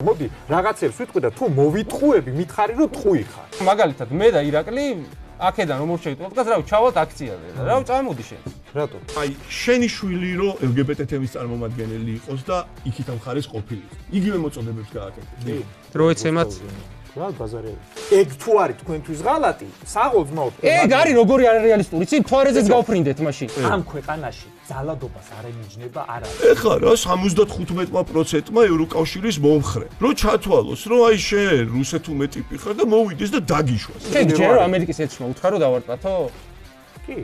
მოდი რაღაცებს ვიტყვი და თუ მოვიტყუები, მითხარი რომ ტყუი ხარ. მაგალითად მე და ირაკლი აქედან რომ მორჩევით პოდკასტს, რავი, ჩავალთ აქციაზე და რავი, წამოდი შენ. რატო? აი, შენი შვილი რომ LGBT თემის წარმომადგენელი იყოს და იქით ამ ხარეს ყოფილიყო. იგივე მოწოდებებს გააკეთეთ. რო ეცემათ რა ბაზარია. ეგ თუ არის თქვენთვის ღალატი, საღოლძმაოდ. ეგ არის როგორი არარეალისტური, ცი თვარეზეც გავფრინდეთ მაშინ. ამ ქვეყანაში ძალადობას არ ემიჯნება არა. ეხლა რა 75%-მა ევროკავშირის მომხრე. რომ ჩათვალოს, რომ აი შენ რუსეთუმე ტიპი ხარ და მოვიდეს და დაგიშვას. შენ ჯერო ამერიკის ერთმა უთხარო დავარტყათო? კი.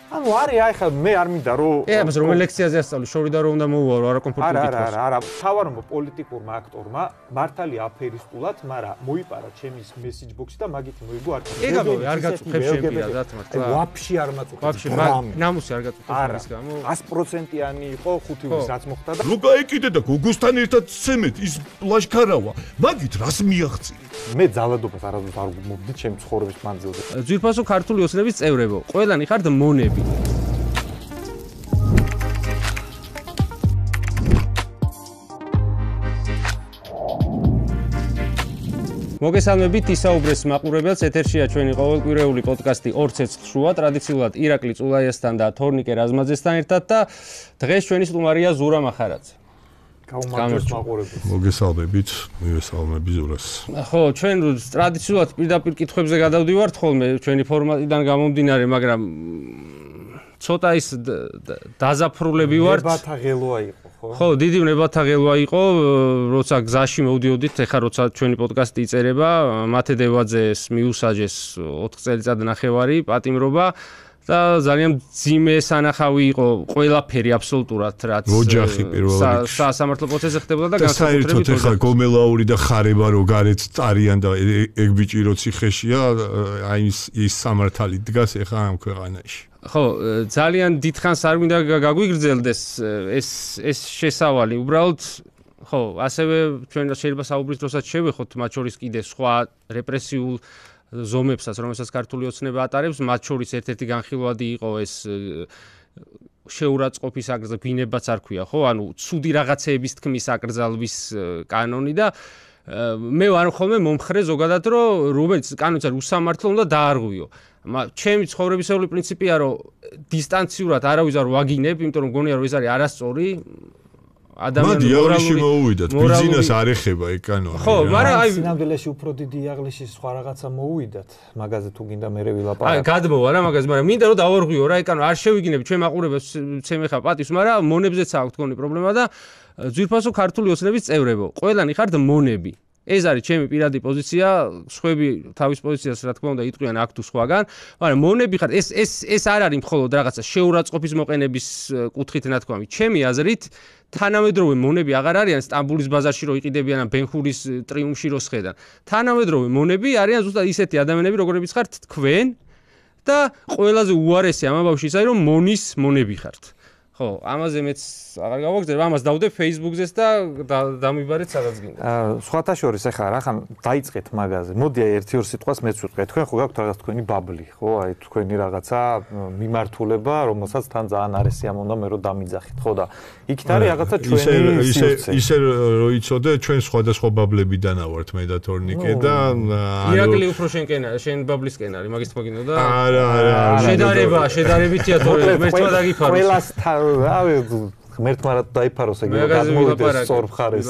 ანუ არის აი ხა მე არ მინდა რომ აბას რომელ ლექციაზე ასწავლი, შორიდან რომ უნდა მოუვარო, არა კომფორტული კითხვას. არა, თავარმა პოლიტიკურმა აქტორმა მართალი აფერისტულად, მაგრამ მოიპარა ჩემის მესიჯ ბოქსი და მაგით მოიგო არ. ეგ არ გაწუხებს შენ პირადად მართლა. ვაფშე არ მაწუხებს. ვაფშე ნამუსი არ გაწუხებს ის გამო. 100%-იანი იყო 5 თვის რაც მოხდა და რო გაიკიდე და გოგოსთან ერთად ცემეთ ის ლაშქარავა. მაგით რას მიაღწია? მე ძალადობას არასდროს არ მომდით ჩემი ცხოვრების მანძილზე. ძვირფასო ქართული ოცნების წევრებო, ყველანი ხართ მონები. მოგესალმებით ისაუბრეს მაყურებელს, ეთერშია ჩვენი ყოველკვირეული პოდკასტი 2 ცეცხლ შუა, ტრადიციულად ირაკლი წულაიასთან და თორნიკე რაზმაძესთან ერთად და დღეს ჩვენი სტუმარია ზურა მახარაძე. გაუმარჯოს მაყურებელს. მოგესალმებით, მივესალმები ზურას. ხო, ჩვენ ტრადიციულად პირდაპირ კითხვებზე გადავდივართ ხოლმე ჩვენი ფორმატიდან გამომდინარე, მაგრამ ცოტა ის დაზაფრულები ვართ. ნებათა ღელვა იყო, ხო? ხო, დიდი ნებათა ღელვა იყო, როცა გზაში მოვდიოდით, ეხლა როცა ჩვენი პოდკასტი იწერება, მათე დევაძეს მიუსაჯეს 4 წელიწადნახევარი პატიმრობა და ძალიან ძიმე სანახავი იყო ყველაფერი აბსოლუტურად, რაც ოჯახი პირველ რიგში სასამართლო პროცესზე ხდებოდა და განსაკუთრებით საერთოდ ეხლა გომელაური და ხარება რო გარეთ არიან და ეგ ბიჭი რო ციხეშია, აი ის სამართალი დგას ეხლა ამ ქვეყანაში. ხო, ძალიან დიდხანს არ მინდა გაგვიგრძელდეს ეს შესავალი. უბრალოდ ხო, ასევე ჩვენ შეიძლება საუბრის დროსაც შევეხოთ მათ შორის კიდე სხვა რეპრესიულ ზომებსაც, რომელსაც ქართული ოცნება ატარებს, მათ შორის ერთ-ერთი განხილვადი იყო ეს შეურაცხყოფის აკრძალვის ბინებაც არ ქვია, ხო? ანუ ცუდი რაღაცეების თქმის აკრძალვის კანონი და მე ვარ ხოლმე მომხრე ზოგადად, რომ რომელიც კანონიც არის უსამართლო უნდა დაარღვიო. ჩემი ცხოვრებისეული პრინციპია, რომ დისტანციურად არავის არ ვაგინებ, იმიტომ რომ გონია რომ ეს არის არასწორი. ადამიანური იაღლიში მოუვიდათ, ბიზნეს არ ეხება ეგ კანონი. ხო, მაგრამ აი სინამდვილეში უფრო დიდი იაღლიში სხვა რაღაცა მოუვიდათ, მაგაზე თუ გინდა მე ვილაპარაკო. აი გადმოვა რა მაგაზე, მაგრამ მინდა რომ დავარღვიო რა, ეგ კანონი არ შევიგინებ ჩვენ მაყურებელს ცემ ხა პატივს, მაგრამ მონებზეც აქვს თქვენი პრობლემა და ძვირფასო ქართული ოცნების წევრებო, ყველანი ხართ მონები. ეს არის ჩემი პირადი პოზიცია, სხვები თავის პოზიციას რა თქმა უნდა იტყვიან აქ თუ სხვაგან, მაგრამ მონები ხარ ეს არ არის მხოლოდ რაღაცა შეურაცხყოფის მოყენების კუთხით ნათქვამი. ჩემი აზრით, თანამედროვე მონები აღარ არიან სტამბულის ბაზარში რო იყიდებიან ან ბენხურის ტრიუმფში რო სხედან. თანამედროვე მონები არიან ზუსტად ისეთი ადამიანები, როგორებიც ხართ თქვენ და ყველაზე უარესი ამ ამბავში ის არის, რომ მონის მონები ხართ. ხო, ამაზე მეც აღარ გავაგზავნებ, ამას დავდებ Facebook-ზეც და დამიბარეთ სადაც გინდა. სხვათა შორის ახლა რახან დაიწყეთ მაგაზე. მოდი აი 1-2 სიტყვას მეც ვიტყვი. თქვენ ხო გაქვთ რაღაც თქვენი ბაბლი, ხო? აი თქვენი რაღაცა მიმართულება, რომელსაც თან ძალიან არის სიამოვნდა მე რომ დამიძახით, ხო და იქით არის რაღაცა ჩვენი ისე რო იცოდე, ჩვენ სხვადასხვა ბაბლებიდან ავართ მე და თორნიკე და ირაკლი უფრო შენ ბაბლისკენ არის, მაგის თქმა გინდა და არა. შედარებითია თორე მე თვა დაგიფაროს. ყველას რავი ღმერთმა რა დაიფაროს ეგ გადმოვიდეს სწორ მხარეს.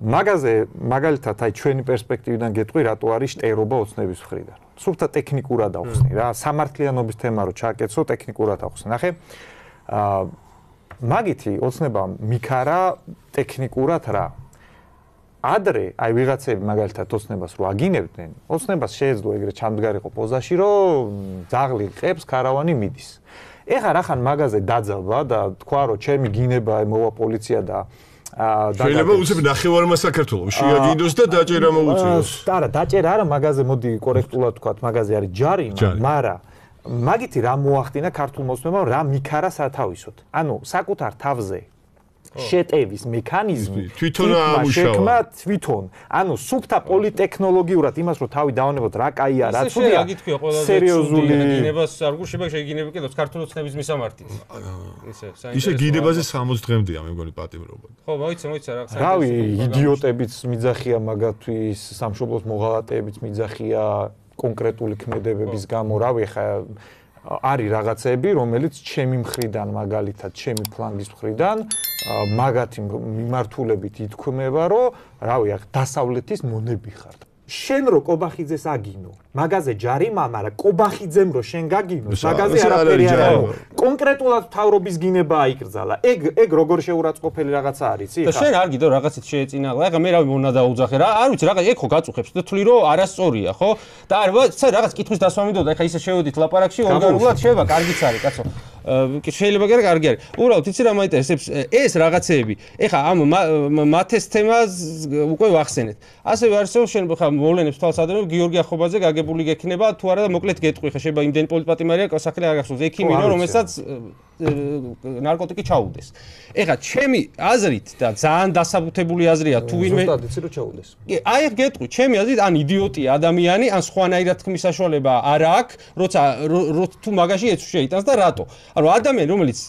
მაგაზე მაგალითად აი ჩვენი პერსპექტივიდან გეტყვი რატო არის შტერობა ოცნების მხრიდან. სულთა ტექნიკურად ავხსნი რა, სამართლიანობის თემა რო ჩაკეცო ტექნიკურად ავხსნი. ნახე, მაგითი ოცნება მიქარა ტექნიკურად რა. ადრე აი ვიღაცები მაგალითად ოცნებას რო აგინებდნენ, ოცნებას შეეძლო ეგრე ჩამდგარიყო პოზაში, რომ ძაღლი ყებს, ქარავანი მიდის. ეხლა რახან მაგაზე დაძაბა და თქვა რომ ჩემი გინება მოვა პოლიცია და შეიძლება უცებ ნახევარმა საქართველოს შეაგინდოს და დაჭერა მოუწიოს. არა, დაჭერა არა, მაგაზე მოდი კორექტულად ვთქვათ, მაგაზე არის ჯარიმა, მაგრამ მაგითი რა მოახდინა ქართულ მოსმენამ, რა მიქარა სათავისოდ. ანუ საკუთარ თავზე შეტევის მექანიზმი თვითონ ამუშავა. შექმნა თვითონ. ანუ სუფთა პოლიტექნოლოგიურად იმას რომ თავი დავანებოთ რა კაია, რა ცუდია. გითქვია ყველაზე სერიოზული გინებას არ გუშება შეგინები კიდევ ქართული ოცნების მისამართი. ისე გინებაზე 60 დღემდეა მე მგონი პატიმრობა. ხო, მოიცა რა. რავი, იდიოტებიც მიძახია მაგათთვის, სამშობლოს მოღალატეებიც მიძახია კონკრეტული ქმედებების გამო, რავი, ხა არის რაღაცები, რომელიც ჩემი მხრიდან, მაგალითად, ჩემი ფლანგის მხრიდან მაგათი მიმართულებით ითქმება, რომ რავი, დასავლეთის მონები ხარ. შენ რო კობახიძეს აგინო, მაგაზე ჯარიმა, მაგრამ კობახიძემ რო შენ გაგინოს, მაგაზე არაფერი არ არის. კონკრეტულად თავრობის გინება აიკრძალა. ეგ როგორ შეურაცხყოფელი რაღაცა არის, იცი? და შენ არ გიდო რაღაცით შეეწინაღლა. ეხლა მე რავი მონა დაუძახე რა. არ ვიცი რაღაც ეგ ხო გაწუხებს და თვლი რომ არასწორია, ხო? და არ რაღაც კითხვის დასვა მინდოდა, ეხლა ისე შევედით ლაპარაკში, ორგანულად შევა, კარგიც არის, კაცო. შეიძლება კი კარგი არის. უბრალოდ იცი რა მაინტერესებს ეს რაღაცეები. ეხლა ამ მათეს თემას უკვე ვახსენეთ. ასევე არსებობს შენ ხა მოვლენებს თვალსადრევ გიორგი ახობაძე გაგებული გექნება თუ არა და მოკლედ გეტყვი ხა შეიძლება იმდენი პოლიტპატიმარია საქმე არ გახსოვს ექიმი რომელსაც ნარკოტიკი ჩაუდეს. ეხლა ჩემი აზრით და ძალიან დასაბუთებული აზრია თუ ვინმე ზუსტად იცი რომ ჩაუდეს. აი ეგ გეტყვი ჩემი აზრით ან იდიოტია ადამიანი ან სხვანაირად თქმის საშუალება არ აქვს როცა თუ მაგაში ეცუ შეიტანს და რატო? ანუ ადამიანი რომელიც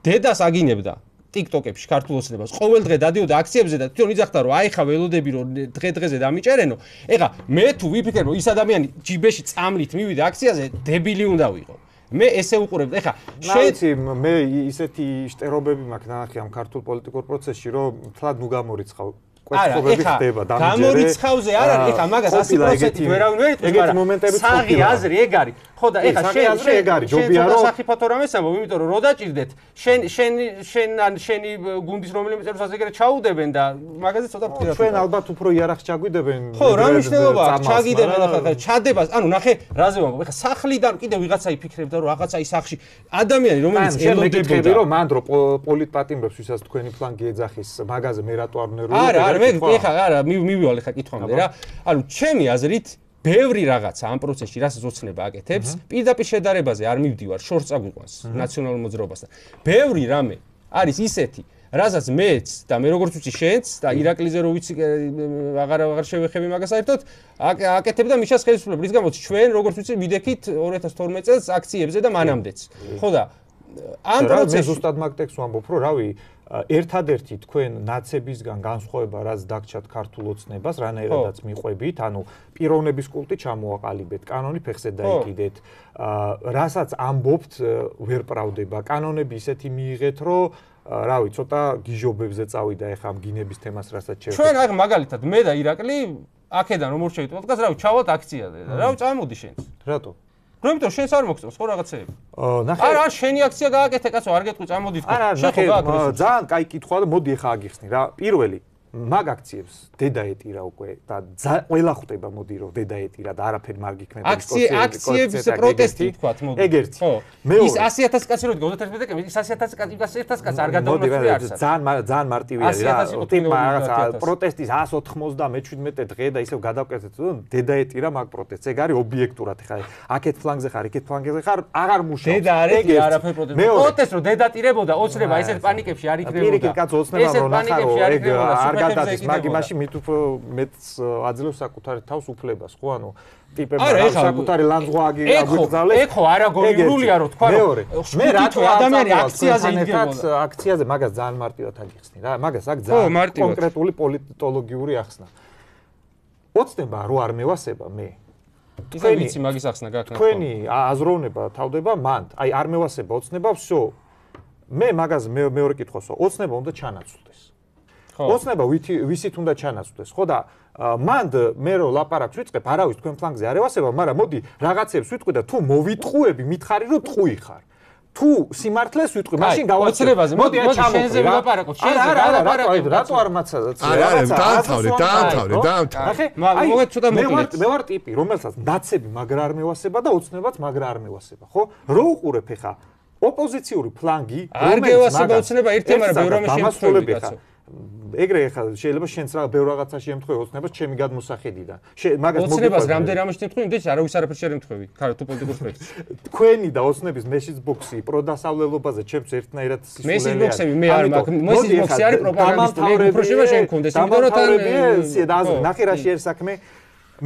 დედას აგინებდა TikTok-ებში ქართულ ოცნებას ყოველდღე დადიოდა აქციებზე და თვითონ იძახდა რომ აი ხა ველოდები რომ დღე-დღეზე დამიჭერენო. ეხლა მე თუ ვიფიქრებ რომ ის ადამიანი ჯიბეში წამლით მივიდა აქციაზე დებილი უნდა ვიყო. მე ესე უყურებ. ეხლა შენ მე ისეთი შტერობები მაქვს ნახე ამ ქართულ პოლიტიკურ პროცესში რომ თლად ნუ გამორიცხავ. კვეთილობები ხდება დამჯერე. გამორიცხავზე არ არის, ეხლა მაგას 100%-ით ვერავინ ვერ იტყვის, მაგრამ საღი აზრი ეგ არის. ხო და ეხლა შენ ეგ არის, ჯობია რომ საფიქრო რამეს ამბობ, იმიტომ რომ რო დაჭირდეთ, შენი გუნდის რომელიმე წევრსაც ეგრე ჩაუდებენ და მაგაზე ცოტა ფიქრობ. ჩვენ ალბათ უფრო იარაღს ჩაგვიდებენ. ხო, რა მნიშვნელობა აქვს ჩაგიდებენ ახლა ჩადებას, ანუ ნახე, რაზე ვამბობ, ეხლა სახლიდან კიდევ ვიღაცა იფიქრებდა რომ რაღაცა ის სახლში ადამიანი რომელიც ელოდებოდა რომ მან რო პოლიტპატიმრებს ვისაც თქვენი ფლანგი ეძახის მაგაზე მე რატო არ ვნერვე? არა, მე ეხლა არა, მივივალ ეხლა კითხვამდე რა. ანუ ჩემი აზრით ბევრი რაღაცა ამ პროცესში რასაც ოცნება აკეთებს, პირდაპირ შედარებაზე არ მივდივარ, შორს წაგვიყვანს ნაციონალურ მოძრაობასთან. ბევრი რამე არის ისეთი, რასაც მეც და მე როგორც ვიცი შენც და ირაკლიზე რო ვიცი აღარ შევეხები მაგას საერთოდ აკეთებდა მიშას ხელისუფლება. რის გამოც ჩვენ როგორც ვიცი მიდექით 2012 წელს აქციებზე და მანამდეც. ხო და ამ პროცესში ზუსტად მაგ ტექსტს ვამბობ, რომ რავი ერთადერთი თქვენ ნაცებისგან განსხვავება რაც დაგჭათ ქართულ ოცნებას, რანაირადაც მიყვებით, ანუ პიროვნების კულტი ჩამოაყალიბეთ, კანონი ფეხზე დაიკიდეთ, რასაც ამბობთ ვერ პრავდება. კანონები ისეთი მიიღეთ, რომ რავი, ცოტა გიჟობებზე წავიდა ეხა ამ გინების თემას, რასაც შევხვდით. ჩვენ აი მაგალითად მე და ირაკლი აქედან რომ მორჩევით პოდკასტს, რავი, ჩავალთ აქციაზე და რავი, წამოდი შენც. რატო? იმიტომ შენს არ მოგწევს ხო რაღაცეები. ნახე. არა, შენი აქცია გააკეთე, კაცო, არ გეტყვი, წამოდი თქო. არა, ნახე, ძალიან კაი კითხვაა და მოდი ახლა აგიხსნი რა. პირველი მაგ აქციებს დედა ეტირა უკვე და ყველა ხვდება მოდი რომ დედა ეტირა და არაფერი მარგი ქმედების აქციების პროტესტი თქვათ მოდი. ეგ ერთი. ის 100,000 კაცი რო 31 წელი ის 100,000 კაცი არ გადაუნაწილე არც. ძალიან მარტივი არის რა. რაღაცა პროტესტის 197 დღე და ისევ გადავკეთეთ დედა ეტირა მაგ პროტესტს. ეგ არის ობიექტურად ხა აქეთ ფლანგზე ხარ, იქეთ ფლანგზე ხარ, აღარ მუშაობს. დედა არ ეტირა არაფერი პროტესტი. პროტესტს რო დედა ტირებოდა ოცნება ისეთ პანიკებში არ იქნებოდა. პირიქით კაც ოცნება რომ ნახარო ეგ არ გადადის მაგიმაში მით უფრო მეც აძლევს საკუთარი თავს უფლებას ხო ანუ ტიპებმა საკუთარი ლანძღვა აგვიგზავნეს ეხ ხო არაგონიურულია რომ თქვა რომ მე რატო ადამიანი აქციაზე იდგებოდა აქციაზე მაგას ძალიან მარტივად აგიხსნი რა მაგას აქ ძალიან კონკრეტული პოლიტოლოგიური ახსნა ოცნება რო არ მევასება მე ისე ვიცი მაგის ახსნა გაქვს თქვენი აზროვნება თავდება მანდ აი არ მევასება ოცნება всё მე მაგას მეორე კითხვასო ოცნება უნდა ჩანაცვლდეს ოცნება ვისით უნდა ჩანაცვლდეს ხო და მანდ მე რო ლაპარაკს ვიწყებ არავის თქვენ ფლანგზე არ ევასება მაგრამ მოდი რაღაცებს ვიტყვი და თუ მოვიტყუები მითხარი რომ ტყუი ხარ თუ სიმართლეს ვიტყვი მაშინ გავაცნობ მოდი შენზე ვილაპარაკოთ შენზე ვილაპარაკოთ რატო არ მაცადოთ დაამთავრე მოგეთ ცოტა მოკლედ მე ვარ ტიპი რომელსაც ნაცები მაგრა არ მევასება და ოცნებაც მაგრა არ მევასება ხო რო უყურებ ეხა ოპოზიციური ფლანგი არ გევასება ოცნება ერთ თემად ბევრ რამე შემთხვევები კაცო ეგრე ხა შეიძლება შენც რა ბევრ რაღაცაში ემთხვეო ოცნებას ჩემი გადმოსახედიდან. მაგას ოცნებას რამდენ რამაში ემთხვევი, იმდენს არავის არაფერს არ ემთხვევი. თუ პოლიტიკურ პროექტს. თქვენი და ოცნების მესიჯ ბოქსი პროდასავლელობაზე ჩემს ერთნაირად სისულელია. მესიჯ ბოქსები მე არ მაქვს. მესიჯ ბოქსი არის პროპაგანდისტული, უფრო შევა შენ მქონდეს. იმიტომ რომ თან ნახე რა შეერ საქმე.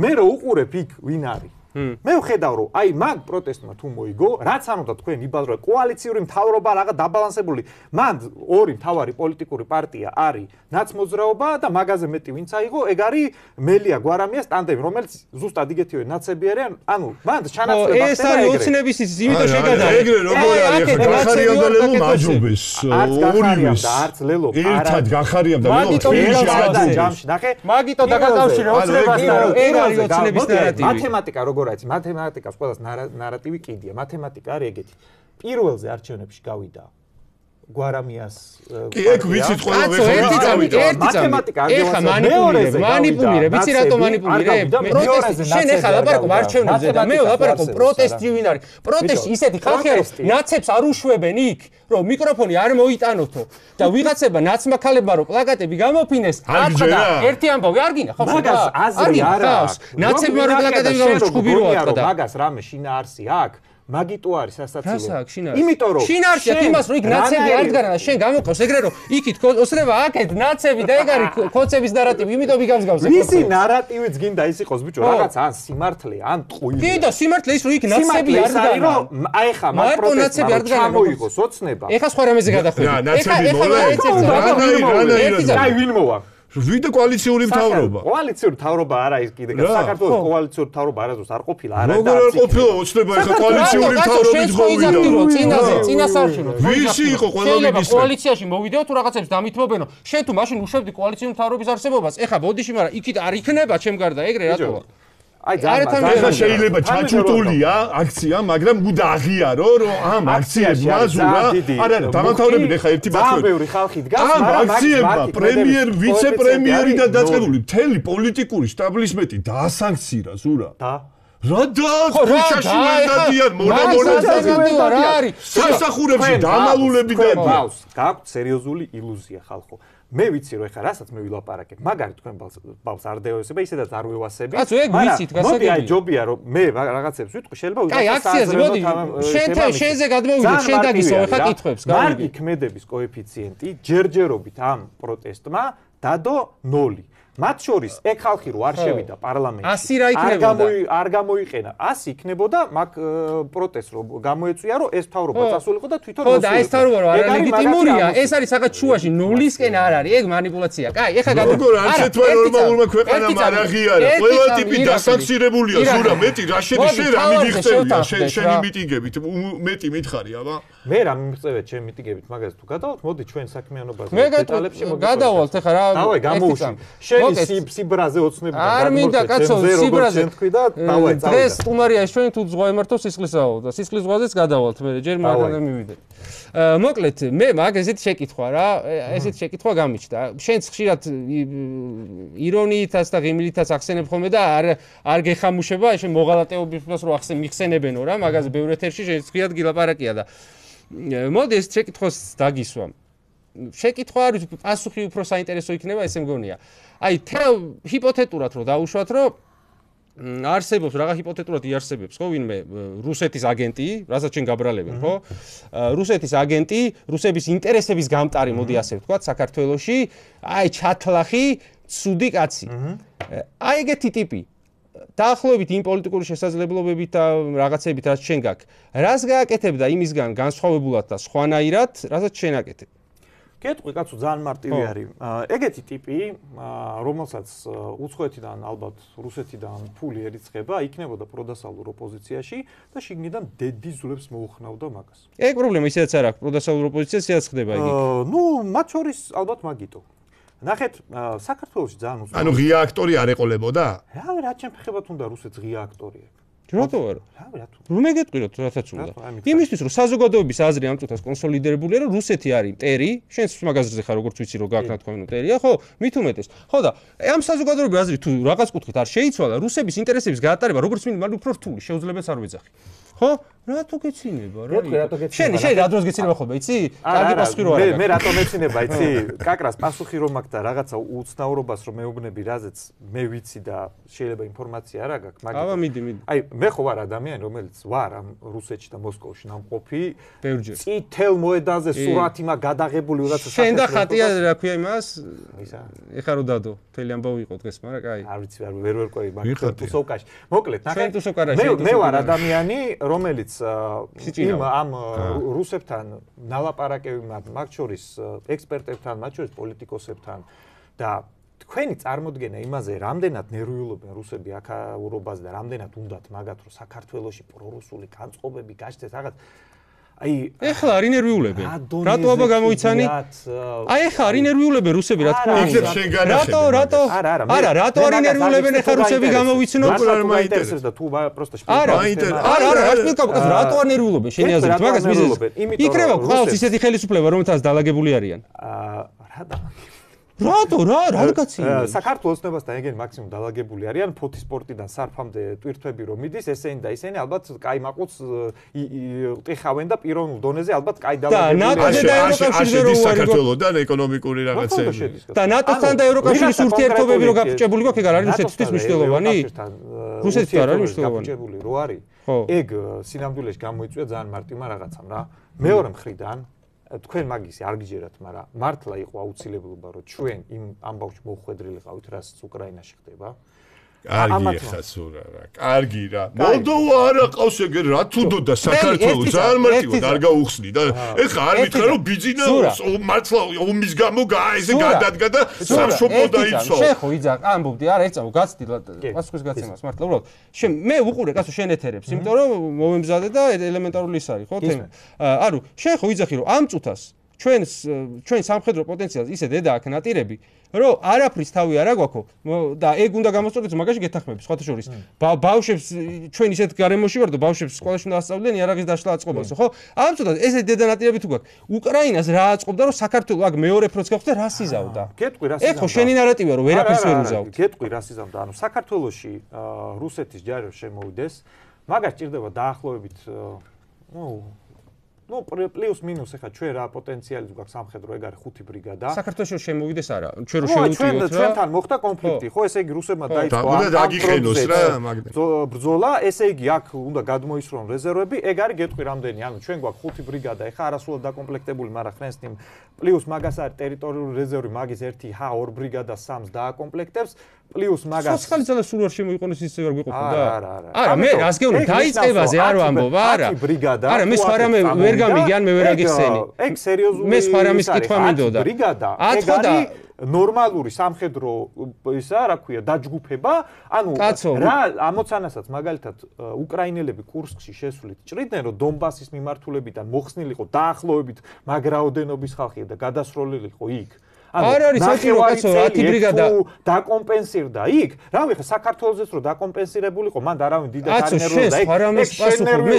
მე რო უყურებ იქ ვინ არის. მე ვხედავ რომ აი მაგ პროტესტმა თუ მოიგო, რაც არ უნდა თქვენ იბაზრო კოალიციური მთავრობა რაღაც დაბალანსებული, მან ორი მთავარი პოლიტიკური პარტია არის ნაცმოძრაობა და მაგაზე მეტი ვინც აიღო, ეგ არის მელია გვარამიას ტანდემი, რომელიც ზუსტად იგეთივე ნაცები არიან, ანუ მან ჩანაცვლება ხდება ეგრე. ეს არის ოცნების ის, იმიტომ შეგადაა. ეგრე როგორ არის ახლა გახარიამ და ლელო მაჯობეს. ორივეს და არც ლელო ერთად გახარიამ და ლელო თბილისში ჯამში, ნახე? მაგიტო დაკავშირე ოცნებასთან, რომ ეგ არის ოცნების ნარატივი. მათემატიკა როგორ არის? მათემატიკას ყველას ნარატივი კიდია. მათემატიკა არის ეგეთი. პირველზე არჩევნებში გავიდა გვარამიას კი ეგ ვიცით ყველა ვეხა მათემატიკა ეხა მანიპულირებ ვიცი რატო მანიპულირებ პროტესტი შენ ეხა ლაპარაკობ არჩევნებზე და მე ლაპარაკობ პროტესტი ვინ არის პროტესტი ისეთი ხალხია რომ ნაცებს არ უშვებენ იქ რომ მიკროფონი არ მოიტანოთო და ვიღაცება ნაცმაქალებმა რომ პლაკატები გამოფინეს ათხა და ერთი ამბავი არ გინდა ხო მაგას აზრი არ აქვს ნაცებმა რომ პლაკატები გამოფინეს ჩხუბი რო ათხა და მაგას რამე შინაარსი აქვს მაგიტო არის სასაცილო. იმიტომ რომ შინაარსია იმას რომ იქ ნაცები არ დგარა და შენ გამოყავს ეგრე რომ იქით ოცნება აქეთ ნაცები და ეგ არის კოცების ნარატივი, იმიტომ ვიგამსგავს. მისი ნარატივიც გინდა ის იყოს ბიჭო, რაღაც ან სიმართლე, ან ტყუილი. კი და სიმართლე ის რომ იქ ნაცები არ დგარა. აი ხა მაგ პროტესტმა ჩამოიღოს ოცნება. ეხა სხვა რამეზე გადახვედი. ნაცები მოლა. აი ვინ მოვა? ვიდე კოალიციური მთავრობა. კოალიციური მთავრობა არა ის კიდე. საქართველოს კოალიციური მთავრობა არასდროს არ ყოფილა, არა და როგორ არ ყოფილა ოცნება ეხა კოალიციური მთავრობით მოვიდა. წინასარჩინო. ვისი იყო ყველა მიგისტრა? კოალიციაში მოვიდეო თუ რაღაცებს დამითმობენო. შენ თუ მაშინ უშვებდი კოალიციური მთავრობის არსებობას, ეხა ბოდიში, მაგრამ იქით არ იქნება ჩემ გარდა ეგრე რატოა? აი ეხა შეიძლება ჩაჩუტულია აქცია, მაგრამ გუდა აღიარო რომ ამ აქციებს მაზურა არა დამთავრებული ეხა ერთი ბაქო. ბევრი ხალხი დგას, მაგრამ აქციებმა პრემიერ, ვიცე-პრემიერი და დაწყებული მთელი პოლიტიკური შტაბლისმენტი დაასანქცირა ზურა. და რა და ქუჩაში მენდადიან მონამორეზე რა არის? სასახურებში დამალულები და გაქვთ სერიოზული ილუზია ხალხო. მე ვიცი რომ ეხა რასაც მე ვილაპარაკებ, მაგარი თქვენ ბავშვს არ დაევესება, ისედაც არ ვევასები. კაცო, ეგ ვიცით, გასაგებია. მოდი აი ჯობია რომ მე რაღაცებს ვიტყვი, შეიძლება აი აქციაზე მოდი, შენზე გადმოვიდეთ, შენ დაგისვა ეხა კითხვებს, გავიგე. მარგი ქმედების კოეფიციენტი ჯერჯერობით ამ პროტესტმა დადო 0. მათ შორის ეგ ხალხი რო არ შევიდა პარლამენტში. 100 რა იქნებოდა? არ გამოიყენა. 100 იქნებოდა მაგ პროტესტს რომ გამოეწვია რომ ეს მთავრობა წასულიყო და თვითონ ხო და ეს მთავრობა რო არალეგიტიმურია, ეს არის რაღაც შუაში 0-ისკენ არ არის, ეგ манипуляცია. კაი, ეხა როგორ არცერთმა ნორმალურმა ქვეყანამ არ აღიარა. ყველა ტიპი დასანქცირებულია, ზურა, მეტი რა შედის შენ რა მიგიხსენია შენი მიტინგებით, მეტი მითხარი, აბა. მე რა მიმწევეთ ჩემ მიტინგებით, მაგას თუ გადავალთ, მოდი ჩვენ საქმიანობაზე დეტალებში გადავალთ ეხა რა. დავაი გამოუშვი. სიბრაზე ოცნები და არ მინდა კაცო სიბრაზე თქვი და დავაი წავიდა. დღეს სტუმარია ჩვენ თუ ზღვა ემართო სისხლისაო და სისხლის ზღვაზეც გადავალთ მე ჯერ მაგაზე მივიდეთ. მოკლედ მე მაგ ესეთ შეკითხვა რა, ესეთ შეკითხვა გამიჩნდა. შენც ხშირად ირონიითაც და ღიმილითაც ახსენებ ხოლმე და არ გეხამუშება შენ მოღალატეობებს რო მიხსენებენო რა, მაგაზე ბევრ ეთერში შენ ხშირად გილაპარაკია და მოდი ეს შეკითხვას დაგისვა. შეკითხვა არის პასუხი უფრო საინტერესო იქნება ესე მგონია. აი ჰიპოთეტურად რო დაუშვათ რომ არსებობს რაღაც ჰიპოთეტურად იარსებებს ხო ვინმე რუსეთის აგენტი, რასაც ჩვენ გაბრალებენ ხო? რუსეთის აგენტი, რუსების ინტერესების გამტარი მოდი ასე ვთქვათ საქართველოში, აი ჩათლახი, ცუდი კაცი. აი ეგეთი ტიპი დაახლოებით იმ პოლიტიკური შესაძლებლობებით და რაღაცებით რაც ჩვენ გაქვს. რას გააკეთებდა იმისგან განსხვავებულად და სხვანაირად, რასაც ჩვენ აკეთებ? კეთყვი კაცო ძალიან მარტივი არის. ეგეთი ტიპი, რომელსაც უცხოეთიდან ალბათ რუსეთიდან ფული ერიცხება, იქნებოდა პროდასალურ ოპოზიციაში და შიგნიდან დედი ზურებს მოუხნავდა მაგას. ეგ პრობლემა ისედაც არ აქვს, პროდასალურ ოპოზიციას ისედაც ხდება იგი. ნუ მათ შორის ალბათ მაგიტო. ნახეთ, საქართველოში ძალიან უცბად. ანუ ღია აქტორი არ ეყოლებოდა? რავი, რა ჩემფეხებათ უნდა რუსეთს ღია აქტორი. რატო არა? რომ ეგეთყვიროთ რასაც უნდა. იმისთვის რომ საზოგადოების აზრი ამ წუთას კონსოლიდირებულია, რომ რუსეთი არის მტერი, შენც მაგაზრზე ხარ როგორც ვიცი რომ გააკნა თქვენ მტერია, ხო? მით უმეტეს. ხო და ამ საზოგადოების აზრი თუ რაღაც კუთხით არ შეიცვალა, რუსების ინტერესების გაატარება როგორც მინიმუმ უფრო რთული, შეუძლებელს არ ვეძახი. ხო? რატო გეცინება რა? შენ რა დროს გეცინება ხოლმე, იცი? კარგი პასუხი რო არა. მე რატო მეცინება, იცი? კაკრას პასუხი რომ აქვს და რაღაცა უცნაურობას რომ მეუბნები, რაზეც მე ვიცი და შეიძლება ინფორმაცია არ აქვს, მაგრამ აბა მიდი. აი, მე ხო ვარ ადამიანი, რომელიც ვარ ამ რუსეთში და მოსკოვში ნამყოფი. ბევრჯერ. წითელ მოედანზე სურათი მაგ გადაღებული ვიღაცა სახე. შენ და ხატია რა ქვია იმას? ისა. ეხა რო დადო, მთელი ამბავი იყო დღეს, მაგრამ კაი. არ ვიცი, ვერ ყვევი, მაგრამ თუსოვკაში. მოკლედ, ნახე. მე ვარ ადამიანი, რომელიც ამ რუსებთან ნალაპარაკები მათ შორის ექსპერტებთან, მათ შორის პოლიტიკოსებთან და თქვენი წარმოდგენა იმაზე, რამდენად ნერვიულობენ რუსები აქაურობას და რამდენად უნდათ მაგათ, რომ საქართველოში პრორუსული განწყობები გაჩნდეს რაღაც აი ეხლა არ ინერვიულებენ. რატო აბა გამოიცანი? აი ეხლა არ ინერვიულებენ რუსები რა თქმა უნდა. რატო? არა, რატო არ ინერვიულებენ ეხლა რუსები გამოვიცნო? არ მაინტერესებს და თუ პროსტო არა, რატო არ ინერვიულებენ? შენი აზრით მაგას მიზეზი. იქნება ყავს ისეთი ხელისუფლება, რომელთაც დალაგებული არიან. რატო რა გაცინე? საქართველოს ოცნებასთან ეგენ მაქსიმუმ დალაგებული არიან, ფოთის სპორტიდან სარფამდე ტვირთვები რომ მიდის, ესენი და ისინი ალბათ კაი მაყუց ტიხავენ და პიროვნულ დონეზე ალბათ კაი დალაგებული არიან. საქართველოსთან ეკონომიკური რაღაცები. და ნატოსთან და ევროკავშირის ურთიერთობები რო გაფუჭებული გვაქვს, ეგ არ არის რუსეთისთვის მნიშვნელოვანი? რუსეთთვის არ არის მნიშვნელოვანი. გაფუჭებული რო არის, ეგ სინამდვილეში გამოიწვია ძალიან მარტივმა რაღაცამ რა. მეორე მხრიდან თქვენ მაგისი არ გიჯერათ, მაგრამ მართლა იყო აუცილებლობა, რომ ჩვენ იმ ამბავში მოხვედრილიყავით, რასაც უკრაინაში ხდება. კარგი ხა სურა რა. კარგი რა. მოლდოვა არ აყავს ეგერ რა თუნდო და საქართველოს ძალიან მარტივად არ გაუხსნი და ეხლა არ მითხრა რომ ბიძინა მართლა ომის გამო ესე გადადგა და სამშობლო დაიცვა. შენ ხო იძახ ამბობდი არა ეწავ გაცდი პასუხის გაცემას მართლა უბრალოდ. შენ მე უყურე კაცო შენ ეთერებს, იმიტომ რომ მომემზადე და ელემენტარული ის არის ხო თემა. ანუ შენ ხო იძახი რომ ამ წუთას ჩვენ სამხედრო პოტენციალს ისე დედა აქ ნატირები, რომ არაფრის თავი არ აგვაქვს და ეგ უნდა გამოსწორდეს მაგაში გეთანხმები სხვათა შორის. ბავშვებს ჩვენ ისეთ გარემოში ვარ და ბავშვებს სკოლაში უნდა ასწავლდნენ იარაღის დაშლა აწყობასო, ხო? ამ წუთას ესე დედა ნატირები თუ გვაქვს. უკრაინას რა აწყობდა, რომ საქართველოს აქ მეორე ფრონტს გახდა რა სიზავდა? გეტყვი რა სიზავდა? ეგ ხო შენი ნარატივია, რომ ვერაფერს ვერ უზავთ. გეტყვი რა სიზავდა? ანუ საქართველოში რუსეთის ჯარი შემოვიდეს, მაგას ჭირდება დაახლოებით პლუს მინუს ახლა ჩვენ რა პოტენციალი გვაქვს სამხედრო, ეგ არის 5 ბრიგადა. საქართველოში შემოვიდეს არა, ჩვენ რო შევუტიოთ რა. ჩვენთან მოხდა კონფლიქტი, ხო, ესე იგი რუსებმა დაიწყო ბრძოლა, ესე იგი აქ უნდა გადმოისრონ რეზერვები, ეგ არის გეტყვი რამდენი, ანუ ჩვენ გვაქვს 5 ბრიგადა, ახლა არასრულად დაკომპლექტებული, მაგრამ ხრენსნიმ პლუს მაგას არის ტერიტორიული რეზერვი, მაგის 1 ბრიგადა 3-ს დააკომპლექტებს. პლუს მაგას სოციალური ძალა სულ არ შემოიყონეს ისე ვერ გვიყოფოდა. არა, მე რას გეუბნები, დაიწყებაზე არ ვამბობ, არა. არა, მე სხვა რამე ვერ გამიგი ან მე ვერ აგიხსენი. ეგ სერიოზული მე სხვა რამის კითხვა მინდოდა. ბრიგადა, ეგ არის ნორმალური სამხედრო ისა, რა ქვია, დაჯგუფება, ანუ რა ამოცანასაც მაგალითად უკრაინელები კურსკში შესულით ჭრიდნენ, რომ დონბასის მიმართულებიდან მოხსნილიყო დაახლოებით მაგ რაოდენობის ხალხი და გადასროლილიყო იქ. არ არის საჭირო კაცო 10 ბრიგადა დაკომპენსირდა იქ. რავი ხა საქართველოსეც რო დაკომპენსირებულიყო, მან და რავი დიდად არ ნერვიულობდა იქ. მე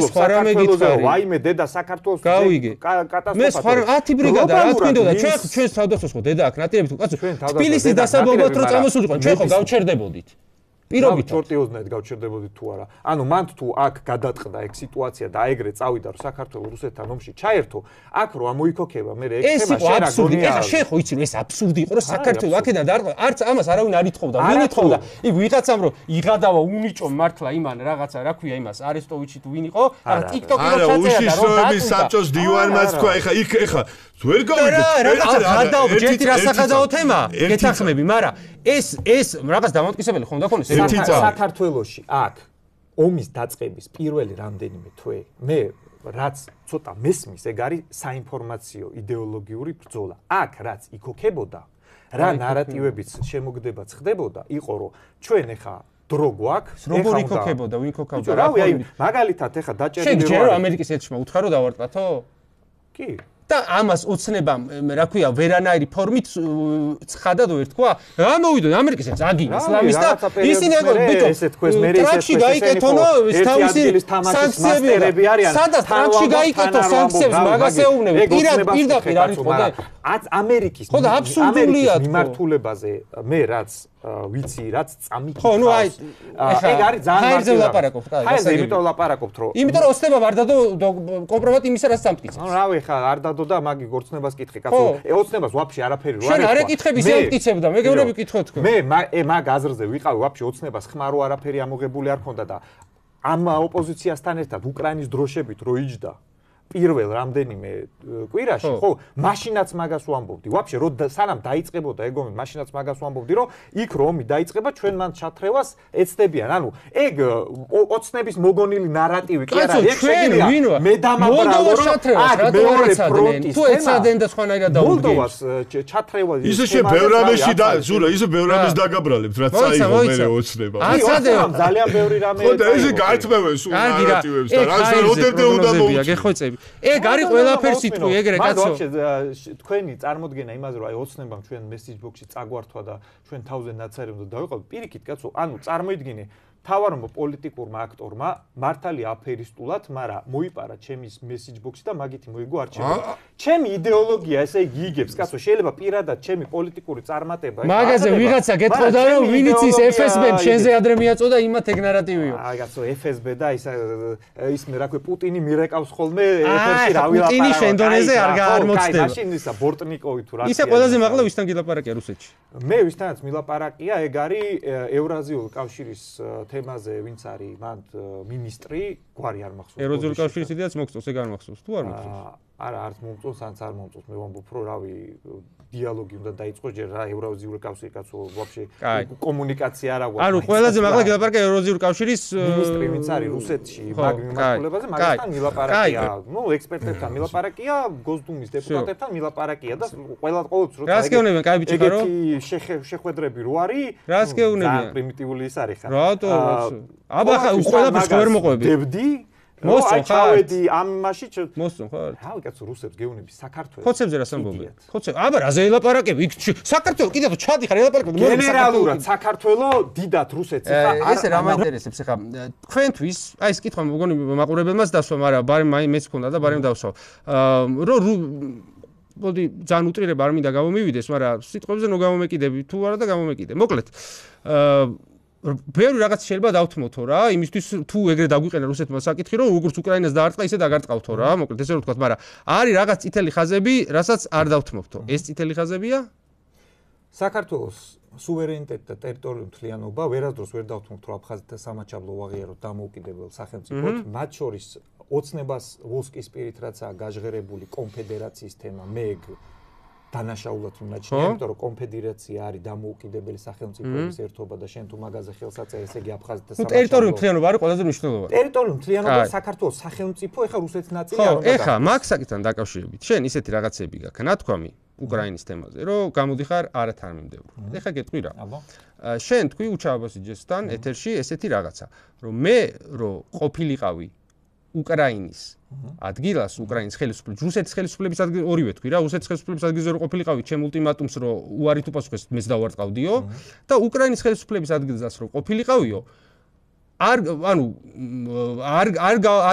სხვა რამე გითხარი. ვაიმე დედა საქართველოს კატასტროფა. მე სხვა 10 ბრიგადა რა თქინდოდა, ჩვენ თავდასხმას ხო დედა აქ ნატირებით თუ კაცო თბილისის დასაბობად რო წამოსულიყო, ჩვენ ხო გავჩერდებოდით. პირობით ჩორტიოზნეთ გავჩერდებოდით თუ არა. ანუ მან თუ აქ გადატყდა ეგ სიტუაცია და ეგრე წავიდა რომ საქართველოს რუსეთთან ომში ჩაერთო, აქ რო ამოიქოქება მე ეგ თემა შენ აგონია. ეხა შენ ხო იცი რომ ეს აბსურდი იყო რომ საქართველოს აქედან დაარტყა, არც ამას არავინ არ ითხოვდა. ვინ ითხოვდა? იქ ვიღაცამ რომ იღადავა უნიჭო მართლა იმან რაღაცა რა ქვია იმას არესტოვიჩი თუ ვინ იყო? არა TikTok-ი რო ჩაწერა და რომ უშიშროების საბჭოს დივანმაც თქვა ეხა იქ ეხა ვერ გავიგეთ. გადაო ჯეთი რასახადაო თემა გეთანხმები, მაგრამ ეს რაღაც დამოუკიდებელი ხომ დაქონეს საქართველოში აქ ომის დაწყების პირველი რამდენიმე თვე მე რაც ცოტა მესმის ეგ არის საინფორმაციო იდეოლოგიური ბრძოლა. აქ რაც იქოქებოდა, რა ნარატივებიც შემოგდებაც ხდებოდა, იყო რომ ჩვენ ეხა დრო გვაქვს, როგორ იქოქებოდა, ვინ ქოქავდა? რავი, აი მაგალითად ეხა დაჭერილი რო არის ამერიკის ერთმა უთხარო დავარტყათო? კი. და ამას ოცნებამ რა ქვია ვერანაირი ფორმით ცხადად ვერ თქვა გამოვიდო ამერიკის ეს აგინა ისლამის და ისინი ეგ ბიჭო ესე თქვეს მე ეს ტრაქში გაიკეთონო თავისი სანქციები არიან სადაც ტრაქში გაიკეთო სანქციებს მაგას ეუბნები პირდაპირ არის ხო და ამერიკის მიმართულებაზე მე რაც ვიცი, რაც წამიკითხავს. ხო, ნუ აი, ეგ არის ძალიან ჰაერზე ვლაპარაკობთ, აი, ჰაერზე იმიტომ ვლაპარაკობთ, რომ იმიტომ რომ ოცნება არ დადო კომპრომატი იმისა რაც სამტკიცებს. ნუ რავი, ხა არ დადო და მაგი გორცნებას კითხე, კაცო, ოცნებას ვაფშე არაფერი რო არ შენ არ ეკითხები, ისე ამტკიცებდა, მეგევრები კითხოთ თქვენ. მე მაგ აზრზე ვიყავი, ვაფშე ოცნებას ხმარო არაფერი ამოღებული არ ქონდა და ამ ოპოზიციასთან ერთად უკრაინის დროშებით რო იჯდა პირველ რამდენიმე კვირაში, ხო, მაშინაც მაგას ვამბობდი. ვაფშე რო სანამ დაიწყებოდა ეგ ომი, მაშინაც მაგას ვამბობდი, რომ იქ რო ომი დაიწყება, ჩვენ მან ჩათრევას ეცდებიან. ანუ ეგ ოცნების მოგონილი ნარატივი კი არა, ეგ შეგიძლია მე დამაბრალო, რომ აქ მეორე ფრონტის თუ ეცადენ და სხვანაირად დაუდგენ. მოლდოვას ჩათრევა ისე შე ბევრამეში და ზურა, ისე ბევრამეს დაგაბრალებთ, რაც წაიღო მე ოცნება. აცადეო, ძალიან ბევრი რამე. ხო და ესე გაერთმევენ სულ ნარატივებს და რა როდემდე უნდა მოვუწიო. გეხოცები. ეგ არის ყველაფერი სიტყვი ეგრე კაცო. თქვენი წარმოდგენა იმაზე რომ აი ოცნებამ ჩვენ მესეჯ ბოქსში წაგვართვა და ჩვენ თავზე ნაცარი უნდა დავიყავით. პირიქით კაცო, ანუ წარმოიდგინე თავარმა პოლიტიკურმა აქტორმა მართალი აფერისტულად, მაგრამ მოიპარა ჩემის მესეჯ ბოქსში და მაგითი მოიგო არჩევნები. ჩემი იდეოლოგია ესე იგი იგებს, კაცო, შეიძლება პირადად ჩემი პოლიტიკური წარმატება. მაგაზე ვიღაცა გეტყოდა რომ ვინიც ის FSB-მ შენზე ადრე მიაწოდა იმათ ეგ ნარატივიო. აი კაცო, FSB და ის მე რა ქვია პუტინი მირეკავს ხოლმე ეთერში რა ვილაპარაკო. პუტინი შენ დონეზე არ აი მოწდება. მაშინ ისა ბორტნიკოვი თუ რა. ისა ყველაზე მაღლა ვისთან გილაპარაკია რუსეთში. მე ვისთანაც მილაპარაკია, ეგ არის ევრაზიული კავშირის თემაზე ვინც არის მან მინისტრი, გვარი არ მახსოვს. ევრაზიული კავშირის იდეაც მოგწონს, ეგ არ მახსოვს. თუ არ მოგწონს? არა, არც მომწონს, არც არ მომწონს. მე ვამბობ, რომ რავი, დიალოგი უნდა დაიწყოს ჯერ რა ევრაზიული კავშირი კაცო, ვაფშე კომუნიკაცია არა გვაქვს. ანუ ყველაზე მაღლა გილაპარაკია ევრაზიული კავშირის მინისტრი ვინც არის რუსეთში, მაგ მიმართულებაზე, მაგასთან მილაპარაკია. ნუ ექსპერტებთან მილაპარაკია, გოსდუმის დეპუტატებთან მილაპარაკია და ყოველთვის როცა რას გეუბნებიან, კაი ბიჭი ხარო? ეგეთი შეხვედრები რო არის, რას გეუბნებიან? პრიმიტიული ის არის ხა. რატო? აბა ხა ყველაფერს ვერ მოყვები. დებდი მოსწონ ხარ? ჩავედი ამ მაშინ მოსწონ ხარ? რავი კაცო, რუსებს გეუბნები საქართველოს. ხოცებზე რას ამბობენ? ხოცები. აბა რაზე ელაპარაკები? იქ საქართველოს კიდევ ჩადიხარ ელაპარაკები. გენერალურად საქართველოს დიდად რუსეთს ხა ესე რა მაინტერესებს ხა თქვენთვის აი ეს კითხვა მგონი მაყურებელმაც დასვა, მაგრამ ბარემ მეც მქონდა და ბარემ დავსვა. მოდი ძალიან უტრირება არ მინდა გამომივიდეს, მაგრამ სიტყვებზე ნუ გამომეკიდები თუ არა და გამომეკიდე. მოკლედ ბევრი რაღაც შეიძლება დავთმოთო რა, იმისთვის თუ ეგრე დაგვიყენა რუსეთმა საკითხი, რომ როგორც უკრაინას დაარტყა, ისე დაგარტყავთო რა, მოკლედ ესე რომ ვთქვათ, მაგრამ არის რაღაც წითელი ხაზები, რასაც არ დავთმობთო. ეს წითელი ხაზებია? საქართველოს სუვერენიტეტი და ტერიტორიული მთლიანობა ვერასდროს ვერ დავთმობთ, რომ აფხაზეთთან სამაჩაბლო ვაღიაროთ დამოუკიდებელ სახელმწიფოდ, მათ შორის ოცნებას ვოლსკის პირით რაცაა გაჟღერებული კონფედერაციის თემა, მე ეგ დანაშაულად ვიმაჩნია, იმიტომ რომ კონფედერაცია არის დამოუკიდებელი სახელმწიფოების ერთობა და შენ თუ მაგაზე ხელს აწერ, ესე იგი აფხაზეთთან სამაჩაბლო. ტერიტორიული მთლიანობა არის ყველაზე მნიშვნელოვანი. ტერიტორიული მთლიანობა საქართველოს სახელმწიფო, ეხა რუსეთის ნაწილი არ უნდა. ხო, ეხა მაგ საკითხთან დაკავშირებით, შენ ისეთი რაღაცები გაქვს, ნათქვამი უკრაინის თემაზე, რომ გამოდიხარ არათანმიმდევრულად. ეხა გეტყვი რა. შენ თქვი უჩააბასიძესთან ეთერში ესეთი რაღაცა, რომ მე რომ ყოფილიყავი უკრაინის ადგილას, უკრაინის ხელისუფლების, რუსეთის ხელისუფლების ადგილ ორივე თქვი რა, რუსეთის ხელისუფლების ადგილზე რომ ყოფილიყავი, ჩემ ულტიმატუმს რომ უარით უპასუხეს, მეც დავარტყავდიო და უკრაინის ხელისუფლების ადგილზეც რომ ყოფილიყავიო, არ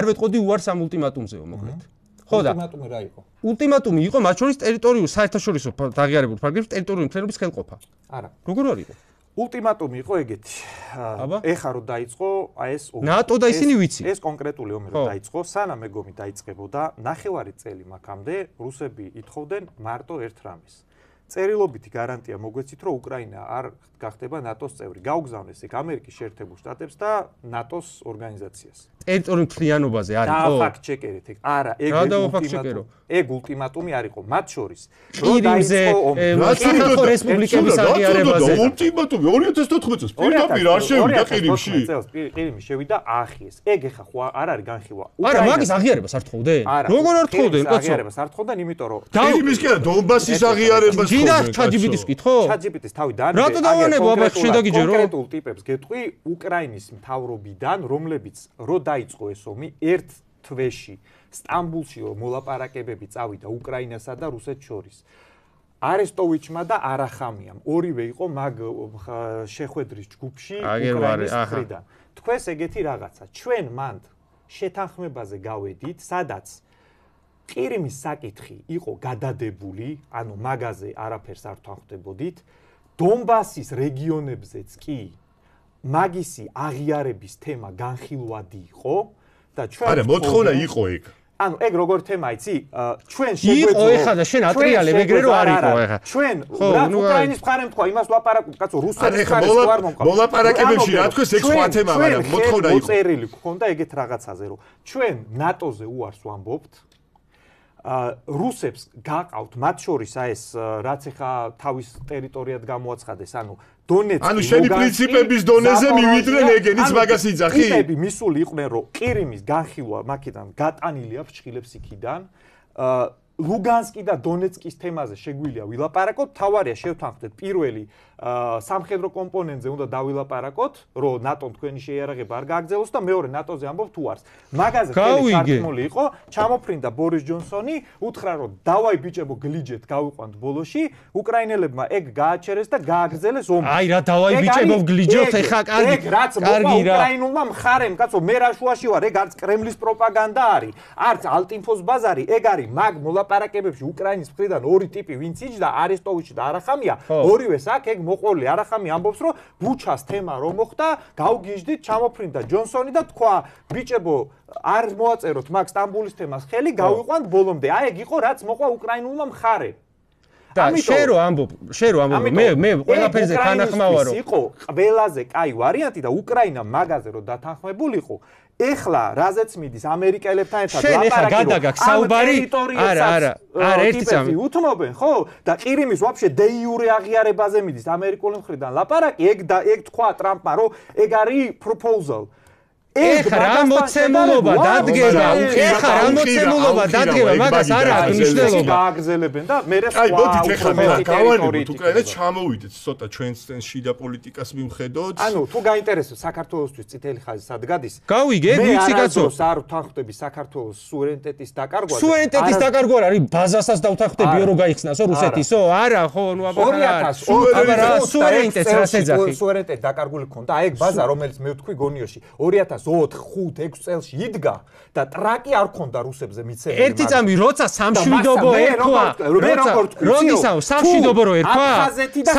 ვეტყოდი უარს ამ ულტიმატუმზეო, მოკლედ. ხო და ულტიმატუმი რა იყო? ულტიმატუმი იყო მათ შორის ტერიტორიული საერთაშორისო დაღიარებულ ფარგლებში ტერიტორიული მთლიანობის ხელყოფა. არა. როგორ არ იყო? ულტიმატუმი იყო ეგეთი. ეხა რომ დაიწყო აი ეს ომი. ნატო და ისინი ვიცი. ეს კონკრეტული ომი რომ დაიწყო, სანამ ეგ ომი დაიწყებოდა, ნახევარი წელი მაქამდე რუსები ითხოვდნენ მარტო ერთ რამეს. წერილობითი გარანტია მოგვეცით, რომ უკრაინა არ გახდება ნატოს წევრი. გაუგზავნეს იქ ამერიკის შეერთებულ შტატებს და ნატოს ორგანიზაციას. ტერიტორიული მთლიანობაზე არის ხო? დააფაქტ-ჩეკერეთ ეგ. არა, ეგ ულტიმატუმი არ იყო, მათ შორის. რომ დაიწყო ომი. საქართველოს რესპუბლიკების აღიარებაზე. ულტიმატუმი 2014 წელს პირდაპირ არ შევიდა ყირიმში. 2014 წელს ყირიმში შევიდა აახიეს. ეგ ეხა ხო არ არის განხილვა. არა, მაგის აღიარებას არ თხოვდნენ? როგორ არ თხოვდნენ, კაცო? აღიარებას არ თხოვდნენ, იმიტომ რომ ყირიმის კი არა, დონბასის აღიარებას თხოვდნენ. ჯიდა ChatGPT-ს კითხო? ChatGPT-ს თავი დაანებე. რატო დავანებო, აბა შენ დაგიჯერო? კონკრეტულ ტიპებს გეტყვი უკრაინის მთავრობიდან, რომლებიც რო დაიწყო ეს ომი ერთ თვეში სტამბულში მოლაპარაკებები წავიდა უკრაინასა და რუსეთს შორის. არესტოვიჩმა და არახამიამ ორივე იყო მაგ შეხვედრის ჯგუფში უკრაინის მხრიდან. თქვენს ეგეთი რაღაცა. ჩვენ მანდ შეთანხმებაზე გავედით, სადაც ყირიმის საკითხი იყო გადადებული, ანუ მაგაზე არაფერს არ თანხმდებოდით. დონბასის რეგიონებზეც კი მაგისი აღიარების თემა განხილვადი იყო და ჩვენ არა, მოთხოვნა იყო ეგ. ანუ ეგ როგორ თემა იცი? ჩვენ იყო ეხლა და შენ ატრიალებ ეგრე რომ არ იყო ეხლა. ჩვენ რა უკრაინის მხარემ თქვა, იმას ვაპარაკობ, კაცო, რუსეთის მხარეს თუ არ მომყვა. მოლაპარაკებებში რა თქვენ ეგ სხვა თემა, მაგრამ მოთხოვნა იყო. წერილი გქონდა ეგეთ რაღაცაზე, რომ ჩვენ ნატოზე უარს ვამბობთ. რუსებს გაყავთ მათ შორის ეს რაც ეხა თავის ტერიტორიად გამოაცხადეს, ანუ დონეცკი, ანუ შენი პრინციპების დონეზე მივიდნენ ეგენის მაგას იძახი? ტიპები მისული იყვნენ, რომ ყირიმის განხილვა მაქედან გატანილია ფრჩხილებს იქიდან. ლუგანსკი და დონეცკის თემაზე შეგვიძლია ვილაპარაკოთ, თავარია შევთანხმდეთ პირველი სამხედრო კომპონენტზე უნდა დავილაპარაკოთ, რომ ნატომ თქვენი შეიარაღება არ გააგრძელოს და მეორე ნატოზე ამბობთ უარს. მაგაზე ხელი სარწმუნო იყო, ჩამოფრინდა ბორის ჯონსონი, უთხრა რომ დავაი ბიჭებო გლიჯეთ გავიყვანთ ბოლოში, უკრაინელებმა ეგ გააჩერეს და გააგრძელეს ომი. აი რა დავაი ბიჭებო გლიჯოთ ეხა კარგი. ეგ რაც მოკლა უკრაინულმა მხარემ, კაცო, მე რა შუაში ვარ, ეგ არც კრემლის პროპაგანდა არის, არც ალტინფოს ბაზარი, ეგ არის მაგ მოლაპარაკებებში უკრაინის მხრიდან ორი ტიპი, ვინც იჯდა, არესტოვიჩი და არახამია, ორივეს აქ ეგ მოყოლი არახამი ამბობს, რომ ბუჩას თემა რომ მოხდა, გავგიჟდით, ჩამოფრინდა ჯონსონი და თქვა, ბიჭებო, არ მოაწეროთ მაგ სტამბულის თემას ხელი, გავიყვანთ ბოლომდე. აი ეგ იყო, რაც მოყვა უკრაინულმა მხარემ. და შენ რო ამბობ, მე ყველაფერზე თანახმავარო. იყო ყველაზე კაი ვარიანტი და უკრაინა მაგაზე რო დათანხმებულიყო. ეხლა რაზეც მიდის ამერიკელებთან ერთად ლაპარაკი გადაგაკ საუბარი არა ერთი წამი უთმობენ ხო და ყირიმის ვაფშე დე-იურე აღიარებაზე მიდის ამერიკული მხრიდან ლაპარაკი ეგ თქვა ტრამპმა რომ ეგ არის proposal ეხლა რა მოცემულობა დადგება ეხლა რა მოცემულობა დადგება მაგას არ აქვს მნიშვნელობა გააგრძელებენ და მე რა აი მოდით ეხლა მე გავანებოთ უკრაინა ჩამოვიდეთ ცოტა ჩვენს შიდა პოლიტიკას მივხედოთ ანუ თუ გაინტერესებს საქართველოსთვის წითელი ხაზი სად გადის გავიგე ვიცი კაცო არ ვთანხმდები საქართველოს სუვერენიტეტის დაკარგვაზე სუვერენიტეტის დაკარგვა არ არის ბაზასაც დავთანხმდებიო რომ გაიხსნასო რუსეთისო არა ხო ნუ აბა სუვერენიტეტს რას ეძახი სუვერენიტეტი დაკარგული ქონდა აი ეგ ბაზა რომელიც მე ვთქვი გონიოში 2004-5 წელს იდგა და ტრაკი არ ქონდა რუსებზე მიცემული. ერთი წამი როცა სამშვიდობო ერქვა, როდისაო სამშვიდობო რო ერქვა?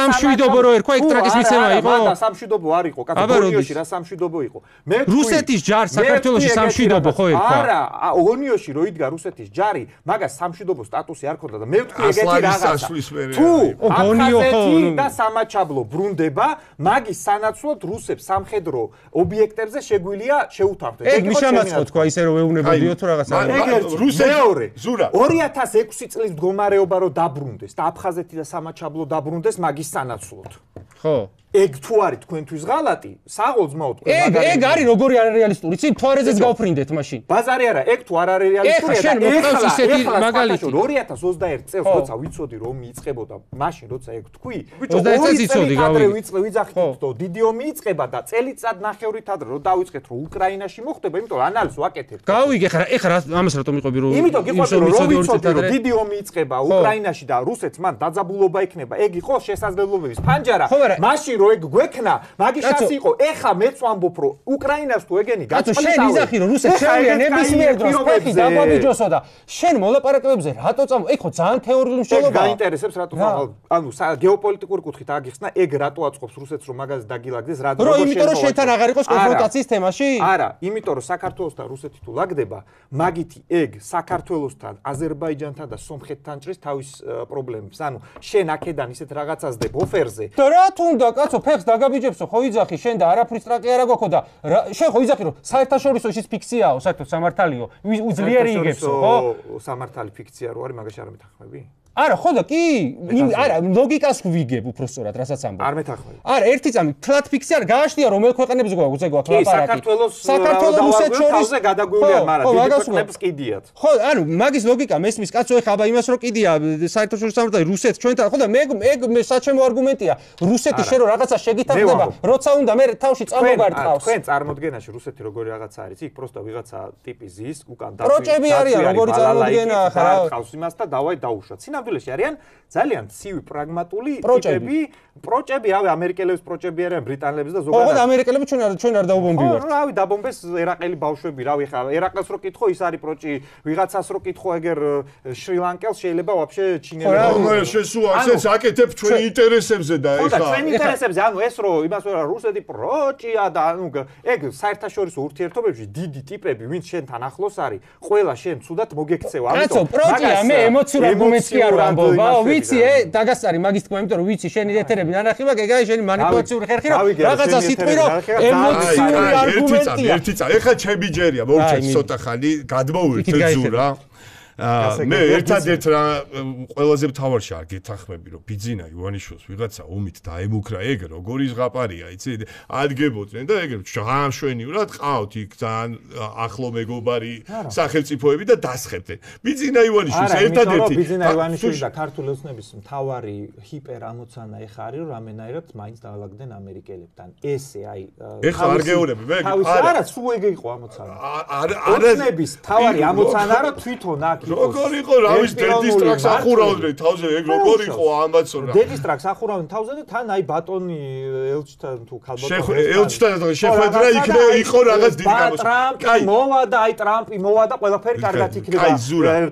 სამშვიდობო რო ერქვა, ეგ ტრაკის მიცემა იყო? და სამშვიდობო არ იყო, კატეგორიაში რა სამშვიდობო იყო. მე რუსეთის ჯარ საქართველოში სამშვიდობო ხო ერქვა? არა, ონიოში რო იდგა რუსეთის ჯარი, მაგას სამშვიდობო სტატუსი არ ქონდა და მე ვთქვი ეგეთი რაღაცა. თუ აფხაზეთი და სამაჩაბლო ბრუნდება, მაგის სანაცვლოდ რუსებს სამხედრო ობიექტებზე შეგვიძლია შეუთავდეთ. ეგ მიშამაწყო თქვა ისე რომ ეუნებოდიო თუ რაღაცა. მეორე 2006 წლის მდგომარეობა რომ დაბრუნდეს და აფხაზეთი და სამაჩაბლო დაბრუნდეს მაგის სანაცვლოდ. ხო. ეგ თუ არის თქვენთვის ღალატი, საღოლძმაო თქვენ მაგარი. ეგ არის როგორი არარეალისტური, ცი თვარეზეც გავფრინდეთ მაშინ. ბაზარი არა, ეგ თუ არ არის რეალისტური და ეხლა ისეთი მაგალითი 2021 წელს როცა ვიცოდი რომ მიიწებოდა, მაშინ როცა ეგ თქვი, ბიჭო 21 წელი გავიგე. ვიძახით რომ დიდი ომი იწყება და წელიწად ნახევრით ადრე რომ დავიწყეთ რომ უკრაინაში მოხდება, იმიტომ რომ ანალიზს ვაკეთებ. გავიგე ეხლა ამას რატომ იყვები რომ იმიტომ გიყვები რომ ვიცოდი რომ დიდი ომი იწყება უკრაინაში და რუსეთს მან დაძაბულობა ექნება, ეგ იყო შესაძლებლობების ფანჯარა. მაშინ რომ ეგ გვექნა, მაგის შანსი იყო. ეხა მეც ვამბობ რომ უკრაინას თუ ეგენი გაწყდა. შენ იზახი რომ რუსეთს შეუძლია ნებისმიერ დროს ფეხი დაგვაბიჯოსო და შენ მოლაპარაკებებზე რატო წამო? ეგ ხო ძალიან თეორიული მსჯელობაა. გაინტერესებს რატო ანუ გეოპოლიტიკური კუთხით აგიხსნა, ეგ რატო აწყობს რუსეთს რომ მაგაზე დაგილაგდეს, რა როგორ იმიტომ რომ შენთან აღარ იყოს კონფრონტაციის თემაში? არა, იმიტომ რომ საქართველოსთან რუსეთი თუ ლაგდება, მაგითი ეგ საქართველოსთან, აზერბაიჯანთან და სომხეთთან ჭრის თავის პრობლემებს. ანუ შენ აქედან ისეთ რაღაცას დებ ოფერზე. და რა თუნდა კაცო ფეხს დაგაბიჯებსო, ხო იძახი შენ და არაფრის ტრაკი არ აგვაქვს და შენ ხო იძახი რომ საერთაშორისო ის ფიქციაო, საერთოდ სამართალიო, უძლიერი იგებსო, ხო? სამართალი ფიქცია რო არის, მაგაში არ მეთანხმები? არა, ხო და კი, არა, ლოგიკას ვიგებ უბრალოდ, რასაც ამბობ. არ მეთანხმები. არა, ერთი წამი, ფლატ ფიქცია არ გააშლია რომელ ქვეყნებს გვაქვს ლაპარაკი. საქართველოს რუსეთს შორის გადაგვიულია, მაგრამ დიდი ქვეყნებს კიდიათ. ხო, ანუ მაგის ლოგიკა მესმის კაცო, ეხა აბა იმას რო კიდია საერთაშორისო სამართალი რუსეთს ჩვენთან, ხო და მე საჩემო არგუმენტია, რუსეთი შენ რო რაღაცა შეგითახდება, როცა უნდა მე თავში წამოვარტყავს. თქვენ წარმოდგენაში რუსეთი როგორი რაღაცა არის, იქ პროსტა ვიღაცა ტიპი ზის, უკან პროჭები არიან, როგორი წარმოდგენა ახლა. ყავს იმას და დავაი დაუშვათ. სინამდვილეში არიან ძალიან ცივი პრაგმატული ტიპები, პროჭები, რავი, ამერიკელების პროჭები არიან, ბრიტანელების და ზოგადად. ხო, ამერიკელები ჩვენ არ დაუბომბივართ. რავი, დაბომბეს ერაყელი ბავშვები, რავი, ხა, ერაყელს რო კითხო, ის არის პროჭი, ვიღაცას რო კითხო, ეგერ შრი-ლანკელს შეიძლება ვაფშე ჩინელებს. შესულ ასეც აკეთებ ჩვენ ინტერესებზე და ეხლა. ხო, ჩვენ ინტერესებზე, ანუ ეს რო იმას რა რუსეთი პროჭია და ანუ ეგ საერთაშორისო ურთიერთობებში დიდი ტიპები, ვინც შენთან ახლოს არის, ყველა შენ ცუდად მოგექცევა. ამიტომ პროჭია მე ემოციურ არგუმენტს კი არ ვამბობ. ვიცი, დაგასწარი მაგის თქმა, იმიტომ რომ ვიცი შენი ეთერები ნანახიმა, ეგაა შენი манипуляციური ხერხი, რომ რაღაცა სიტყვი რომ ემოციური არგუმენტია. ერთი წამი, ეხლა ჩემი ჯერია, მოვჩეთ ცოტა ხანი, გადმოვირთეთ ზურა. მე ერთადერთ რა ყველაზე მთავარში არ გეთანხმები რომ ბიძინა ივანიშვილს ვიღაცა ომით დაემუქრა ეგ როგორი ზღაპარია იცი ადგებოდნენ და ეგ ჟამშვენივრად ყავთ იქ ძალიან ახლო მეგობარი სახელმწიფოები და დასხებდნენ ბიძინა ივანიშვილს ერთადერთი ბიძინა ივანიშვილი და ქართული ოცნების მთავარი ჰიპერამოცანა ეხა არის რომ რამენაირად მაინც დაალაგდნენ ამერიკელებთან ესე აი ეხა არ გეუბნები მე არა სულ ეგ იყო ამოცანა ოცნების მთავარი ამოცანა რომ თვითონ აქ როგორ იყო რავის დედის ტრაქს ახურავდნენ თავზე ეგ როგორ იყო ამაც რა დედის ტრაქს ახურავდნენ თავზე და თან აი ბატონი ელჩთან თუ ქალბატონი ელჩთან შეხვედრა იქნება იყო რაღაც დიდი გამოსვლა კაი მოვიდა აი ტრამპი მოვიდა ყველაფერი კარგად იქნება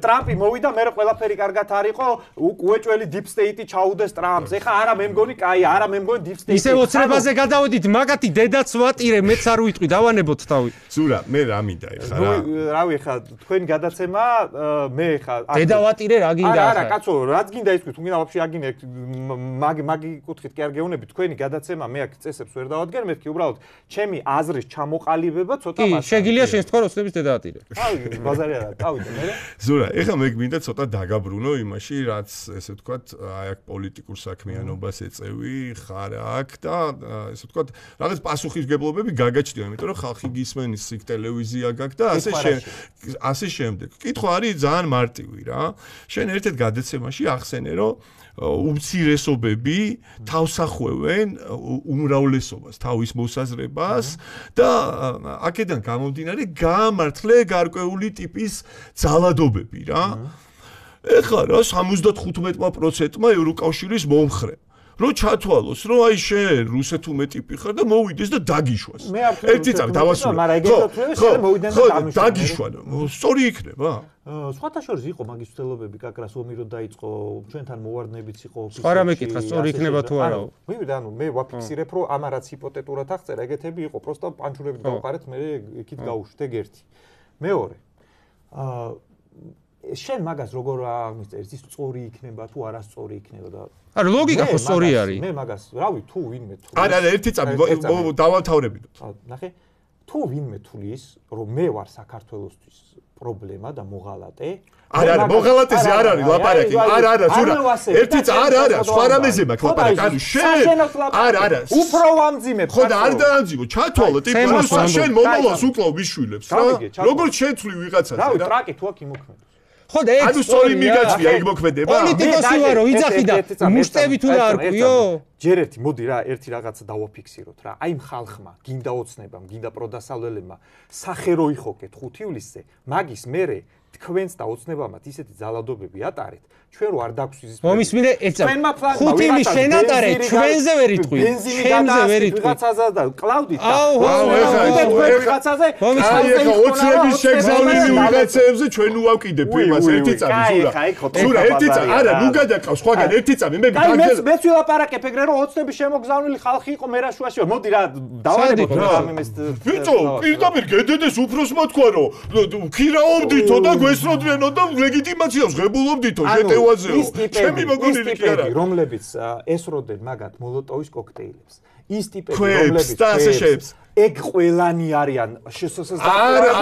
ტრამპი მოვიდა მე ყველაფერი კარგად არისო უეჭველი დიპ სტეიტი ჩაუდეს ტრამპს ეხა არა მე მგონი კაი არა მე მგონი დიპ სტეიტი ისე ოცნებაზე გადავედით მაგათი დედაც ვატირე მეც არ ვიტყვი დავანებოთ თავი ზურა მე რა მინდა ეხა რა რავი ეხა თქვენი გადაცემა მე ხა დედავატირე რა გინდა არა კაცო რაც გინდა ის თქვი თუნდაც ვაფშე აგინე მაგი კუთხით კი არ გეუნები თქვენი გადაცემა მე აქ წესებს ვერ დავადგენ მეთქი უბრალოდ ჩემი აზრის ჩამოყალიბება ცოტა მას კი შეგიძლია შენ თქვა ოცნების დედავატირე აი ბაზარი არა დავიდე მე ზურა ეხლა მე გმინდა ცოტა დაგაბრუნო იმაში რაც ესე ვთქვათ აი აქ პოლიტიკურ საქმიანობას ეწევი ხარ აქ და ესე ვთქვათ რაღაც პასუხისგებლობები გაგაჩნია იმიტომ რომ ხალხი გისმენის იქ ტელევიზია გაქვს და ასე შემდეგ კითხვა არის ძალიან მარტივი რა. შენ ერთ-ერთ გადაცემაში ახსენე რომ უმცირესობები თავსახვევენ უმრავლესობას, თავის მოსაზრებას და აქედან გამომდინარე გაამართლე გარკვეული ტიპის ძალადობები რა. ეხლა რა 75%-მა ევროკავშირის მომხრე რო ჩათვალოს, რომ აი შენ რუსეთუმე ტიპი ხარ და მოვიდეს და დაგიშვას. ერთი წამი დავასრულე. მაგრამ ეგეთო შეიძლება მოვიდნენ და დამიშვა. დაგიშვა. სწორი იქნება. სხვათა შორის იყო მაგის ცდილობები კაკრას ომი რო დაიწყო, ჩვენთან მოვარდნებიც იყო ოფისში. სხვა რამე კითხა, სწორი იქნება თუ არა. მივიდა, ანუ მე ვაფიქსირებ, რომ ამარაც ჰიპოთეტურად აღწერა, ეგეთები იყო, პროსტა პანჩურებით გავყარეთ, მე იქით გავუშვით ეგ ერთი. მეორე. შენ მაგას როგორ აღმიწერს, ის სწორი იქნება თუ არასწორი იქნება და არა ლოგიკა ხო სწორი არის. მე მაგას, რავი, თუ ვინმე თუ არა, ერთი წამი დავავთავრებინოთ. ნახე, თუ ვინმე თulis, რომ მე ვარ საქართველოსთვის პრობლემა და მოღალატე. არა, მოღალატეზე არ არის ლაპარაკი. არა, ზურა. ერთი არა, სხვა რამეზე მაქვს ლაპარაკი. ანუ შენ არა. უფრო ვამძიმებ. ხო და არ დაამძიმო, ჩათვალო ტიპი, შენ მომავალს უკლავ მისშვილებს რა. როგორ შეცვლი ვიღაცას რა. რავი, ტრაკი თუ აქ იმოქმედებს. ხო და ეგ ანუ სწორი მიგაჩვია იქ მოქმედება. პოლიტიკოსი ვარო, იძახი და მუშტები თუ და არ ყვიო. ჯერ ერთი მოდი რა, ერთი რაღაცა დავაფიქსიროთ რა. აი ხალხმა, გინდა ოცნებამ, გინდა პროდასავლელებმა სახერო იხოკეთ 5 ივლისზე, მაგის მერე თქვენს და ოცნებამაც ისეთი ძალადობები ატარეთ, ჩვენ რო არ დაგვსვიზის. მომისმინე ეცა. 5 ივლის შენ ატარე, ჩვენზე ვერ იტყვი. შენზე ვერ იტყვი. ვიღაცაზე და კლაუდით და ვიღაცაზე. ეხა ოცნების შეგზავნილი ვიღაცებზე ჩვენ უავკიდებ იმას ერთი წამი ზურა. ზურა ერთი წამი. არა, ნუ გადაკავ სხვაგან ერთი წამი. მე მეც ვილაპარაკებ ეგრე რომ ოცნების შემოგზავნილი ხალხი იყო მერაშუაში. მოდი რა, დავანებოთ რა ამის. ბიჭო, პირდაპირ გედედეს უფროსმა თქვა რომ ქირაობდითო და გვესროდნენო და ლეგიტიმაციას ღებულობდითო შეტევაზეო. ჩემი მოგონილი კი არა. რომლებიც ესროდნენ მაგათ მოლოტოვის კოქტეილებს. ის ტიპები რომლებიც ეგ ყველანი არიან არა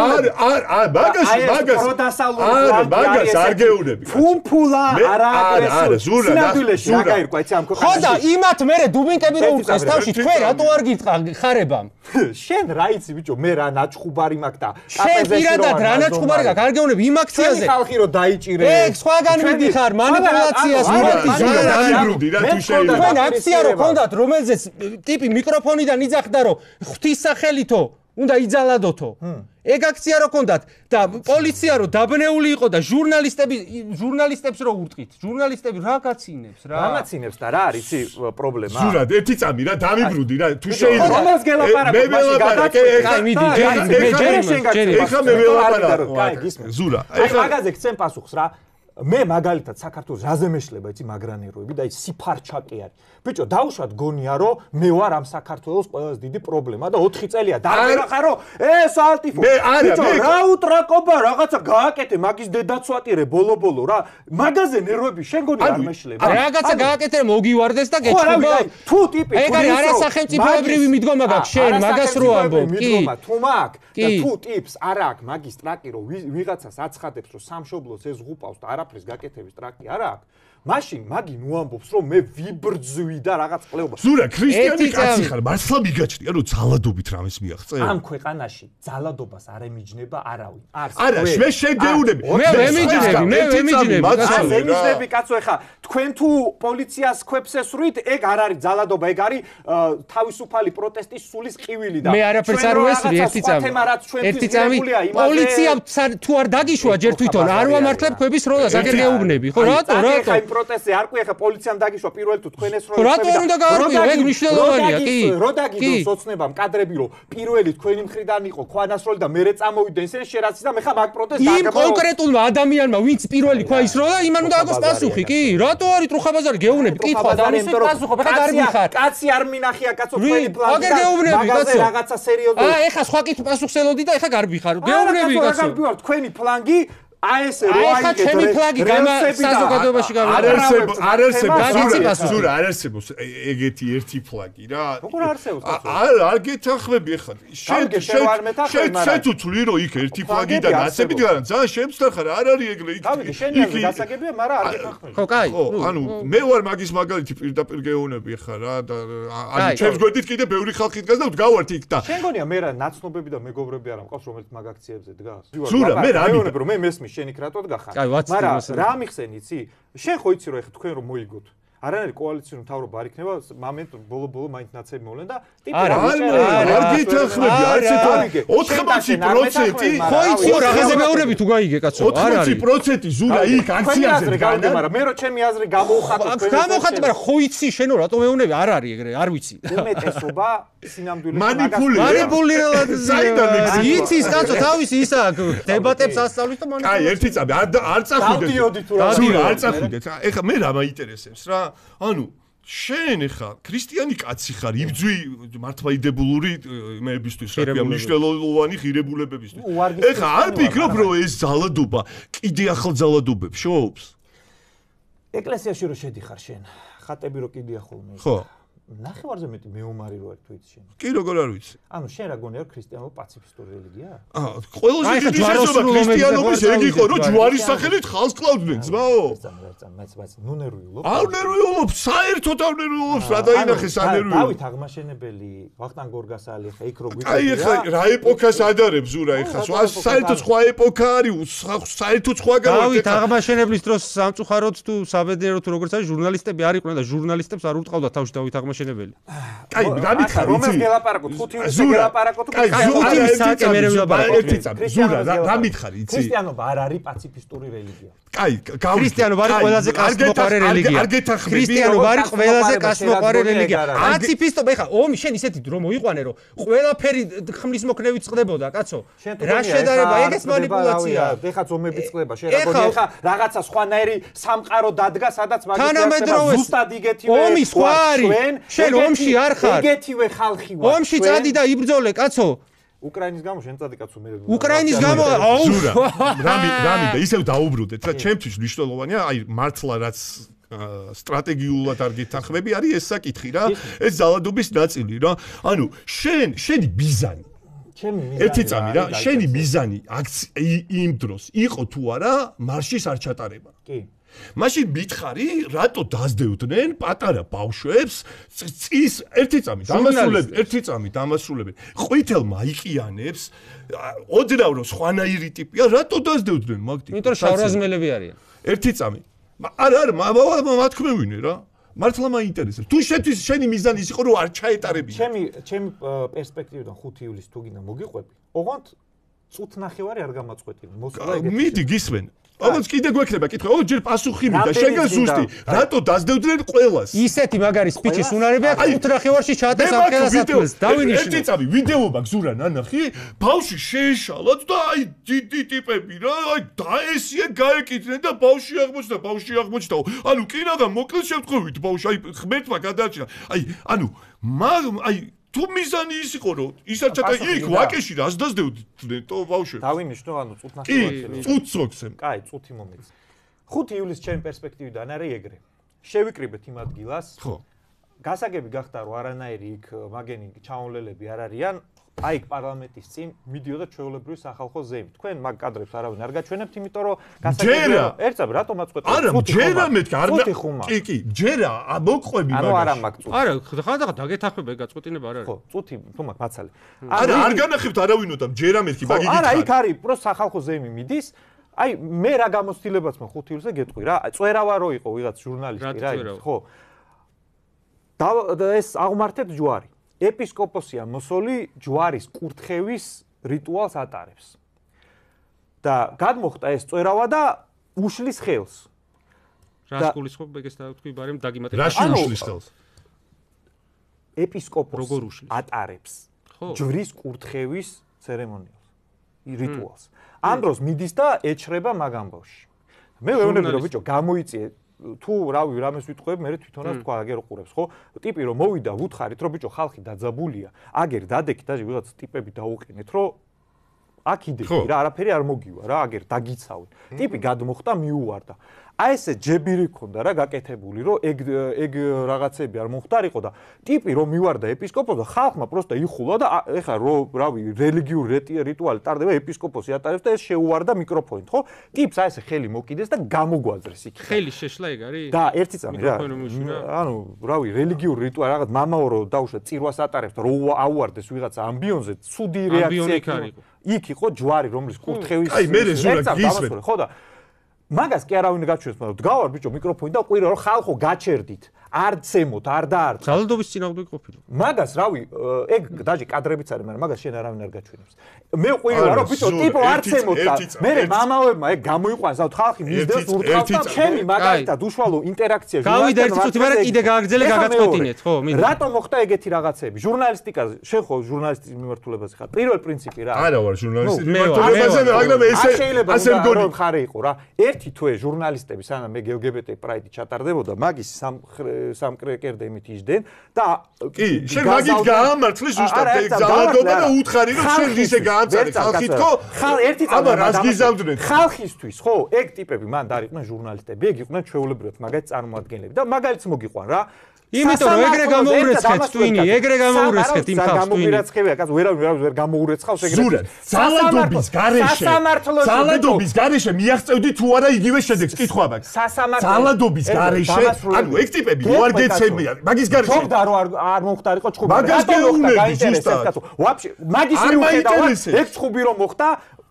მაგას არ გეუნები ფუმფულა არა ზურა სინამდვილეში რა გაირკვა იცი ამ ხო და იმათ მე დუბინკები რო უწყეს თავში თქვენ რატო არ გიტყა ხარებამ შენ რა იცი ბიჭო მე რა ნაჭხუბარი მაქვს და შენ პირადად რა ნაჭხუბარი გაქვს არ გეუნები იმ აქციაზე ხალხი რო დაიჭირე ეგ სხვაგან მიდიხარ манипуляციას მივედი განიბრუნდი რა თუ შეიძლება თქვენ აქცია რო ქონდათ რომელზეც ტიპი მიკროფონიდან იძახდა რომ ღვთის სახელითო უნდა იძალადოთო. ეგ აქცია რო კონდათ და პოლიცია რო დაბნეული იყო და ჟურნალისტებს რო ურტყით. ჟურნალისტები რა გაცინებს რა? რამაცინებს და რა არის იცი პრობლემა? ზურად ერთი წამი რა დამიბრუნდი რა თუ შეიძლება. რომელს გელაპარაკო მაშინ გადაწყვეტ. კაი მიდი ჯერი. ეხლა მე ველაპარაკო. კაი გისმენთ. ზურა. ეხლა მაგაზე გცემ პასუხს რა. მე მაგალითად საქართველოს რაზე მეშლება იცი მაგრანეროები და ის სიფარჩაკი არის. ბიჭო, დაუშვათ გონია რომ მე ვარ ამ საქართველოს ყველაზე დიდი პრობლემა და 4 წელია დაგერახარო ეს ალტიფო. ბიჭო, რა უტრაკობა რაღაცა გააკეთე მაგის დედაცვატირე ბოლო-ბოლო რა. მაგაზე ნერვები შენ გონი არ მეშლება. რაღაცა გააკეთე მოგივარდეს და გეჩხუბა. თუ ტიპი ეგ არის არასახელმწიფოებრივი მიდგომა გაქვს შენ მაგას რო ამბობ. კი. თუ მაგ და თუ ტიპს არ აქვს მაგის ტრაკი რომ ვიღაცას აცხადებს რომ სამშობლოს ეს ღუპავს და არაფრის გაკეთების ტრაკი არ აქვს. მაშინ მაგი ნუ ამბობს რომ მე ვიბრძვი და რაღაც ყლეობა. ზურა, ქრისტიანი კაცი ხარ, მართლა მიგაჩნია რომ ძალადობით რამეს მიაღწე? ამ ქვეყანაში ძალადობას არ ემიჯნება არავინ. არა, მე შეგეუნები. მე ვემიჯნები. ემიჯნები კაცო, ეხა თქვენ თუ პოლიციას ქვებს ესვრით, ეგ არ არის ძალადობა, ეგ არის თავისუფალი პროტესტის სულის ყივილი და მე არაფერს არ ვესვრი ერთი წამი. პოლიცია თუ არ დაგიშვა ჯერ თვითონ არ ვამართლებ ქვების როლას, აგერ გეუბნები, ხო რატო? პროტესტი არ ყვი ახლა პოლიციამ დაგიშვა პირველ თუ თქვენ ეს რო რატო არ უნდა გაარკვიო ეგ მნიშვნელოვანია კი რო დაგიდოს ოცნებამ კადრები რო პირველი თქვენი მხრიდან იყო ქვანასროლი და მერე წამოვიდნენ ისინი შერაცი და მე ხა მაგ პროტესტს იმ კონკრეტულმა ადამიანმა ვინც პირველი ქვაის რო და იმან უნდა აგოს პასუხი კი რატო არის ტრუხაბაზარი გეუბნები კითხვა და ამის პასუხი ხა გარბი ხარ კაცი არ მინახია კაცო თქვენი პლანი აგერ გეუბნები კაცო რაღაცა სერიოზული ეხა სხვა კითხვა პასუხს ელოდი და ეხა გარბი ხარ გეუბნები კაცო თქვენი პლანგი აი ეს რო აი ჩემი ფლაგი გამა საზოგადოებაში გამოვიდა. არ არსებობს ზურა, არ არსებობს ეგეთი ერთი ფლაგი რა. როგორ არსებობს? არ გეთანხმები ახლა. შენ თუ თვლი რომ იქ ერთი ფლაგი და ნაცები დგარა, ძალიან შემცდახარ, არ არის ეგრე იქ. დავიდი, შენი აზრი გასაგებია, მაგრამ არ გეთანხმები. ხო, კაი. ანუ მე ვარ მაგის მაგალითი პირდაპირ გეუბნები ახლა რა და ანუ ჩემს გვერდით კიდე ბევრი ხალხი დგას და ვდგავართ იქ და შენ გონია მე რა ნაცნობები და მეგობრები არ მყავს რომელიც მაგ აქციებზე დგას? ზურა, მე რა მეგობრები რომ მე მესმის შენ იქ რატო დგახარ? მაგრამ რა მიხსენი იცი? შენ ხო იცი რომ ეხა თქვენ რომ მოიგოთ. არანაირი კოალიციური მთავრობა არ იქნება, მომენტ ბოლო-ბოლო მაინც ნაცები მოვლენ და ტიპი არ გითანხმები, არც თუ 80% ხო იცი რომ რაღაცა მეურები თუ გაიგე კაცო, არ არის 80% ზურა იქ აქციაზე განა, მაგრამ მე რო ჩემი აზრი გამოუხატო თქვენ. გამოხატე, მაგრამ ხო იცი შენ რომ რატო მეუნები, არ არის ეგრე, არ ვიცი. უმეტესობა სინამდვილეში მანიპულირებად იცის კაცო თავისი ისა დებატებს ასწავლის და მანიპულირებს. აი ერთი წამი არ წახვიდეთ. ზურა არ წახვიდეთ. ეხლა მე რა მაინტერესებს რა? ანუ შენ ეხა ქრისტიანი კაცი ხარ, იბძვი მართლმადიდებლური მეებისთვის, რა ქვია, მნიშვნელოვანი ღირებულებებისთვის. ეხა არ ფიქრობ რომ ეს ძალადობა კიდე ახალ ძალადობებს შოობს? ეკლესიაში რო შედიხარ შენ, ხატები რო კიდე ახოლმე. ხო. ნახევარზე მეტი მეომარი რო არის თუ იცი შენ. კი როგორ არ ვიცი. ანუ შენ რა გონია ქრისტიანობა პაციფისტური რელიგია? ყველაზე დიდი შესაძლებლობა ქრისტიანობის ეგ იყო რომ ჯვარის სახელით ხალხს კლავდნენ, ძმაო. მეც ნუ ნერვიულობ. არ ნერვიულობ, საერთოდ არ ნერვიულობ, რა დაინახე სანერვიულობ. დავით აღმაშენებელი, ვახტანგ გორგასალი ხა იქ რო გვიყვება. აი ხა რა ეპოქას ადარებს ზურა ხა, საერთოდ სხვა ეპოქა არის, საერთოდ სხვა გავა. დავით აღმაშენებლის დროს სამწუხაროდ თუ საბედნიეროდ თუ როგორც არის ჟურნალისტები არ იყვნენ და ჟურნალისტებს არ ურტყავდა თავში დავით აღმაშენებელი. კაი, გამითხარ, რომელ გელაპარაკოთ? ხუთი უნდა გელაპარაკოთ? კაი, ხუთი საათი მე ვილაპარაკოთ. ზურა, რა მითხარ, იცი? ქრისტიანობა არ არის პაციფისტური რელიგია. კაი, ქრისტიანობა არის ყველაზე კასტმოყარე რელიგია. ქრისტიანობა არის ყველაზე კასტმოყარე რელიგია. პაციფისტობა, ეხა ომი შენ ისეთი დრო მოიყვანე, რომ ყველაფერი ხმლის მოქნევით წყდებოდა, კაცო. რა შედარება, ეგეც მანიპულაციაა. ეხა ომები წყდება, შენ რა გონია, ეხა რაღაცა სხვანაირი სამყარო დადგა, სადაც მაგისტრატება ზუსტად იგეთივე. ომი სხვა არის. შენ ომში არ ხარ. იგეთივე ხალხი ვარ. ომში წადი და იბრძოლე, კაცო. უკრაინის გამო შენ წადი კაცო მე. უკრაინის გამო აუ. რამი და ისევ დაუბრუნდეთ რა, ჩემთვის მნიშვნელოვანია, აი მართლა რაც სტრატეგიულად არ გეთანხმები არის ეს საკითხი რა. ეს ძალადობის ნაწილი რა. ანუ შენი მიზანი ერთი წამი რა, შენი მიზანი იმ დროს იყო თუ არა მარშის არ ჩატარება. კი. მაშინ მითხარი, რატო დაძდევდნენ პატარა ბავშვებს წის ერთი წამი დამასრულებენ. ყვითელ მაიკიანებს, ოდნავ რომ სხვანაირი ტიპია, რატო დაძდევდნენ მაგ ტიპს? იმიტომ რომ შავრაზმელები არიან. ერთი წამი. არა, მათქმევინე რა. მართლა მაინტერესებს. თუ შეთვის შენი მიზანი ის იყო რომ არ ჩაეტარებინა. ჩემი პერსპექტივიდან 5 ივლისს თუ გინდა მოგიყვები, ოღონდ წუთ ნახევარი არ გამაწყვეტილი. მიდი გისმენ. ოღონდ კიდე გვექნება კითხვა. ო ჯერ პასუხი მინდა, შეგა ზუსტი. რატო დაძდევდნენ ყველას? ისეთი მაგარი სპიჩის უნარებია, წუთ ნახევარში ჩაატეს ამ ხელსაწყოებს. დავინიშნე. ერთი წამი ვიდეო მაქვს ზურა ნანახი, ბავშვი შეეშალათ და აი დიდი ტიპები რა, აი დაესია გაეკიდნენ და ბავშვი აღმოჩნდა. ანუ კი რა მოკლედ შემთხვევით ბავშვი აი ღმერთმა გადააჩინა. აი თუ მიზანი ის იყო რომ ისარჩატა იქ ვაკეში რას დაძდევდნენ თო ბავშვებს. დავინიშნო ანუ წუთ ნახევარი. კი, წუთს მოქცემ. კაი, წუთი მომეც. 5 ივლისს ჩემი პერსპექტივიდან არის ეგრე. შევიკრიბეთ იმ ადგილას. ხო. გასაგები გახდა რომ არანაირი იქ მაგენი ჩაუნლელები არ არიან. აი იქ პარლამენტის წინ მიდიოდა ჩვეულებრივი სახალხო ზეიმი. თქვენ მაგ კადრებს არავინ არ გაჩვენებთ, იმიტომ რომ გასაგებია. ერთსაბ რატომ მაწყვეტეთ? არა, ჯერა მეთქი, არ კი, ჯერა, მოგყვები მაგას. ანუ არა მაგ წუთი. არა, ხანდახან დაგეთახმება ეგ გაწყვეტინება არ არის. ხო, წუთი თუ მაგ მაცალე. არა, არ განახებთ არავინო და ჯერა მეთქი, მაგ იგით. არა, იქ არის, პრო სახალხო ზეიმი მიდის. აი მე რა გამოცდილებაც მაქვს 5 ივლისზე გეტყვი რა. წვერავა რო იყო ვიღაც ჟურნალისტი რა, ხო. და ეს აღმართეთ ჯვარი. ეპისკოპოსი მოსოლი ჯვარის კურთხევის რიტუალს ატარებს. და გადმოხტა ეს წვერავა და უშლის ხელს. რას გულისხმობ ეგეც დავთქვი, ბარემ დაგიმატებ. რაში უშლის ხელს? ეპისკოპოსი ატარებს ჯვრის კურთხევის ცერემონიალს, რიტუალს. ამ დროს მიდის და ეჩრება მაგ ამბავში. მე ვეუბნები რომ ბიჭო გამოიწიე თუ რავი რამეს ვიტყვებ, მე თვითონაც თქვა აგერ უყურებს, ხო? ტიპი რომ მოვიდა, ვუთხარით, რომ ბიჭო ხალხი დაძაბულია, აგერ დადექით და ვიღაც ტიპები დაუყენეთ, რომ აქ იდექი რა, არაფერი არ მოგივა რა, აგერ დაგიცავი. ტიპი გადმოხტა, მიუვარდა. აი ესე ჯებირი ქონდა რა გაკეთებული, რომ ეგ რაღაცები არ მომხდარიყო და ტიპი რომ მივარდა ეპისკოპოსი, ხალხმა პროსტა იხულა და ეხლა რომ რავი რელიგიური რიტუალი ტარდება, ეპისკოპოსი ატარებს და ეს შეუვარდა მიკროფონით, ხო? ტიპს აი ესე ხელი მოკიდეს და გამოგვაძრეს იქ. ხელი შეშლა ეგ არის? და ერთი წამი რა. ანუ რავი რელიგიური რიტუალი რაღაც მამაო რომ დაუშვა წირვას ატარებს და რო აუარდეს ვიღაცა ამბიონზე, ცუდი რეაქცია იყო. იქ იყო ჯვარი, რომლის კურთხევის აი მე ზურა გისმენ. ხო და მაგას კი არავინ გაჩვენებს, მაგრამ დგავარ ბიჭო მიკროფონი და ყვირა რომ ხალხო გაჩერდით. არ ცემოთ, არ დაარწმუნდით. ძალადობის წინააღმდეგ ყოფილი. მაგას რავი, ეგ დაჟე კადრებიც არის, მაგრამ მაგას შენ არავინ არ გაჩვენებს. მე ყვირა რომ ბიჭო ტიპო არ ცემოთ და მე მამაებმა ეგ გამოიყვანს, ავთ ხალხი მისდევს ურტყავს და ჩემი მაგალითად უშუალო ინტერაქცია გავიდა ერთი წუთი, მაგრამ კიდე გააგრძელე გაგაწყვეტინეთ, ხო? რატომ მოხდა ეგეთი რაღაცები? ჟურნალისტიკაზე, შენ ხო ჟურნალისტის მიმართულებაზე ხარ? პირველ პრინციპი რა? არა ვარ ჟურნალისტი მიმართულებაზე, მაგრამ ასე მგონი ხარი იყო რა. ერთი თვე ჟურნალისტები სანამ მე LGBT პრაიდი ჩატარდებოდა, მაგის სამკრეკერდემით იჯდნენ და კი, შენ მაგით გაამართლე ზუსტად ეგ ძალადობა და უთხარი რომ შენ ისე გაამწარე ხალხით ხო? ერთი წამი აბა რას გიზავდნენ? ხალხისთვის ხო, ეგ ტიპები მან დარიყვნენ ჟურნალისტები, ეგ იყვნენ ჩვეულებრივად მაგალითად წარმოადგენლები და მაგალითს მოგიყვან რა. იმიტომ რომ ეგრე გამოურეცხეთ ტვინი, ეგრე გამოურეცხეთ იმ ხალხს ტვინი. გამოურეცხებია, კაც ვერ გამოურეცხავს ეგრე. ზურა, ძალადობის გარეშე მიაღწევდი თუ არა იგივე შედეგს, კითხვა მაქვს. ძალადობის გარეშე, ანუ ეგ ტიპები არ გეცემია, მაგის გარეშე. თქო რომ არ მომხდარიყო ჩხუბი. მაგას გეუბნები ზუსტად. ვაფშე, მაგის მიუხედავად ეგ ჩხუბი რომ მოხდა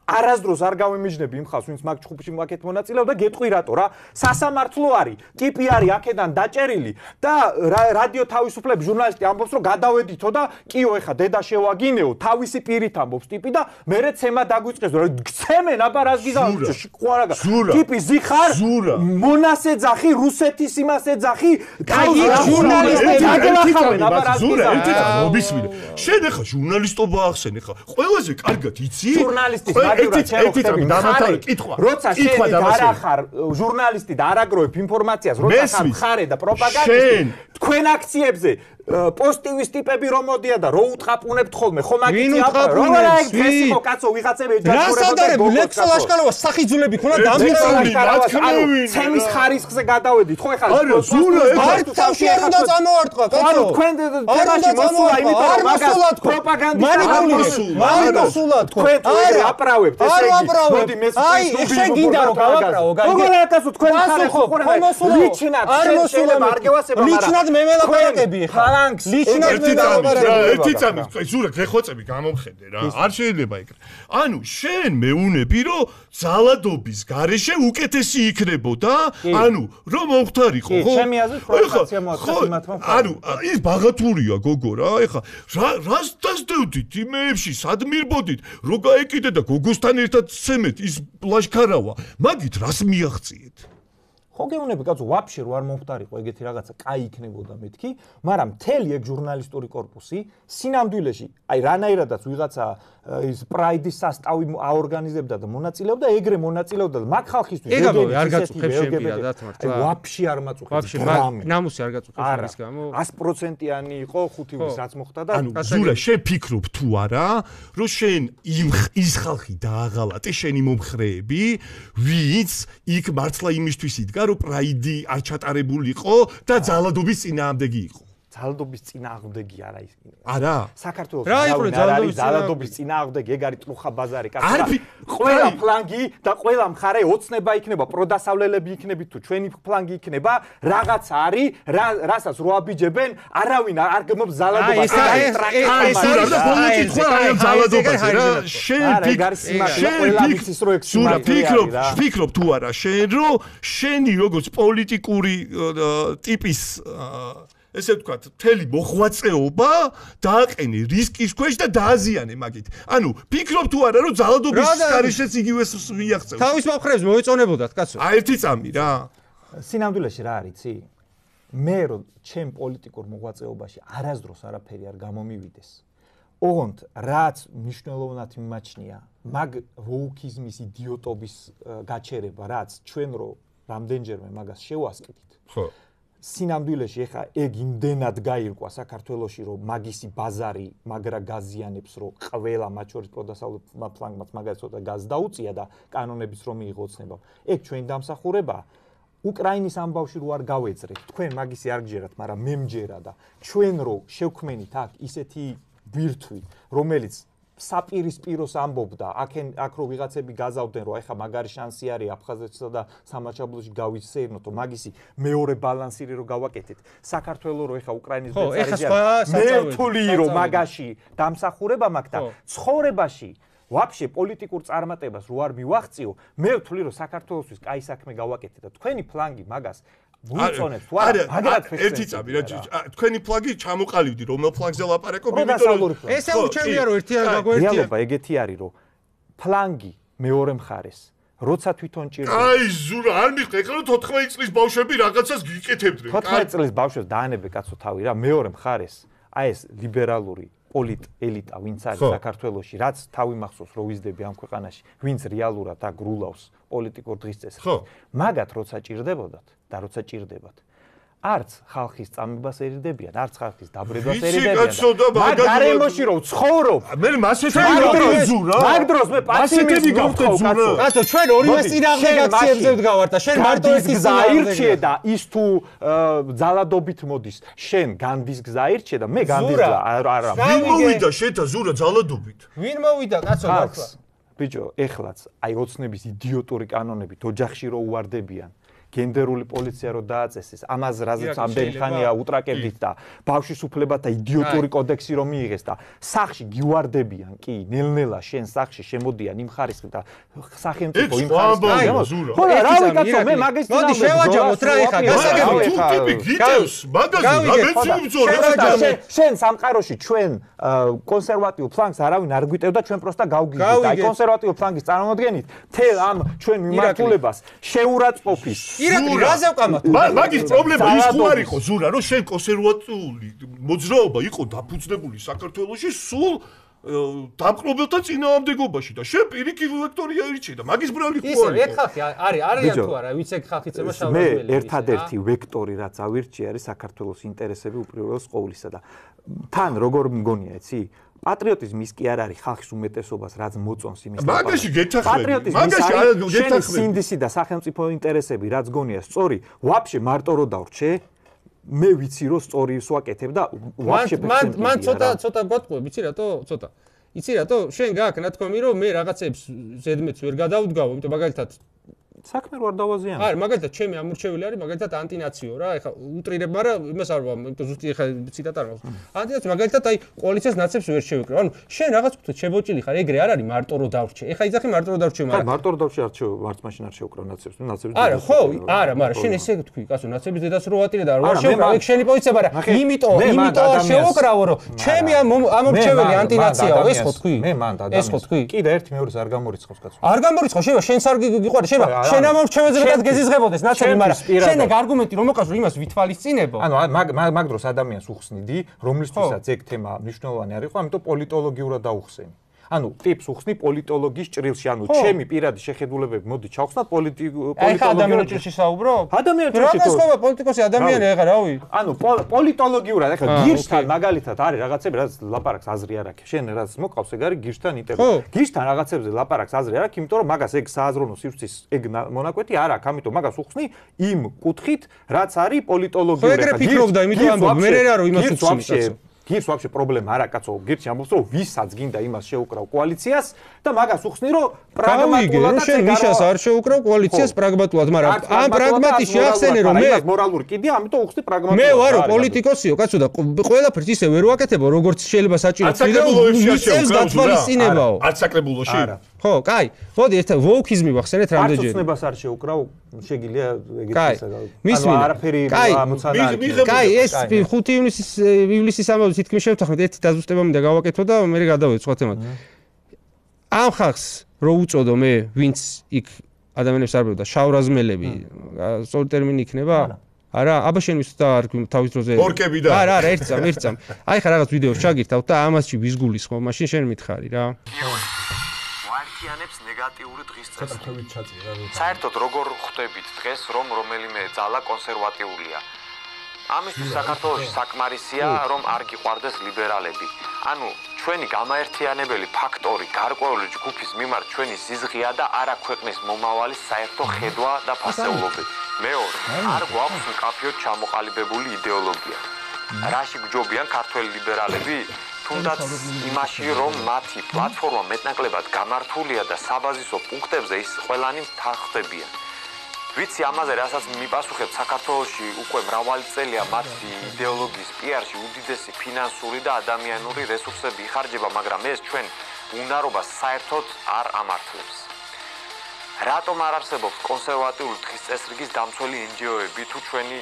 არასდროს არ გავემიჯნები იმ ხალხს, ვინც მაგ ჩხუბში მაგეთ მონაწილეობდა, გეტყვი რატო რა? სასამართლო არის, ტიპი არის აქედან დაჭერილი და რადიო თავისუფლების ჟურნალისტი ამბობს, რომ გადავედითო და კიო ეხა დედა შევაგინეო, თავისი პირით ამბობს ტიპი და მერე ცემა დაგვიწყეს, რომ გცემენ, აბა რას გიზავთ? ყვარაგა. ტიპი ზიხარ, მონას ეძახი, რუსეთის იმას ეძახი, აი ჟურნალისტები აგლახავენ, აბა რას გიზავთ? ერთი წამი მობისმინე. შენ ეხა ჟურნალისტობა ახსენ ეხა. ყველაზე კარგად იცი? ჟურნალისტის ერთი წამი დამთავრე კითხვა. როცა შენ არ ახარ ჟურნალისტი და არ აგროვებ ინფორმაციას, როცა ხარ მხარე და პროპაგანდისტი, თქვენ აქციებზე პოსტივის ტიპები რომ მოდიან და რო უთყაპუნებთ ხოლმე, ხო მაგიცი აბა რომ რა ეგ წესი ხო კაცო ვიღაცები ჯაჭვურებოდა ლექსო ლაშკაროვა სახიძულები ქონა დამთავრებული ცემის ხარისხზე გადავედით ხო ეხლა არა ზურა არ თავში არ უნდა წამოვარტყა კაცო თქვენ თემაში მოსულა იმიტომ რომ მაგას პროპაგანდისტი მანიპულაციულად თქვენ აპრავებთ ესე იგი მოდი მე აი შენ გინდა რომ გავაპრავო გოგოლა კაცო თქვენ ხარ ხო არ მოსულა არ გევასება მაგრამ ლიჩნად მე მელაპარაკები ხარ ფლანგს ერთი წამი ზურა გეხვეწები გამომხედე რა არ შეიძლება ეგრე ანუ შენ მეუნები რომ ძალადობის გარეშე უკეთესი იქნებოდა ანუ რომ მომხდარიყო ხო ჩემი აზრით პროვოკაცია მოაწყეს იმათმა ანუ ის ბაღათურია გოგო რა ეხა რას დასდევდით იმეებში სად მირბოდით რო გაეკიდე და გოგოსთან ერთად ცემეთ ის ლაშქარავა მაგით რას მიაღწიეთ ხო გეუნები კაცო ვაფშე რო არ მომხდარიყო ეგეთი რაღაცა კაი იქნებოდა მეთქი მაგრამ მთელი ეგ ჟურნალისტური კორპუსი სინამდვილეში აი რანაირადაც ვიღაცა ის პრაიდის სასტავი აორგანიზებდა და მონაწილეობდა ეგრე მონაწილეობდა და მაგ ხალხისთვის ეგ არ გაწუხებს შემპირა დათმართლა აი ვაფშე არ მაწუხებს ვაფშე ნამუსი არ გაწუხებს ის გამო 100%-იანი იყო 5 თვის რაც მოხდა და ანუ ზურა შენ ფიქრობ თუ არა რომ შენ ის ხალხი დააღალატე შენი მომხრეები ვინც იქ მართლა იმისთვის იდგა რომ პრაიდი არ ჩატარებულიყო და ძალადობის წინააღმდეგი იყო ძალადობის წინააღმდეგი არა ის არა საქართველოს რა იყო ძალადობის წინააღმდეგი ეგ არის ტრუხა ბაზარი კაცო ყველა ფლანგი და ყველა მხარე ოცნება იქნება პროდასავლელები იქნებით თუ ჩვენი ფლანგი იქნება რაღაც არის რასაც რო აბიჯებენ არავინ არ გმობს ძალადობას ეს არის პოლიტიკა აი ძალადობაზე რა შენ ფიქრობ თუ არა შენ რო შენი როგორც პოლიტიკური ტიპის ესე ვთქვათ, მთელი მოღვაწეობა დააყენე რისკის ქვეშ და დააზიანე მაგით. ანუ ფიქრობ თუ არა, რომ ძალადობის გარეშეც იგივეს მიაღწევს. თავის მომხრეებს მოეწონებოდათ, კაცო. აი ერთი წამი რა. სინამდვილეში რა არის, იცი? მე რომ ჩემ პოლიტიკურ მოღვაწეობაში არასდროს არაფერი არ გამომივიდეს. ოღონდ რაც მნიშვნელოვნად მიმაჩნია, მაგ ვოუკიზმის იდიოტობის გაჩერება, რაც ჩვენ რო რამდენჯერმე მაგას შევასყიდით. ხო. სინამდვილეში ეხა ეგ იმდენად გაირკვა საქართველოში რომ მაგისი ბაზარი მაგრა გაზიანებს რომ ყველა მათ შორის პროდასავლელმა ფლანგმაც მაგას ცოტა გაზ დაუწია და კანონების რომ მიიღო ოცნება ეგ ჩვენი დამსახურება უკრაინის ამბავში რო არ გავეძრეთ თქვენ მაგისი არ გჯერათ მაგრამ მე მჯერა და ჩვენ რო შევქმენით აქ ისეთი ბირთვი რომელიც საპირისპიროს ამბობდა აქ რო ვიღაცები გაზავდნენ რომ ეხა მაგარი შანსი არის აფხაზეთსა და სამაჩაბლოში გავისეირნოთ რომ მაგისი მეორე ბალანსირი რო გავაკეთეთ საქართველოს რო ეხა უკრაინის ბეწარია მე რთული რომ მაგაში დამსახურება მაქვს და ცხოვრებაში ვაფშე პოლიტიკურ წარმატებას რო არ მივაღწიო მე ვთვლი რომ საქართველოსთვის კაი საქმე გავაკეთე და თქვენი ფლანგი მაგას მოიწონებს თუ არა მაგათ ერთი წამი რა თქვენი ფლანგი ჩამოყალიბდი რომელ ფლანგზე ლაპარაკობ იმიტომ რომ ესე უჩვენია რომ ერთი არ გაგვერთია რეალობა ეგეთი არის რომ ფლანგი მეორე მხარეს როცა თვითონ ჭირდება აი ზურა არ მიხდე ეხლა 14 წლის ბავშვები რაღაცას გიკეთებდნენ 14 წლის ბავშვებს დაანებე კაცო თავი რა მეორე მხარეს აი ეს ლიბერალური პოლიტ ელიტა ვინც არის საქართველოში რაც თავი მახსოვს რო ვიზდები ამ ქვეყანაში ვინც რეალურად აგრულავს პოლიტიკურ დღის წესრიგს მაგათ როცა ჭირდებოდათ და როცა ჭირდებათ არც ხალხის წამებას ერიდებიან არც ხალხის დაბრედვას ერიდებიან მაგ გარემოში რომ ცხოვრობ მე მასეთები გავხდე მაგ დროს მე პასივი გავხდე კაცო ჩვენ ორივე წინააღმდეგ აქციებზე ვდგავართ და შენ მარტო ეს გზა აირჩიე და ის თუ ძალადობით მოდის შენ განდის გზა აირჩიე და მე განდის გზა არა ვინ მოვიდა შენთან ზურა ძალადობით ვინ მოვიდა კაცო მართლა ბიჭო ეხლაც აი ოცნების იდიოტური კანონებით ოჯახში რო უვარდებიან გენდერული პოლიცია რო დააწესეს ამას რაზეც ამდენი ხანია უტრაკებდით და ბავშვის უფლებათა იდიოტური კოდექსი რომ მიიღეს და სახში გივარდებიან კი ნელ-ნელა შენ სახში შემოდიან იმ ხარისხით და სახელმწიფო იმ ხარისხით ხო რა ვიკაცო მე მაგის მოდი შევაჯამოთ რა ეხა გასაგებია თუ ტიპი გიტევს მაგაზე რა მეცი შენ სამყაროში ჩვენ კონსერვატიულ ფლანგს არავინ არ გვიტევდა ჩვენ პროსტა გავგიგეთ აი კონსერვატიულ ფლანგის წარმომადგენლით თელ ამ ჩვენ მიმართულებას შეურაცხყოფის ირაკლი რაზე ვკამათ მაგის პრობლემა ის ხო არ იყო ზურა რომ შენ კონსერვატიული მოძრაობა იყო დაფუძნებული საქართველოში სულ დამკნობელთა წინააღმდეგობაში და შენ პირიქით ვექტორია ირჩე და მაგის ბრალი ხო არის ეს ხალხი არიან თუ არა ვიც ეგ ხალხი წება შავრაზმელი მე ერთადერთი ვექტორი რაც ავირჩი არის საქართველოს ინტერესები უპირველეს ყოვლისა და თან როგორ მგონია იცი პატრიოტიზმის კი არ არის ხალხის უმეტესობას რაც მოწონს იმის მაგაში გეთახმები მაგაში გეთახმები სინდისი და სახელმწიფო ინტერესები რაც გონია სწორი ვაფშე მარტო რო დავრჩე მე ვიცი რომ სწორი ვაკეთებ და ვაფშე მან ცოტა გოტყვე ვიცი რატო ცოტა იცი რატო შენ გაქვს ნათქვამი რომ მე რაღაცებს ზედმეტს ვერ გადავდგავ იმიტომ მაგალითად საქმე რო არ დავაზიანო. არა, მაგალითად ჩემი ამორჩეველი არის მაგალითად ანტინაციო რა, ეხლა უტრირებ, მაგრამ იმას არ ვამბობ, იმიტომ ზუსტი ეხლა ციტატა არ მაქვს. ანტინაციო მაგალითად აი კოალიციას ნაცებს ვერ შევიკრებ. ანუ შენ რაღაც ვთქვით შებოჭილი ხარ, ეგრე არ არის მარტო რო დავრჩე. ეხლა იძახი მარტო რო დავრჩე, მაგრამ მარტო რო დავრჩე არჩევ, ვარც მაშინ არ შევკრავ ნაცებს, ნაცებს. არა, ხო, არა, მაგრამ შენ ესე თქვი, კაცო, ნაცების დედას რო ატირე და რო შევკრავ, ეგ შენი პოზიცია, მაგრამ იმიტომ არ შევკრავო, რომ ჩემი ამორჩეველი ანტინაციაო, ეს ხო თქვი? მე მანდ ეს ხო თქვი? კიდე ერთი მეორეს არ გამორიცხავს კაცო. არ გამორიცხავს, შევა შენ არ გიყვარდა, შევა შენ ამორჩეველზე მეტად გეზიზღებოდეს ნაცები, მაგრამ შენ ეგ არგუმენტი რომ მოყავს, რომ იმას ვითვალისწინებო. ანუ მაგ დროს ადამიანს უხსნიდი, რომლისთვისაც ეგ თემა მნიშვნელოვანი არ იყო, ამიტომ პოლიტოლოგიურად დაუხსენი. ანუ ტიპს უხსნი პოლიტოლოგიის ჭრილში, ანუ ჩემი პირადი შეხედულებები მოდი ჩავხსნათ პოლიტოლოგიურად. ეხა ადამიანურ ჭრილში საუბრობ? ადამიანურ ჭრილში. რა გასხოვა პოლიტიკოსი ადამიანი ეხა რავი? ანუ პოლიტოლოგიურად ეხა გირშთან მაგალითად არის რაღაცები, რაც ლაპარაკს აზრი არ აქვს. შენ რაც მოყავს ეგ არის გირშთან იტევი. გირშთან რაღაცებზე ლაპარაკს აზრი არ აქვს, იმიტომ რომ მაგას ეგ სააზროვნო სივრცის ეგ მონაკვეთი არ აქვს, ამიტომ მაგას უხსნი იმ კუთხით, რაც არის პოლიტოლოგიური. ეგრე ფიქრობდა, იმიტომ ამბობ, მე რა რომ იმას უხსნი. გირს ვაფშე პრობლემა არა კაცო, გირში ამბობს რომ ვისაც გინდა იმას შეუკრავ კოალიციას და მაგას უხსნი რომ პრაგმატულად და შენ ვიშას არ შეუკრავ კოალიციას პრაგმატულად, მაგრამ ამ პრაგმატიში ახსენე რომ მე მორალური კიდია, ამიტომ უხსნი პრაგმატულად. მე ვარო პოლიტიკოსიო, კაცო და ყველაფერს ისე ვერ ვაკეთებო, როგორც შეიძლება საჭირო წელს დათვალისწინებაო. აცაკლებულოში? ხო, კაი. მოდი ერთად ვოუქიზმი ვახსენეთ რამდენჯერ. არცოცნებას არ შეუკრავ, შეგიძლია ეგეთი ისე. ანუ არაფერი ამოცანა არ არის. კაი, ეს 5 ივლისის ამბავს თითქმის შევთანხმდით, ერთი დაზუსტება მინდა გავაკეთო და მე გადავედი სხვა თემად. ამ ხალხს რო უწოდო მე, ვინც იქ ადამიანებს არბევდა, შავრაზმელები, სწორი ტერმინი იქნება? არა, აბა შენ ვისდა არ თავის დროზე. ორკები და. არა, ერთ წამ. აი ხა რაღაც ვიდეოს ჩაგირთავ და ამასში ვიზგულის ხო, მაშინ შენ მითხარი რა. ვარქიანებს ნეგატიური დღის წესრიგი. საერთოდ როგორ ხვდებით დღეს, რომ რომელიმე ძალა კონსერვატიულია? ამისთვის საქართველოში საკმარისია, რომ არ გიყვარდეს ლიბერალები. ანუ ჩვენი გამაერთიანებელი ფაქტორი გარკვეული ჯგუფის მიმართ ჩვენი სიზღია და არა ქვეყნის მომავალის საერთო ხედვა და ფასეულობები. მეორე, არ გვაქვს მკაფიოდ ჩამოყალიბებული იდეოლოგია. რაში გჯობიან ქართველი ლიბერალები? თუნდაც იმაში, რომ მათი პლატფორმა მეტნაკლებად გამართულია და საბაზისო პუნქტებზე ის ყველანი თანხმდებიან. ვიცი ამაზე რასაც მიპასუხებ, საქართველოში უკვე მრავალი წელია მათი იდეოლოგიის პიარში უდიდესი ფინანსური და ადამიანური რესურსები იხარჯება, მაგრამ ეს ჩვენ უნარობას საერთოდ არ ამართლებს. რატომ არ არსებობს კონსერვატიული დღის წესრიგის დამცველი NGO-ები თუ ჩვენი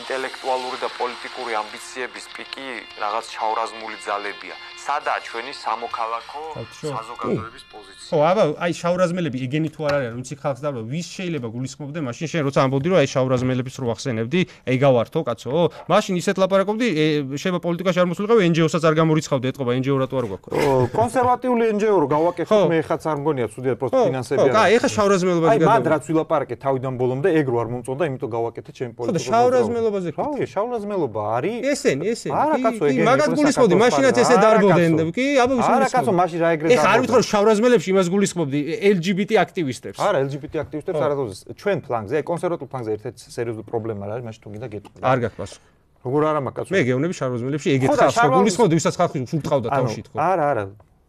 ინტელექტუალური და პოლიტიკური ამბიციების პიკი რაღაც შავრაზმული ძალებია? სადაა ჩვენი სამოქალაქო საზოგადოების პოზიცია? ხო, აბა, აი შავრაზმელები ეგენი თუ არ არიან, ვინც ხალხს დაბრუნ, ვის შეიძლება გულისხმობდე, მაშინ შენ როცა ამბობდი რომ აი შავრაზმელებს რო ახსენებდი, ეგავართო, კაცო? მაშინ ისეთ ლაპარაკობდი, შეიძლება პოლიტიკაში არ მოსულიყავ, NGO-საც არ გამორიცხავდი, ეთყობა NGO რატო არ გვაქვს? კონსერვატიული NGO რო გავაკეთოთ, მე ხაც არ მგონია ცუდია პროსტ ფინანსები არა. ხო, კაი, ეხა შავრაზმელებაზე აი, მანდ რაც ვილაპარაკეთ თავიდან ბოლომდე, ეგ რო არ მომწონდა, იმიტომ გავაკეთეთ ჩემი პოლიტიკა. ხო, შავრაზმელობაზე ხო, შავრაზმელობა არის. ესენი. არა, კაცო, ეგ მაგათ გულისხმობდი, მაშინაც ესე დარბოდენ. კი, აბა ვის არა, კაცო, მაშინ რა ეგრე ეხა არ ვიტყვი რომ შავრაზმელებში იმას გულისხმობდი LGBT აქტივისტებს. არა, LGBT აქტივისტებს არადოდეს. ჩვენ ფლანგზე, კონსერვატულ ფლანგზე ერთ-ერთი სერიოზული პრობლემა არის, მაშინ თუ გინდა გეტყვი. არ გაქვს პასუხი. როგორ არა მაგაც? მე გეუბნები შავრაზმელებში ეგეთ ხალხს გულისხმობდი, ვისაც ხალხი უშურტყავდა თავში თქო. არა.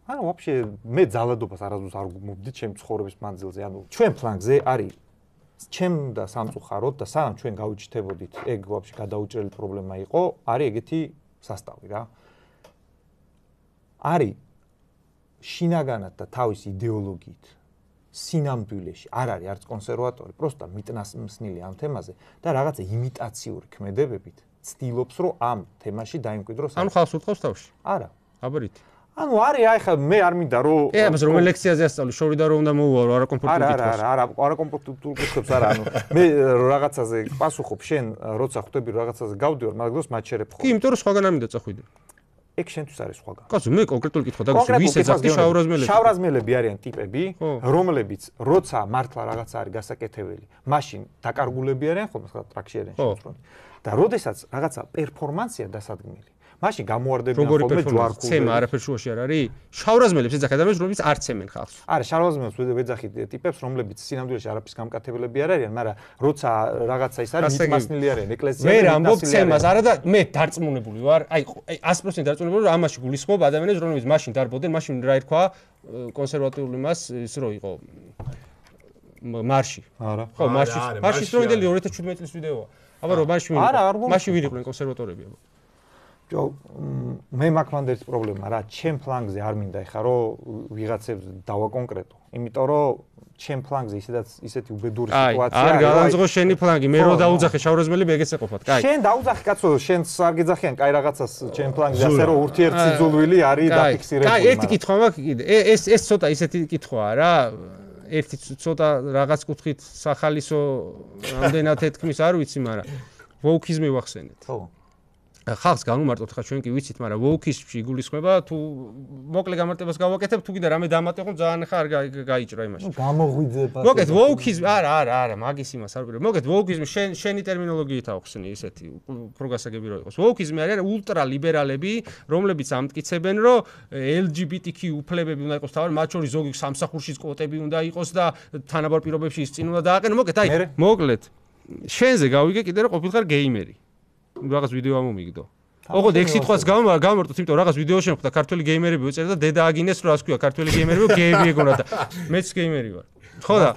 ანუ ვაფშე მე ძალადობას არასდროს არ გმობდი ჩემ ცხოვრების მანძილზე. ანუ ჩვენ ფლანგზე არის ჩემ და სამწუხაროდ და სანამ ჩვენ გავიჩნდებოდით, ეგ ვაფშე გადაუჭრელი პრობლემა იყო, არის ეგეთი სასტავი რა. არის შინაგანად და თავის იდეოლოგიით სინამდვილეში არ არის არც კონსერვატორი, პროსტა მიტნასმსნილი ამ თემაზე და რაღაცა იმიტაციური ქმედებებით ცდილობს რომ ამ თემაში დაიმკვიდროს. ანუ ხალხს უთხოვს თავში? არა. აბარით. ანუ არის აი ხა მე არ მინდა რომ ამას რომელ ლექციაზე ასწავლი, შორიდან რომ უნდა მოუვარო, არაკომფორტული კითხვას. არა კომფორტული კითხვებს არა, ანუ მე რაღაცაზე პასუხობ, შენ როცა ხვდები რაღაცაზე გავდივარ, მაგ დროს მაჩერებ ხო. კი, იმიტომ რომ სხვაგან არ მინდა წახვიდე. ეგ შენთვის არის სხვაგან. კაცო, მე კონკრეტული კითხვა დაგიშვი, ვის ეძახი შავრაზმელები? შავრაზმელები არიან ტიპები, რომლებიც როცა მართლა რაღაცა არის გასაკეთებელი, მაშინ დაკარგულები არიან ხოლმე ხა ტრაქში არიან შემოწმული. და როდესაც რაღაცა პერფორმანსია დასადგმელი, მაშინ გამოواردებიან ხოლმე ჯვარკულები. ცემა არაფერ შუაში არ არის. შავრაზმელებს ეძახი ადამიანებს, რომლებიც არ ცემენ ხალხს. არა, შავრაზმელებს ვეძახი ტიპებს, რომლებიც სინამდვილეში არაფრის გამკეთებლები არ არიან, მაგრამ როცა რაღაცა ის არის, მისმასნილი არიან ეკლესიაში. მე ამბობ ცემას, არა და მე დარწმუნებული ვარ, აი 100% დარწმუნებული ვარ, ამაში გულისხმობ ადამიანებს, რომლებიც მაშინ დარბოდნენ, მაშინ რა ერქვა კონსერვატიული მას ის რო იყო მარში. არა. ხო, მარშის დროინდელი 2017 წლის ვიდეოა. აბა რომ მარში ვინ იყვნენ კონსერვატორები აბა. მე მაქვს ერთ პრობლემა რა, ჩემ ფლანგზე არ მინდა ეხა რომ ვიღაცებს დავაკონკრეტო. იმიტომ რომ ჩემ ფლანგზე ისეთი უბედური სიტუაციაა. არ გავანძღო შენი ფლანგი, მე რო დაუძახე შავროზმელები ეგეც ეყოფათ. კაი. შენ დაუძახე კაცო, შენს არ გეძახიან კაი რაღაცას ჩემ ფლანგზე, ასე რომ ურთიერთსიძულვილი არის დაფიქსირებული. კაი, ერთი კითხვა მაქვს კიდე. ეს ცოტა ისეთი კითხვაა რა. ერთი ცოტა რაღაც კუთხით სახალისო რამდენად ეთქმის არ ვიცი, მაგრამ ვოუქიზმი ვახსენეთ. ხო. ხალხს განუმარტოთ ხა ჩვენ კი ვიცით, მაგრამ ვოუქიზმში იგულისხმება თუ მოკლე გამარტებას გავაკეთებ, თუ კიდე რამე დამატებო ძალიან ხა არ გაიჭრა იმაში. გამოღვიძება. მოგეთ ვოუქიზმი, არა, მაგის იმას არ ვიყრე. მოგეთ ვოუქიზმი შენი ტერმინოლოგიით ავხსნი ისეთი უფრო გასაგები რო იყოს. ვოუქიზმი არის ულტრალიბერალები, რომლებიც ამტკიცებენ, რომ LGBTQ უფლებები უნდა იყოს თავი, მათ შორის ზოგი სამსახურშიც კვოტები უნდა იყოს და თანაბარ პირობებში ის წინ უნდა დააყენო. მოგეთ, აი, მოკლედ შენზე გავიგე კიდე რომ ყოფილხარ გეიმერი. რაღაც ვიდეო ამომიგდო. ოღონდ ეგ სიტყვას გამარტოთ, იმიტომ რომ რაღაც ვიდეო შემოხდა ქართველი გეიმერები უწერდა და დედა აგინეს რომ ასე ქვია ქართველი გეიმერები გეები ეგონა და მეც გეიმერი ვარ. ხო და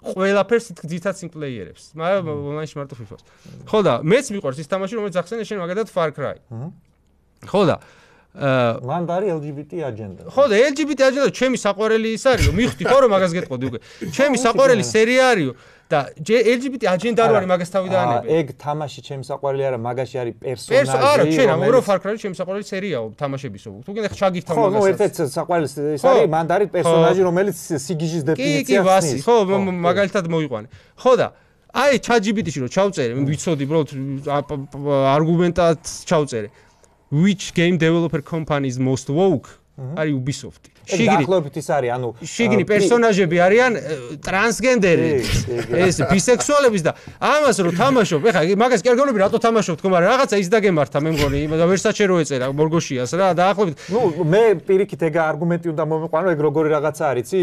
ყველაფერს ძითაც სიმპლეიერებს, მაგრამ ონლაინში მარტო FIFA-ს. ხო და მეც მიყვარს ის თამაში რომელიც ახსენე შენ მაგალითად Far Cry. ხო და მან დარი LGBT აჯენდა. ხო და LGBT აჯენდა ჩემი საყვარელი ის არის, მივხვდი ხო რომ მაგას გეტყოდი უკვე. ჩემი საყვარელი სერია არისო და LGBT აჯენდა რო არის მაგას თავი დაანები. ეგ თამაში ჩემი საყვარელი არა, მაგაში არის პერსონაჟი. არა, ჩვენ ამურო Far Cry ჩემი საყვარელი სერიაო თამაშებისო. თუ კიდე ჩაგირთავ მაგას. ხო, ერთ-ერთი საყვარელი ის არის, მან არის პერსონაჟი, რომელიც სიგიჟის დეფინიციას ვასი, ხო, მაგალითად მოიყვანე. ხო და აი ChatGPT-ში რო ჩავწერე, ვიცოდი უბრალოდ არგუმენტად ჩავწერე. Which game developer company is most woke? არის Ubisoft. შიგნით ის არის, ანუ შიგნით პერსონაჟები არიან ტრანსგენდერი, ეს ბისექსუალების და ამას რო თამაშობ, ეხლა მაგას კი არ გეუბნები რატო თამაშობ თქო, მაგრამ რაღაცა ის დაგემართა მე მგონი, ვერსაჩე რო ეწერა მორგოშიას რა, დაახლოებით. ნუ მე პირიქით ეგ არგუმენტი უნდა მომიყვანო, ეგ როგორი რაღაცა არის, იცი?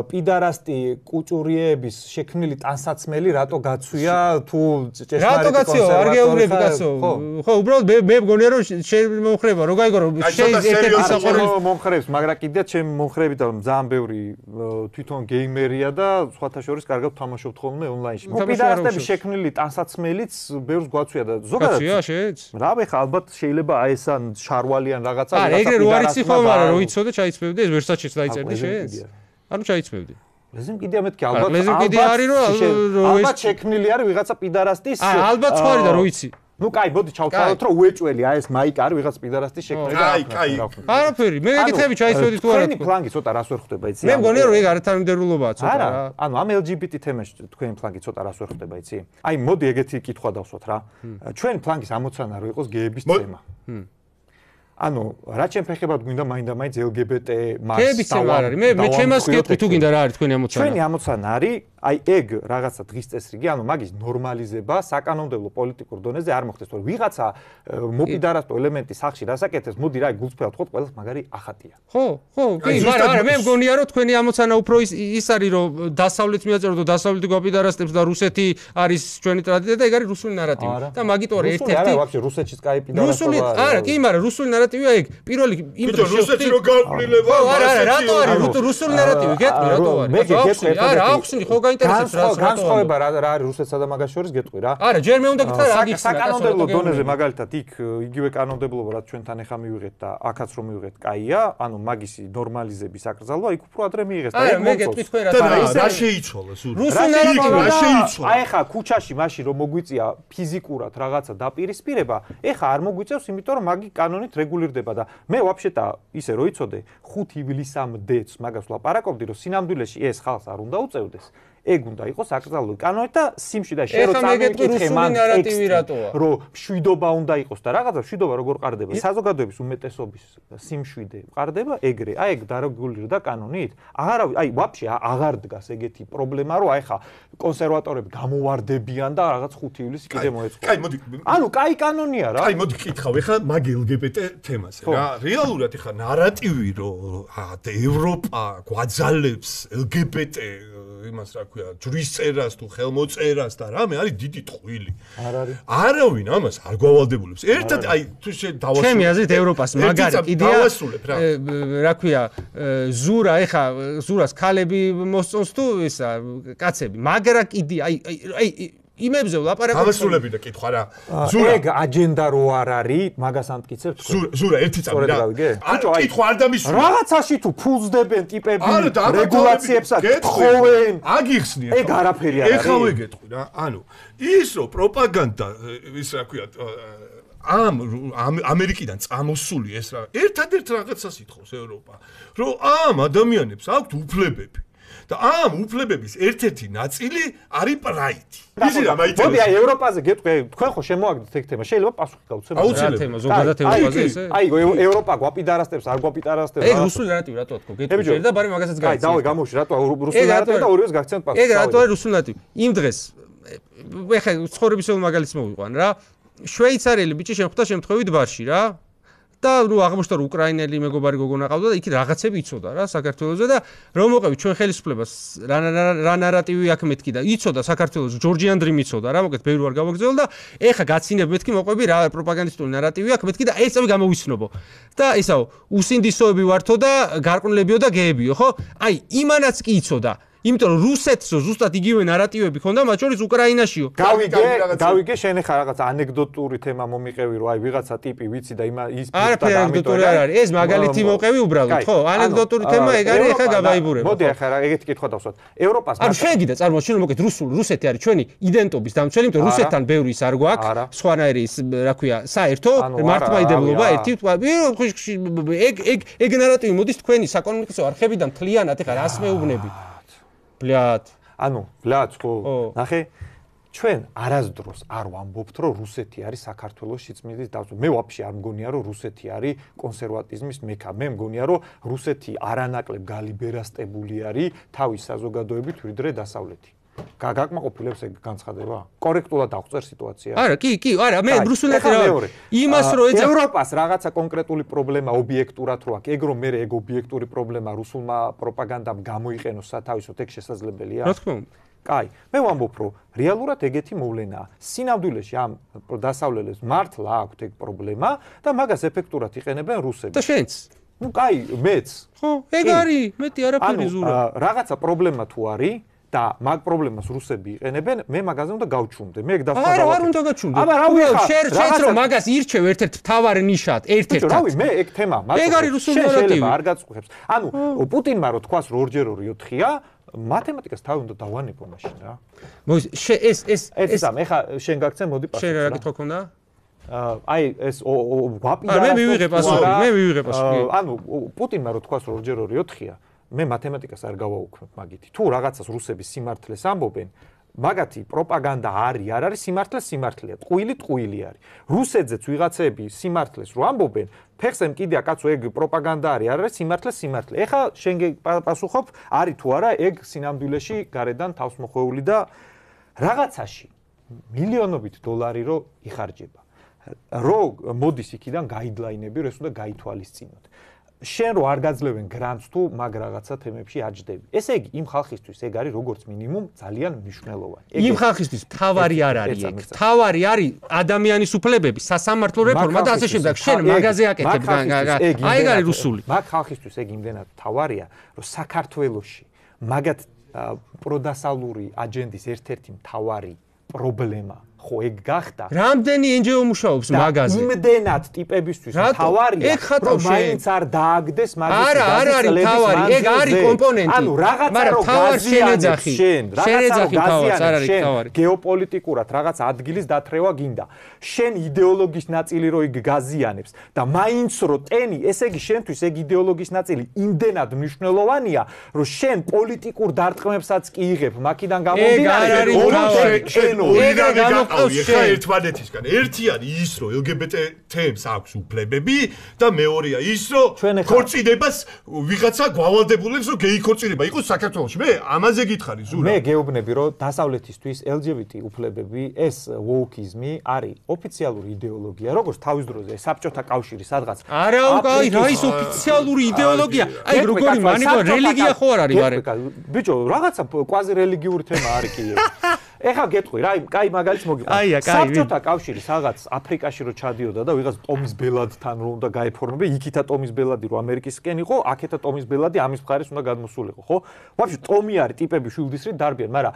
პიდარასტი კუჭურიების შექმნილი ტანსაცმელი რატო გაცვია თუ რატო გაცვია? არ გეუბნები კაცო. ხო, უბრალოდ მე მგონია რომ შემოხრება, რო გაიგო რომ შეიძლება ერთ-ერთი საყვარელი მომხრებს, მაგრამ კიდე მომხრებით ძალიან ბევრი თვითონ გეიმერია და სხვათა შორის კარგად თამაშობთ ხოლმე ონლაინში. მოპიდარასტების შექმნილი ტანსაცმელიც ბევრს გვაცვია და ზოგადად რა ვეხა ალბათ შეიძლება აი ეს ან შარვალიან რაღაცა არა ეგრე რო არიცი ხო მაგრამ რო იცოდე ჩაიცმევდი ეს ვერსაჩიც დაიწერდი შენს ანუ ჩაიცმევდი ლეზიმ კიდე ამეთქი ალბათ ლეზიმ კიდე არის რომ ალბათ შექმნილი არის ვიღაცა პიდარასტის ალბათ ხარი და რო იცი ну кай боди ჩავთავოთ რომ უეჭველი აი ეს მაიკ არის ვიღაც პიდარასტის შექმნილი კაი არაფერი მე გეკითხები ჩაიცვედი თუ არა თქვენი ფლანგი ცოტა რას ვერ ხვდება იცი მე მგონია რომ ეგ არათანმიმდევრულობაა ცოტა რა ანუ ამ LGBT თემაში თქვენი ფლანგი ცოტა რას ვერ ხვდება იცი აი მოდი ეგეთი კითხვა დავსვათ რა ჩვენი ფლანგის ამოცანა რო იყოს გეების თემა ანუ რა ჩემ ფეხებად გვინდა მაინდა-მაინც LGBT მას გეების თემა არ არის მე ჩემას გეტყვი თუ გინდა რა არის თქვენი ამოცანა ჩვენი ამოცანა არის აი ეგ რაღაცა დღის წესრიგი ანუ მაგის ნორმალიზება საკანონმდებლო პოლიტიკურ დონეზე არ მოხდეს თორე ვიღაცა მოპიდარასტო ელემენტი სახში რასაკეთებს მოდი რა გულწრფელად ვთქვათ ყველას მაგარი ახატია ხო კი მაგრამ არა მე მგონია რომ თქვენი ამოცანა უფრო ის არის რომ დასავლეთ მიაწეროთ და დასავლეთი გვაპიდარასტებს და რუსეთი არის ჩვენი ტრადიცია და ეგ არის რუსული ნარატივი და მაგით ორი ერთ-ერთი არა ვაფშე რუსეთშიც კაი პიდარასტობა არა კი მაგრამ რუსული ნარატივია ეგ პირველი იმ დროს რუსეთი რო გავყრილება არა რატო არის რუსული ნარატივი გეტყვი რატო არის არა ახსნი ხო გაინტერესებს განსხვავება რა არის რუსეთსა და მაგას შორის გეტყვი რა არა ჯერ მე უნდა გითხრა რა გიხსნა საკანონმდებლო დონეზე მაგალითად იქ იგივე კანონმდებლობა რაც ჩვენთან ახლა მივიღეთ და აქაც რომ მივიღეთ კაია ანუ მაგისი ნორმალიზების აკრძალვა იქ უფრო ადრე მიიღეს და ეგ მე გეტყვი თქვენ რა შეიცვალა სულ რუსული ნარატივი რა შეიცვალა აი ხა ქუჩაში მაშინ რომ მოგვიწია ფიზიკურად რაღაცა დაპირისპირება ეხა არ მოგვიწევს იმიტომ რომ მაგი კანონით რეგულირდება და მე ვაფშეტა ისე რო იცოდე 5 ივლისამდეც მაგას ვლაპარაკობდი რომ სინამდვილეში ეს ხალხს არ უნდა უწევდეს ეგ უნდა იყოს აკრძალული კანონით და სიმში და შე რო წამიკითხე მან რომ მშვიდობა უნდა იყოს და რაღაცა მშვიდობა როგორ ყარდება საზოგადოების უმეტესობის სიმშვიდე ყარდება ეგრე აი ეგ დარეგულირდა კანონით აღარავი აი ვაფშე აღარ დგას ეგეთი პრობლემა რომ აი ხა კონსერვატორები გამოვარდებიან და რაღაც 5 ივლისი კიდე მოეწყო კაი მოდი ანუ კაი კანონია რა კაი მოდი კითხავ ეხლა მაგ LGBT თემაზე რა რეალურად ეხლა ნარატივი რომ ევროპა გვაძალებს LGBT იმას რა ქვია, ჯვრის წერას თუ ხელმოწერას და რამე არის დიდი ტყუილი. არ არის. არავინ ამას არ გვავალდებულებს. ერთად აი თუ დავასრულებ. ჩემი აზრით ევროპას მაგარი კიდეა. რა ქვია, ზურა ეხა ზურას ქალები მოსწონს თუ ისა კაცები. მაგრა კიდე აი იმებზე ვლაპარაკობ. დავასრულები და კითხვა რა. ზურა ეგ აჯენდა რო არ არის, მაგას ამტკიცებ თქვენ. ზურა ერთი წამი რა. ბიჭო, აი კითხვა არ დამისვლა. რაღაცაში თუ ფულს დებენ ტიპები, რეგულაციებსაც თხოვენ. აგიხსნი ეგ არაფერი არ არის. ეხლა ვეგეთყვი რა. ანუ ის რო პროპაგანდა ის რა ქვია ამერიკიდან წამოსული ეს რა. ერთადერთ რაღაცას ითხოვს ევროპა, რომ ამ ადამიანებს აქვთ უფლებები. და ამ უფლებების ერთ-ერთი ნაწილი არის პრაიდი. ისი რა მაიწერს. მოდი აი ევროპაზე გეტყვი, თქვენ ხო შემოაგდეთ ეგ თემა, შეიძლება პასუხი გავუცემ. აუცილებლად თემა, ზოგადად ევროპაზე ესე. აი ევროპა გვაპიდარასტებს, არ გვაპიდარასტებს. ეგ რუსული ნარატივი რატო თქვა? გეტყვი და ბარი მაგასაც გაიცი. აი დავე გამოვში, რატო რუსული ნარატივი და ორივეს გაგცემთ პასუხი. ეგ რატო არის რუსული ნარატივი? იმ დღეს ეხა ცხოვრებისეულ მაგალითს მოვიყვან რა. შვეიცარიელი ბიჭი შემხვდა შემთხვევით ბარში რა. და ნუ აღმოჩნდა რომ უკრაინელი მეგობარი გოგონა ყავდა და იქ რაღაცები იცოდა რა საქართველოზე და რომ მოყევი ჩვენ ხელისუფლებას რა ნარატივი აქვს მეთქი და იცოდა საქართველოს ჯორჯი ანდრიმ იცოდა რა მოკეთ ბევრი ვარ გავაგრძელო და ეხა გაცინებ მეთქი მოყვები რა პროპაგანდისტული ნარატივი აქვს მეთქი და ეს წავი გამოვიცნობო და ესაო უსინდისოები ვართო და გარყვნილებიო და გეებიო ხო აი იმანაც კი იცოდა იმიტომ რომ რუსეთსო ზუსტად იგივე ნარატივები ქონდა მათ შორის უკრაინაშიო გავიგე შენ ხა რაღაც ანეკდოტური თემა მომიყევი რომ აი ვიღაცა ტიპი ვიცი და ის არაფერი ანეკდოტური არ არის ეს მაგალითი მოვყევი უბრალოდ ხო ანეკდოტური თემა ეგ არის ხა გავაიბურებ მოდი ხა რა ეგეთი კითხვა დავსვათ ევროპას არ შეგიდა წარმოჩინო მოკეთ რუსეთი არის ჩვენი იდენტობის დამცველი იმიტომ რომ რუსეთთან ბევრი ის არ გვაქვს სხვანაირი ის რა ქვია საერთო მართლმადიდებლობა ერთი ეგ ნარატივი მოდის თქვენი საკომუნიკაციო არხებიდან მთლიანად ხა რას მეუბნები ბლად. ანუ ბლად ხო? ნახე ჩვენ არასდროს არ ვამბობთ რომ რუსეთი არის საქართველოს სიწმინდის დავწვა. მე ვაფშე არ მგონია რომ რუსეთი არის კონსერვატიზმის მექა. მე მგონია რომ რუსეთი არანაკლებ გალიბერასტებული არის თავის საზოგადოებით ვიდრე დასავლეთი. გაკმაყოფილებს ეგ განცხადება? კორექტულად აღწერ სიტუაცია. არა, კი, არა, მე რუსულად რა. იმას რო ეძახ ევროპას რაღაცა კონკრეტული პრობლემა ობიექტურად რო აქვს, ეგ რომ მე ეგ ობიექტური პრობლემა რუსულმა პროპაგანდამ გამოიყენოს სათავისოდ ეგ შესაძლებელია? რა თქმა უნდა. კაი, მე ვამბობ რომ რეალურად ეგეთი მოვლენაა. სინამდვილეში ამ დასავლელებს მართლა აქვთ ეგ პრობლემა და მაგას ეფექტურად იყენებენ რუსები. და შენც? ნუ კაი, მეც. ხო, ეგ არის, მეტი არაფერი ზურა. რაღაცა პრობლემა თუ არის და მაგ პრობლემას რუსები იყენებენ, მე მაგაზე უნდა გავჩუმდე. მე ეგ დასწავლა. არ უნდა გაჩუმდე. აბა რავი ხა, შენ რომ მაგას ირჩევ ერთ-ერთ თავარი ნიშად, ერთ-ერთად. რავი, მე ეგ თემა მაგ ეგ არის რუსული ნარატივი. არ გაწუხებს. ანუ პუტინმა რო თქვას რომ 2x2 4-ია, მათემატიკას თავი უნდა დავანებო მაშინ რა. მოის ეს ამ ეხა შენ გაგცემ მოდი პასუხი. შენ რა გითხო ქონდა? აი ეს ვაპიდარა. მე მივიღე პასუხი. ანუ პუტინმა რო თქვას რომ 2x2 4-ია, მე მათემატიკას არ გავაუქმებ მაგითი. თუ რაღაცას რუსები სიმართლეს ამბობენ, მაგათი პროპაგანდა არის, არ არის სიმართლეა. ტყუილი არის. რუსეთზეც ვიღაცები სიმართლეს რო ამბობენ, ფეხსემ კიდია კაცო ეგ პროპაგანდა არის, არ არის სიმართლე. ეხა შენ პასუხობ, არის თუ არა ეგ სინამდვილეში გარედან თავს მოხვეული და რაღაცაში მილიონობით დოლარი რო იხარჯება. რო მოდის იქიდან გაიდლაინები, რომ ეს უნდა გაითვალისწინოთ. შენ რო არ გაძლევენ გრანტს თუ მაგ რაღაცა თემებში აჯდები. ესე იგი, იმ ხალხისთვის ეგ არის როგორც მინიმუმ ძალიან მნიშვნელოვანი. იმ ხალხისთვის თავარი არ არის ეგ. თავარი არის ადამიანის უფლებები, სასამართლო რეფორმა და ასე შემდეგ. შენ მაგაზე აკეთებ. აი ეგ არის რუსული. მაგ ხალხისთვის ეგ იმდენად თავარია, რომ საქართველოში მაგათ პროდასალური აჯენდის ერთ-ერთი მთავარი პრობლემა ხო ეგ გახდა. რამდენი NGO მუშაობს მაგაზე? იმდენად ტიპებისთვის თავარია, რომ მაინც არ დააგდეს მაგის არა არის თავარი, ეგ არის კომპონენტი. ანუ რაღაცა რო გაზიანებს შენ, რაღაცა რო გაზიანებს გეოპოლიტიკურად რაღაც ადგილის დათრევა გინდა. შენ იდეოლოგიის ნაწილი რო იქ გაზიანებს და მაინც რო ტენი, ესე იგი შენთვის ეგ იდეოლოგიის ნაწილი იმდენად მნიშვნელოვანია, რომ შენ პოლიტიკურ დარტყმებსაც კი იღებ, მაქიდან გამომდინარე, ვიყავი ხა ერთმანეთისგან. ერთიანი ის, რომ LGBT-ებს აქვს უფლებები და მეორეა ის, რომ ქორწინებას ვიღაცა გვალდებულებს, რომ გეი ქორწინება იყოს საქართველოში. მე ამაზე გითხარი ზურა. მე გეუბნები, რომ დასავლეთისთვის LGBT უფლებები, ეს ვოუკიზმი არის ოფიციალური იდეოლოგია, როგორც თავის დროზე საბჭოთა კავშირი სადღაც. არა, უკაი, რა ის ოფიციალური იდეოლოგია? აი, როგორი მანიპულაცია, რელიგია ხო არ არის, მარე? ბიჭო, რაღაცა კვაზი რელიგიური თემა არის კი. ეხლა გეტყვი რა, კაი მაგალითს მოგიყვანო. საბჭოთა კავშირი სადღაც აფრიკაში რო ჩადიოდა და ვიღაც ტომის ბელადთან რო უნდა გაეფორმებე, იქითა ტომის ბელადი რო ამერიკისკენ იყო, აქეთა ტომის ბელადი ამის მხარეს უნდა გადმოსულიყო, ხო? ვაფშე ტომი არის ტიპები შვილდისრით დარბიან, მაგრამ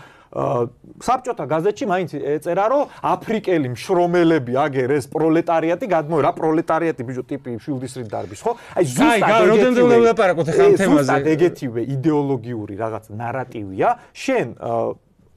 საბჭოთა გაზეთში მაინც ეწერა, რომ აფრიკელი მშრომელები აგერეს პროლეტარიატი გადმოერა, რა პროლეტარიატი ბიჭო ტიპი შვილდისრით დარბის, ხო? აი ზუსტად ეგეთივე იდეოლოგიური რაღაც ნარატივია, შენ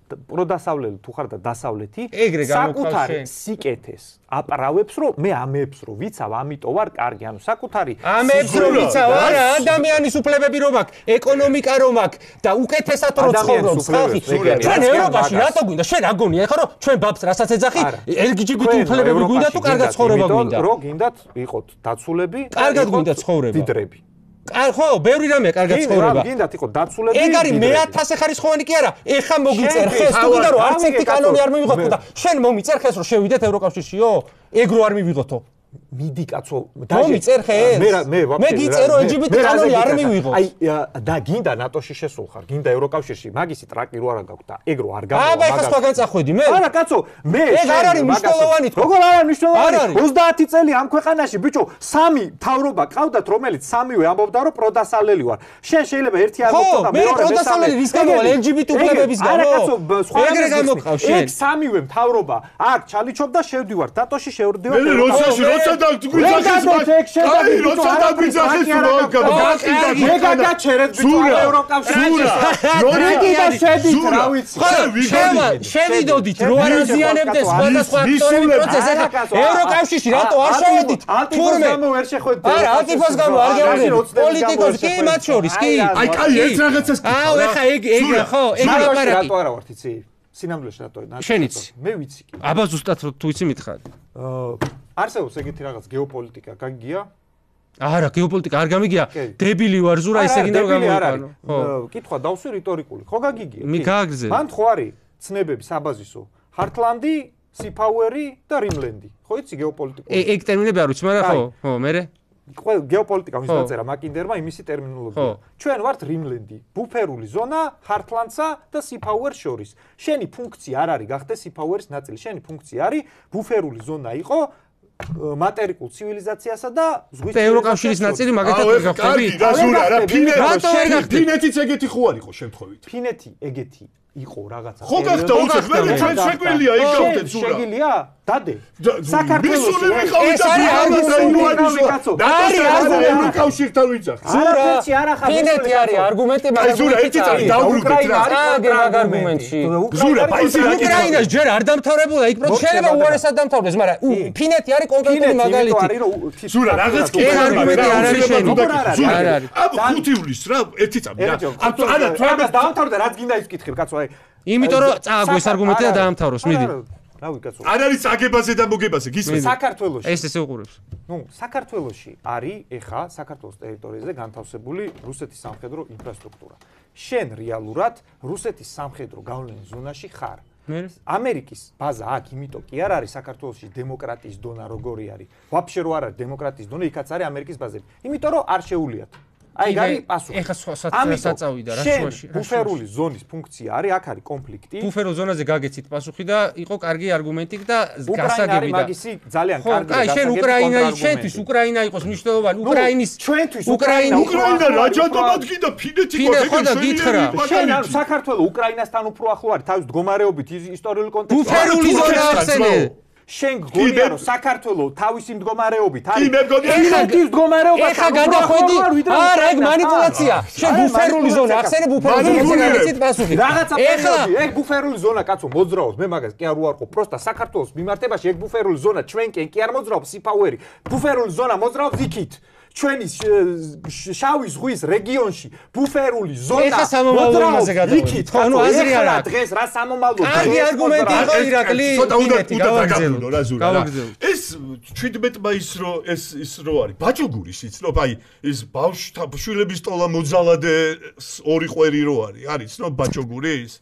პროდასავლელი თუ ხარ და დასავლეთი საკუთარი სიკეთეს აპარავებს რომ მე ამებს რომ ვიცავ ამიტომ ვარ კარგი ანუ საკუთარი ამებს რომ ვიცავ არა ადამიანის უფლებები რომ აქვს ეკონომიკა რომ აქვს და უკეთესად რო ცხოვრობს ხალხი ჩვენ ევროპაში რატო გვინდა შენ რა გონია ხა რომ ჩვენ ბაბს რასაც ეძახი LGBT უფლებები გვინდა თუ კარგად ცხოვრება გვინდა რომ გინდათ იყოთ დაცულები კარგად გვინდა ცხოვრება დიდრები ხო, ბევრი რამეა კარგად ცხოვრება. გინდათ იყო დაცულები. ეგ არის მე-1000 ხარისხოვანი კი არა. ეხა მოგიწერ ხეს, თუ გინდა რომ არც ერთი კანონი არ მივიღოთ და შენ მომიწერ ხეს რომ შევიდეთ ევროკავშირშიო? ეგ რო არ მივიღოთო. მიდი კაცო, მომიწერ ხეს? მე გიწერო LGBT კანონი არ მივიღო. აი და გინდა ნატოში შესულ ხარ, გინდა ევროკავშირში, მაგისი ტრაკი რო არა გაქვს და ეგ რო არ გავა. აბა ეხა სხვა განწახვედი მე. არა კაცო, მე ეგ არ არის მნიშვნელოვანი თქო. როგორ არ არის მნიშვნელოვანი? 30 წელი ამ ქვეყანაში ბიჭო, 3 თავრობა ყავდათ, რომელიც 3-ვე ამბობდა რომ პროდასავლელი ვარ. შენ შეიძლება ერთი არ მოგწოდა, მეორე მესამე. მე პროდასავლელი ვის გამო LGBT უფლებების გამო? არა კაცო, სხვა ეგრე გამოგყავს შენ. ეგ 3-ვე მთავრობა აქ ჩალიჩობდა შევდივარ, დატოში შევდივარ. მე როცა დაგვიძახეს აი როცა დაგვიძახეს მე გადაჩერეთ ბიჭო ევროკავშირში როგი და შედით რა ვიცი შევიდოდით რო არ აზიანებდეს სხვადასხვა აქტორების პროცესს ევროკავშირში რატო არ შევედით თურმე ვერ შეხვედით არა ალტიფოს გამო არ გეუბნებით პოლიტიკოს კი მათ შორის კი აი კაი ერთ რაღაცას კი აუ ეხა ეგ ხო ეგ ლაპარაკი რატო არა ვართ იცი სინამდვილეში რატო შენიც მე ვიცი კი აბა ზუსტად თუ იცი მითხარ არსებობს ეგეთი რაღაც გეოპოლიტიკა გაგიგია? არა, გეოპოლიტიკა არ გამიგია. დებილი ვარ ზურა ისე გინდა რომ გამოვიყანო. ხო. კითხვა დავსვი რიტორიკული. ხო გაგიგია? მე გააგრძელე. მან ხო არის ცნებები საბაზისო. ჰარტლანდი, სიფაუერი და რიმლენდი. ხო იცი გეოპოლიტიკა? ეგ ტერმინები არ ვიცი, მაგრამ ხო, ხო, მერე? ყველა გეოპოლიტიკა ვის დაწერა მაკინდერმა იმისი ტერმინოლოგია. ჩვენ ვართ რიმლენდი, ბუფერული ზონა ჰარტლანდსა და სიფაუერს შორის. შენი ფუნქცია არ არის გახდეს სიფაუერის ნაწილი. შენი ფუნქცია არის ბუფერული ზონა იყო მატერიკულ ცივილიზაციასა და ზღვის ევროკავშირის ნაწილი მაგათაც ვერ გახდები? კარგი, გასურა რა ფინეთიც ეგეთი ხო არ იყო შემთხვევით? ფინეთი ეგეთი იყო რაღაცა. ხო გახდა უცებ მე ჩვენ შეგვიძლია ეგ გავხდეთ ზურა. შეგიძლია? დადე. საქართველოში ეს არის არგუმენტი კაცო. არის ევროკავშირთან ვიძახი. არაფერში არ ახლა ფინეთი არის არგუმენტი მაგრამ ზურა ერთი წელი დაუბრუნდეთ რა. აგ არგუმენტში. ზურა პაისი რა გითხარ? უკრაინას ჯერ არ დამთავრებულა იქ პროცესი შეიძლება უარესად დამთავრდეს მაგრამ ფინეთი არის კონკრეტული მაგალითი. ზურა რაღაც კი არგუმენტი არ არის შენი. არ არის. აბა 5 ივლისს რა ერთი წამი რა. არა თქვენ დაამთავრდა რაც გინდა ის ვკითხებ კაცო აი. იმიტომ რომ წააგო ეს არგუმენტი და დაამთავროს მიდი. რავი კაცო. არ არის წაგებაზე და მოგებაზე გისმენთ. საქართველოში. ეს ესე უყურებს. ნუ საქართველოში არის ეხა საქართველოს ტერიტორიაზე განთავსებული რუსეთის სამხედრო ინფრასტრუქტურა. შენ რეალურად რუსეთის სამხედრო გავლენის ზონაში ხარ. ამერიკის ბაზა აქ იმიტომ კი არ არის საქართველოში დემოკრატიის დონა როგორი არის. ვაფშე რო არ არის დემოკრატიის დონა, იქაც არის ამერიკის ბაზები. იმიტომ რომ არ შეუულიათ. აი გარი პასუხი. ეხა საწავიდა რა შუაში. ბუფერული ზონის ფუნქცია არის, აქ არის კონფლიქტი. ბუფერულ ზონაზე გაგეცით პასუხი და იყო კარგი არგუმენტი და გასაგები და მაგისი ძალიან კარგი გასაგები. აი შენ უკრაინა შენთვის უკრაინა იყოს მნიშვნელოვანი უკრაინის ჩვენთვის უკრაინა რა ჯადობად გინდა ფინეთი გითხრა. შენ საქართველოს უკრაინასთან უფრო ახლო არის თავის მდგომარეობით ისტორიული კონტექსტი. ბუფერული ზონა ახსენე. შენ გგონია რომ საქართველოს თავისი მდგომარეობით არის. კი მე მგონია ფინეთის მდგომარეობა. ეხა გადახვედი. არა, ეგ манипуляცია. შენ ბუფერული ზონა ახსენე ბუფერული ზონა გაგიცით პასუხი. რაღაცა პერიოდი, ეგ ბუფერული ზონა კაცო მოძრაობს. მე მაგას კი არ უარყო. პროსტა საქართველოს მიმართებაში ეგ ბუფერული ზონა ჩვენკენ კი არ მოძრაობს სიფაუერი. ბუფერული ზონა მოძრაობს იქით. ჩვენი შავი ზღვის რეგიონში ბუფერული ზონა ეხა სამომავლო იმაზე გადავიდეთ. ხო, ანუ აზრი არ აქვს. დღეს რა სამომავლო? კარგი არგუმენტი იყო ირაკლი. გავაგზავნო რა ზურა. ეს 17 მაისს რო ის რო არის ბაჭუგურის იცნობ აი ეს ბავშვთა შვილების ტოლა მოძალადე ორი ყვერი რო არის ცნობ ბაჭუგურის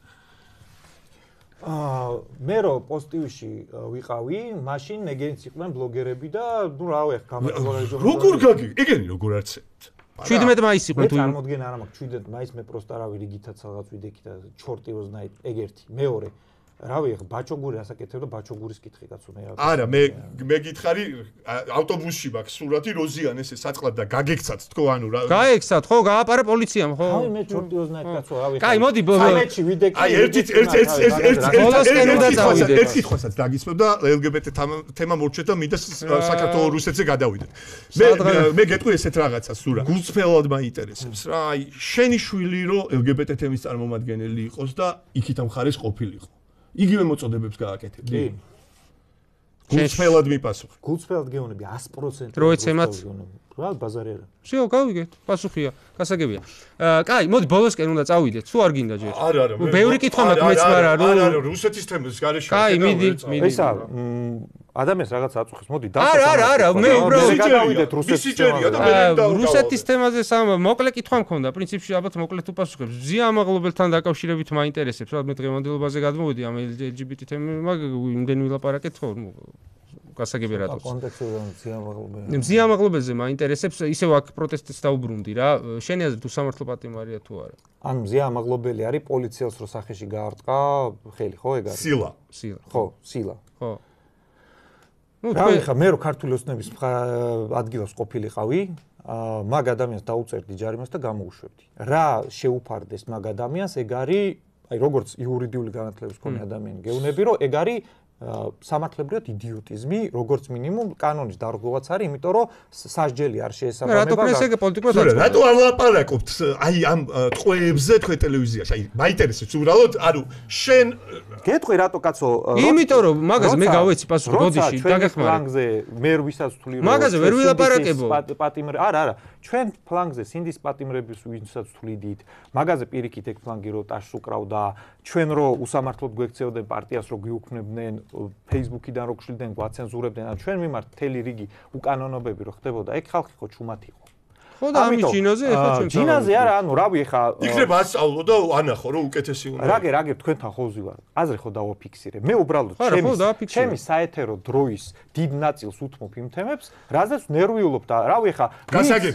მე რო პოზიტივში ვიყავი, მაშინ ეგენიც იყვნენ ბლოგერები და ნუ რა ვეხ გამოგზავნე. როგორ გაგი? ეგენი როგორ არცეთ? 17 მაისი იყო თუ წარმოდგენა არ მაქვს 17 მაისს მე პროსტა რავი რიგითაც რაღაც ვიდექი და ჩორტიოს ნაით ეგ ერთი მეორე რავი ახლა ბაჭოგური ასაკეთებ და ბაჭოგურის კითხი კაცო მე რა არა მე გითხარი ავტობუსში მაქვს სურათი როზიან ესე საწყლად და გაგექცათ თქო ანუ რა გაექცათ ხო გააპარა პოლიციამ ხო აი მე ჩორტიოს ნაით კაცო რავი კაი მოდი საერთში ვიდექი აი ერთი კითხვასაც დაგისმევ და LGBT თემა მორჩეთ და მინდა საქართველოს რუსეთზე გადავიდეთ მე გეტყვი ესეთ რაღაცას სურა გულწრფელად მაინტერესებს რა აი შენი შვილი რო LGBT თემის წარმომადგენელი იყოს და იქით ამ ხარეს ყოფილიყო იგივე მოწოდებებს გააკეთებდი. გულწრფელად მიპასუხე. გულწრფელად გეუბნები 100%. რო ეცემათ. რა ბაზარი არა. შეო გავიგეთ, პასუხია, გასაგებია. კაი, მოდი ბოლოსკენ უნდა წავიდეთ. თუ არ გინდა ჯერ. არა. ბევრი კითხვა მაქვს მეც მაგრამ არა, რუსეთის თემის გარეშე. კაი, მიდი. ესა ადამიანს რაღაც აწუხებს. მოდი არა, მე უბრალოდ გადავიდეთ რუსეთის თემაზე. რუსეთის თემაზე მოკლე კითხვა მქონდა. პრინციპში ალბათ მოკლედ უპასუხებს. ზია ამაღლობელთან დაკავშირებით მაინტერესებს. რა მე დღევანდელობაზე გადმოვიდი ამ LGBT თემაზე, იმდენი ვილაპარაკეთ ხო? გასაგები რატოც. მზია ამაღლობელზე მაინტერესებს, ისევ აქ პროტესტებს დაუბრუნდი რა. შენი აზრით უსამართლო პატიმარია თუ არა? ან მზია ამაღლობელი არის პოლიციელს რო სახეში გაარტყა ხელი ხო ეგ არის? სილა. ხო, სილა. ხო. რა ვიხარ, მე რო ქართული ოცნების ადგილას ყოფილიყავი, მაგ ადამიანს დაუწერდი ჯარიმას და გამოუშვებდი. რა შეუფარდეს მაგ ადამიანს, ეგ არის, აი როგორც იურიდიული განათლების მქონე ადამიანი გეუბნები, რომ ეგ არის სამართლებრივად იდიოტიზმი, როგორც მინიმუმ კანონის დარღვევაც არის, იმიტომ რომ სასჯელი არ შეესაბამება. რატო პრესეგე პოლიტიკურად არის? რატო არ ლაპარაკობთ აი ამ ტყვეებზე თქვენ ტელევიზიაში? აი მაინტერესებს უბრალოდ, ანუ შენ გეტყვი რატო კაცო? იმიტომ რომ მაგაზე მე გავეცი პასუხი ბოდიში, დაგეხმარე. ფლანგზე მე ვისაც ვთვლი რომ მაგაზე ვერ ვილაპარაკებო. არა, ჩვენ ფლანგზე სინდის პატიმრების ვისაც ვთვლიდით. მაგაზე პირიქით ეგ ფლანგი რო ტაშს უკრავდა, ჩვენ რო უსამართლოდ გვექცეოდნენ პარტიას რო გვიუქმნებდნენ Facebook-იდან რო გშლდნენ, გვაცენზურებდნენ, ან ჩვენ მიმართ მთელი რიგი უკანონობები რო ხდებოდა, ეგ ხალხი ხო ჩუმათი იყო. ხო და ამის ჯინაზე ეხლა ჩვენ ჯინაზე არა, ანუ რავი ეხლა იქნება ასწავლო და ანახო რომ უკეთესი უნდა. რაგე თქვენთან ხო ვზივარ. აზრი ხო დავაფიქსირე. მე უბრალოდ ჩემი საეთერო დროის დიდ ნაწილს უთმობ იმ თემებს, რაზეც ნერვიულობ და რავი ეხლა გავიგე.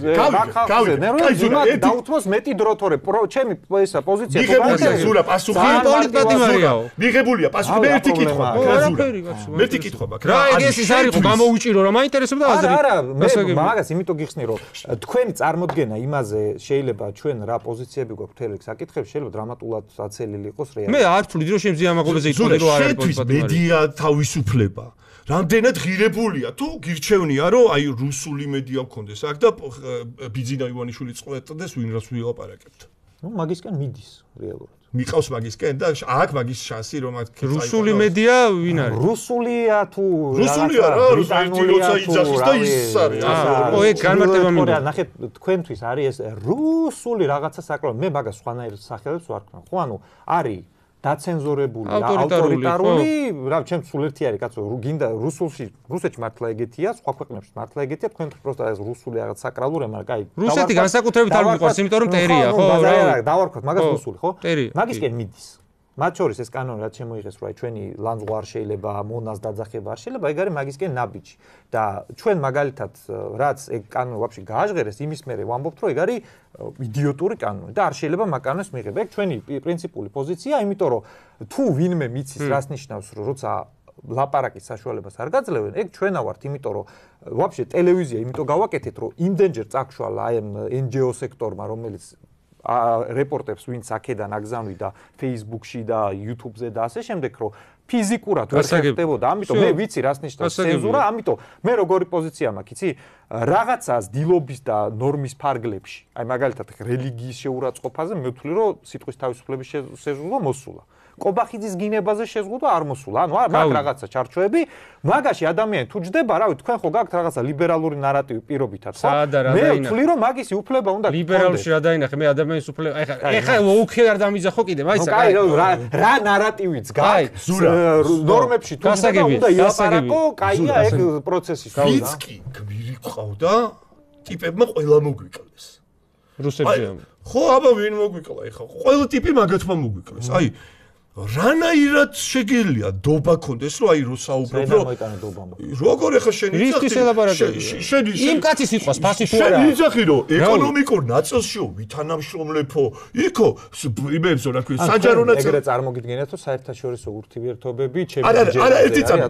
დაუთმოს მეტი დრო თორე ჩემი ესა პოზიცია თუ მიღებულია ზურა პასუხი პოლიტიკატიმარიაო. მიღებულია პასუხი მე ერთი კითხვა მაქვს. მე ერთი კითხვა მაქვს. რა ეგ ეს არის ხო გამოუჭირო რომ მაინტერესებდა აზრი. არა, მე მაგას იმიტომ გიხსნი რომ თქვენი წარმოდგენა იმაზე შეიძლება ჩვენ რა პოზიციები გვაქვს თელექ საკითხებს შეიძლება დრამატულად აცელილი იყოს რეალურად. მე არ ვთვლი რომ შემზია ამაღლობაზე იტყოდი რომ არ არის პოლიტიკა. მედია თავისუფლება. რამდენად ღირებულია თუ გირჩევნია რომ აი რუსული მედია გქონდეს აქ და ბიძინა ივანიშვილი წყვეტდეს ვინ რას ვილაპარაკებთ. ნუ მაგისკენ მიდის რეალურად. მიყავს მაგისკენ და აქ მაგის შანსი რომ აქ რუსული მედია ვინ არის? რუსულია თუ რუსულია რა რუსეთი როცა იძახის და ის არის. ო ეგ განმარტება მინდა. ნახეთ თქვენთვის არის ეს რუსული რაღაცა საკრავი. მე მაგას სხვანაირ სახელებს ვარ თქვენ. ხო ანუ არის დაცენზორებული ავტორიტარული, რა ჩემ სულ ერთი არის კაცო, გინდა რუსეთში მართლა ეგეთია, სხვა ქვეყნებში მართლა ეგეთია, თქვენ პროსტა ეს რუსული რაღაც საკრალურია, მაგრამ კაი. რუსეთი განსაკუთრებით არ მიყვარს, იმიტომ რომ ტერია, ხო? რა დავარქვათ, მაგას რუსული, ხო? ტერია. მაგისკენ მიდის. მათ შორის ეს კანონი რაც შემოიღეს, რომ აი ჩვენი ლანძღვა არ შეიძლება, მონას დაძახება არ შეიძლება, ეგ არის მაგისკენ ნაბიჯი. და ჩვენ მაგალითად რაც ეგ კანონი ვაფშე გააჟღერეს, იმის მერე ვამბობთ, რომ ეგ არის იდიოტური კანონი და არ შეიძლება მაგ კანონს მიღება. ეგ ჩვენი პრინციპული პოზიცია, იმიტომ რომ თუ ვინმე მიცის რას ნიშნავს, რომ როცა ლაპარაკის საშუალებას არ გაძლევენ, ეგ ჩვენა ვართ, იმიტომ რომ ვაფშე ტელევიზია, იმიტომ გავაკეთეთ, რომ იმდენჯერ წაგშვალა აი ამ NGO სექტორმა, რომელიც რეპორტებს ვინც აქედან აგზავნიდა Facebook-ში და YouTube-ზე და ასე შემდეგ, რომ ფიზიკურად ვერ ხერხდებოდა. ამიტომ მე ვიცი რას ნიშნავს ცენზურა, ამიტომ მე როგორი პოზიცია მაქვს, იცი? რაღაცას დილობის და ნორმის ფარგლებში, აი მაგალითად რელიგიის შეურაცხყოფაზე მე ვთვლი, რომ სიტყვის თავისუფლების შეზღუდვა მოსულა. კობახიძის გინებაზე შეზღუდვა არ მოსულა. ანუ მაგ რაღაცა ჩარჩოები, მაგაში ადამიანი თუ ჯდება, რავი, თქვენ ხო გაქვთ რაღაცა ლიბერალური ნარატივი პირობითად, ხო? მე ვთვლი, რომ მაგისი უფლება უნდა გქონდეს. ლიბერალში რა დაინახე, მე ადამიანის უფლება, ეხა უქე არ დამიძახო კიდე, მაიცა. კაი, რა ნარატივიც გაქვს? ნორმებში თუ ჯდება, უნდა იაპარაკო, კაია ეგ პროცესი. ვიცკი გმირი ყავდა, ტიპებმა ყველა მოგვიკლეს. რუსებია. ხო, აბა ვინ მოგვიკლა, ეხა ყველა ტიპი მაგათმა მოგვიკლეს. აი რანაირად შეგიძლია დობა კონდეს, რომ აი რო საუბრობ, როგორ ეხა შენი რისკის ელაბორატორია. იმ კაცის სიტყვას ფასი თუ არა. შენი ძახი რომ ეკონომიკურ ნაწილშიო ვითანამშრომლებო, იქო იმებს რა ქვია, საჯარო ნაწილი. ეგრე წარმოგიდგენიათ, რომ საერთაშორისო ურთიერთობები ჩემი არა, ერთი წამი,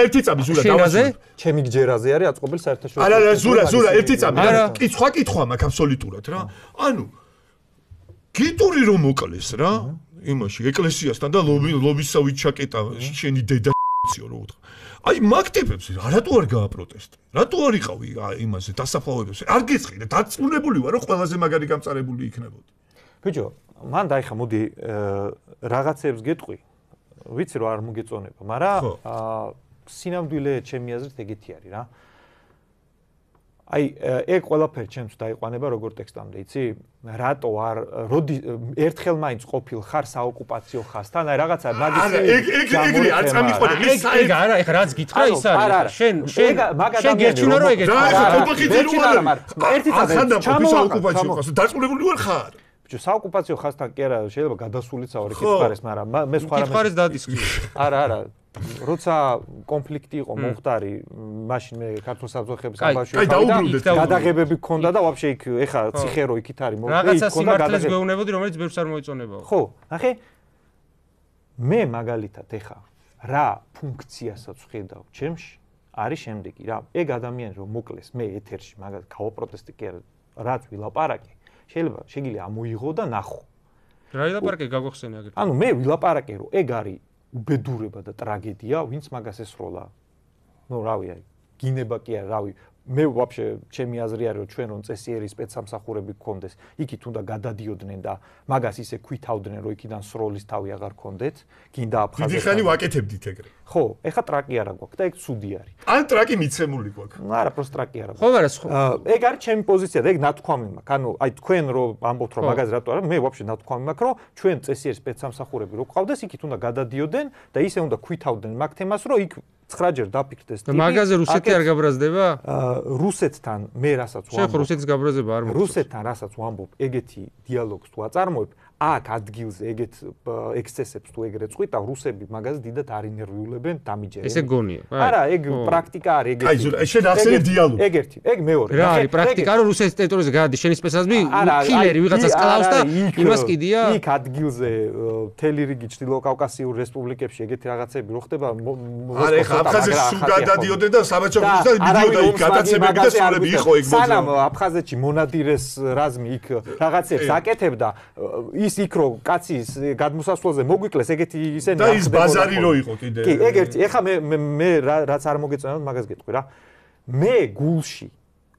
ერთი წამი ზურა დავასრულე. ჩემი გჯერაზე არის აწყობილი საერთაშორისო. არა, ზურა, ერთი წამი. კითხვა მაქვს აბსოლუტურად რა. ანუ გიტური რომ მოკლეს რა. იმაში ეკლესიასთან და ლობისავით ჩაკეტა შენი დედა ციო რო უთხრა. აი მაგ ტიპებს რატო არ გააპროტესტე? რატო არ იყავი იმაზე დასაფლავებებზე? არ გეცხი და დაწუნებული ვარ რომ ყველაზე მაგარი გამწარებული იქნებოდი. ბიჭო, მან დაიხა მოდი რაღაცებს გეტყვი. ვიცი რომ არ მოგეწონება, მაგრამ სინამდვილე ჩემი აზრით ეგეთი არის რა. აი ეგ ყველაფერი ჩემს დაიყვანება როგორ ტექსტამდე, იცი? რატო არ როდი ერთხელ მაინც ყოფილ ხარ საოკუპაციო ხაზთან, აი რაღაცა მაგის ეგრე არ წამიყვანე. ეგ არა, ეხა რაც გითხრა ის არის. შენ გერჩუნა რომ ეგეთი. რა, კობახიძე რო არის. ერთი წამი საოკუპაციო ხაზ. დაწუნებული ვარ ხარ. ბიჭო, საოკუპაციო ხაზთან კი არა, შეიძლება გადასულიც ავარ კითხარეს, მაგრამ მე სხვა რამე. კითხარეს დადისკუსია. არა. როცა კონფლიქტი იყო მომხდარი, მაშინ მე ქართულ საბრძოლოების ამბავში ვიყავი და გადაღებები გქონდა და ვაფშე იქ ეხა ციხერო იქით არის მომხდარი, იქ გქონდა გადაღებები. რაღაცა გეუბნებოდი, რომელიც ბევრს არ მოეწონებაო. ხო, ნახე. მე მაგალითად ეხა რა ფუნქციასაც ვხედავ ჩემში, არის შემდეგი რა. ეგ ადამიანი რომ მოკლეს მე ეთერში, მაგალითად გავაპროტესტე კი არა, რაც ვილაპარაკე, შეიძლება ამოიღო და ნახო. რა ვილაპარაკე გაგახსენე აგერ. ანუ მე ვილაპარაკე რომ ეგ არის უბედურება და ტრაგედია, ვინც მაგას ესროლა. ნუ რავი, გინება კი არა, რავი. მე ვაფშე ჩემი აზრი არის რომ ჩვენ რომ წესიერი სპეცსამსახურები გქონდეს, იქით უნდა გადადიოდნენ და მაგას ისე ქვითავდნენ რომ იქიდან სროლის თავი აღარ გქონდეთ, გინდა აფხაზეთთან. დიდი ხანი ვაკეთებდით ეგრე. ხო, ეხა ტრაკი არა გვაქვს და ეგ ცუდი არის. ან ტრაკი მიცემული გვაქვს. არა, პროს ტრაკი არა. ხო, მაგრამ ეგ არის ჩემი პოზიცია და ეგ ნათქვამი მაქვს. ანუ აი თქვენ რომ ამბობთ რომ მაგაზე რატო არა, მე ვაფშე ნათქვამი მაქვს რომ ჩვენ წესიერი სპეცსამსახურები რო გყავდეს, იქით უნდა გადადიოდნენ და ისე უნდა ქვითავდნენ მაგ თემას რომ იქ 9-ჯერ დაფიქრდეს ტიპი. მაგაზე რუსეთი არ გაბრაზდება? რუსეთთან მე რასაც ვამბობ. შენ ხო რუსეთის გაბრაზება არ მოხდა. რუსეთთან რასაც ვამბობ, ეგეთი დიალოგს თუ აწარმოებ, აქ ადგილზე ეგეთ ექსცესებს თუ ეგრე წყვიტავ, რუსები მაგაზე დიდად არ ინერვიულებენ, დამიჯერენ. ესე გონია. არა, ეგ პრაქტიკა არის ეგეთი. აი, შენ ახსენე დიალოგი. ეგ ერთი, ეგ მეორე. რა არის პრაქტიკა, რომ რუსეთის ტერიტორიაზე გადის შენი სპეცსაზმი, კილერი ვიღაცას კლავს და იმას კიდია? იქ ადგილზე მთელი რიგი ჩრდილოკავკასიურ რესპუბლიკებში ეგეთი რაღაცები რო ხდება, არა, ეხა აფხაზეთში სულ გადადიოდნენ და საბაჭოების და მიდიოდა იქ გადაცემები და სულები იყო ეგ მოძრაობა. სანამ აფხაზეთში მონადირეს რაზმი იქ რაღაცებს აკეთებდა, ის იქ რო კაცის გადმოსასვლელზე მოგვიკლეს ეგეთი ისე და ის ბაზარი რო იყო კიდე. კი, ეგ ერთი. ეხა მე რაც არ მოგეწონა, მაგას გეტყვი რა. მე გულში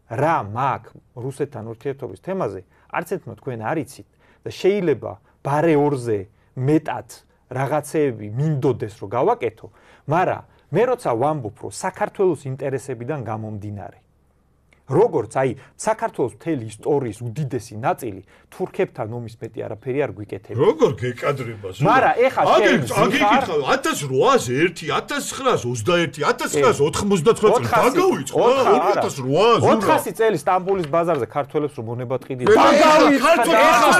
რა მაქვს რუსეთთან ურთიერთობის თემაზე, არც ერთმა თქვენ არ იცით და შეიძლება ბარე ორზე მეტად რაღაცეები მინდოდეს რომ გავაკეთო, მაგრამ მე როცა ვამბობ რომ საქართველოს ინტერესებიდან გამომდინარე, როგორც აი საქართველოს მთელი ისტორიის უდიდესი ნაწილი თურქებთან ომის მეტი არაფერი არ გვიკეთებია. როგორ გეკადრება ზურა? მაგრამ ეხა შენ აგიკითხავ 1801, 1921, 1999 წელს დაგავიწყო 2800 400 წელი სტამბოლის ბაზარზე ქართველებს რომ მონება ტყიდია.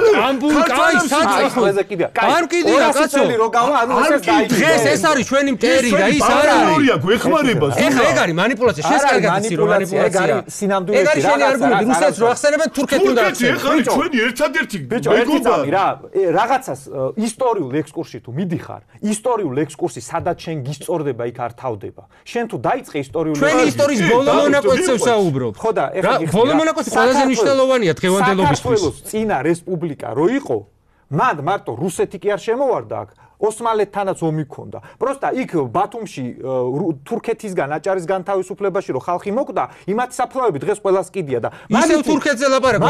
სტამბული კაი საწყოზე კიდია. არ კიდია კაცო. რო გავა, ანუ ეს დაიწყო. დღეს ეს არის ჩვენი მტერი და ის არ არის. ბაზარია გვეხმარება ზურა. ეხა ეგ არის манипуляცია. შენ კარგად იცი რომ მანიპულაცია. ეგ არის შენი არგუმენტი, რუსეთს რო ახსენებენ, თურქეთი უნდა ახსენებენ. ეხა არის ჩვენი ერთადერთი მეგობა რა, რაღაცას ისტორიულ ექსკურსში თუ მიდიხარ, ისტორიულ ექსკურსში სადაც შენ გისწორდება იქ არ თავდება. შენ თუ დაიწყე ისტორიული ჩვენი ისტორიის ბოლო მონაკვეთზე ვსაუბრობ. ხო და ეხლა ბოლო მონაკვეთი ყველაზე მნიშვნელოვანია დღევანდელობისთვის. საქართველოს წინა რესპუბლიკა რო იყო, მან მარტო რუსეთი კი არ შემოვარდა აქ. ოსმალეთთანაც ომი ქონდა. Просто იქ ბათუმში თურქეთისგან აჭარის განთავისუფლებაში რო ხალხი მოკვდა, იმათი საფლავები დღეს ყველას კიდია და ისევ თურქეთზე ლაპარაკობ.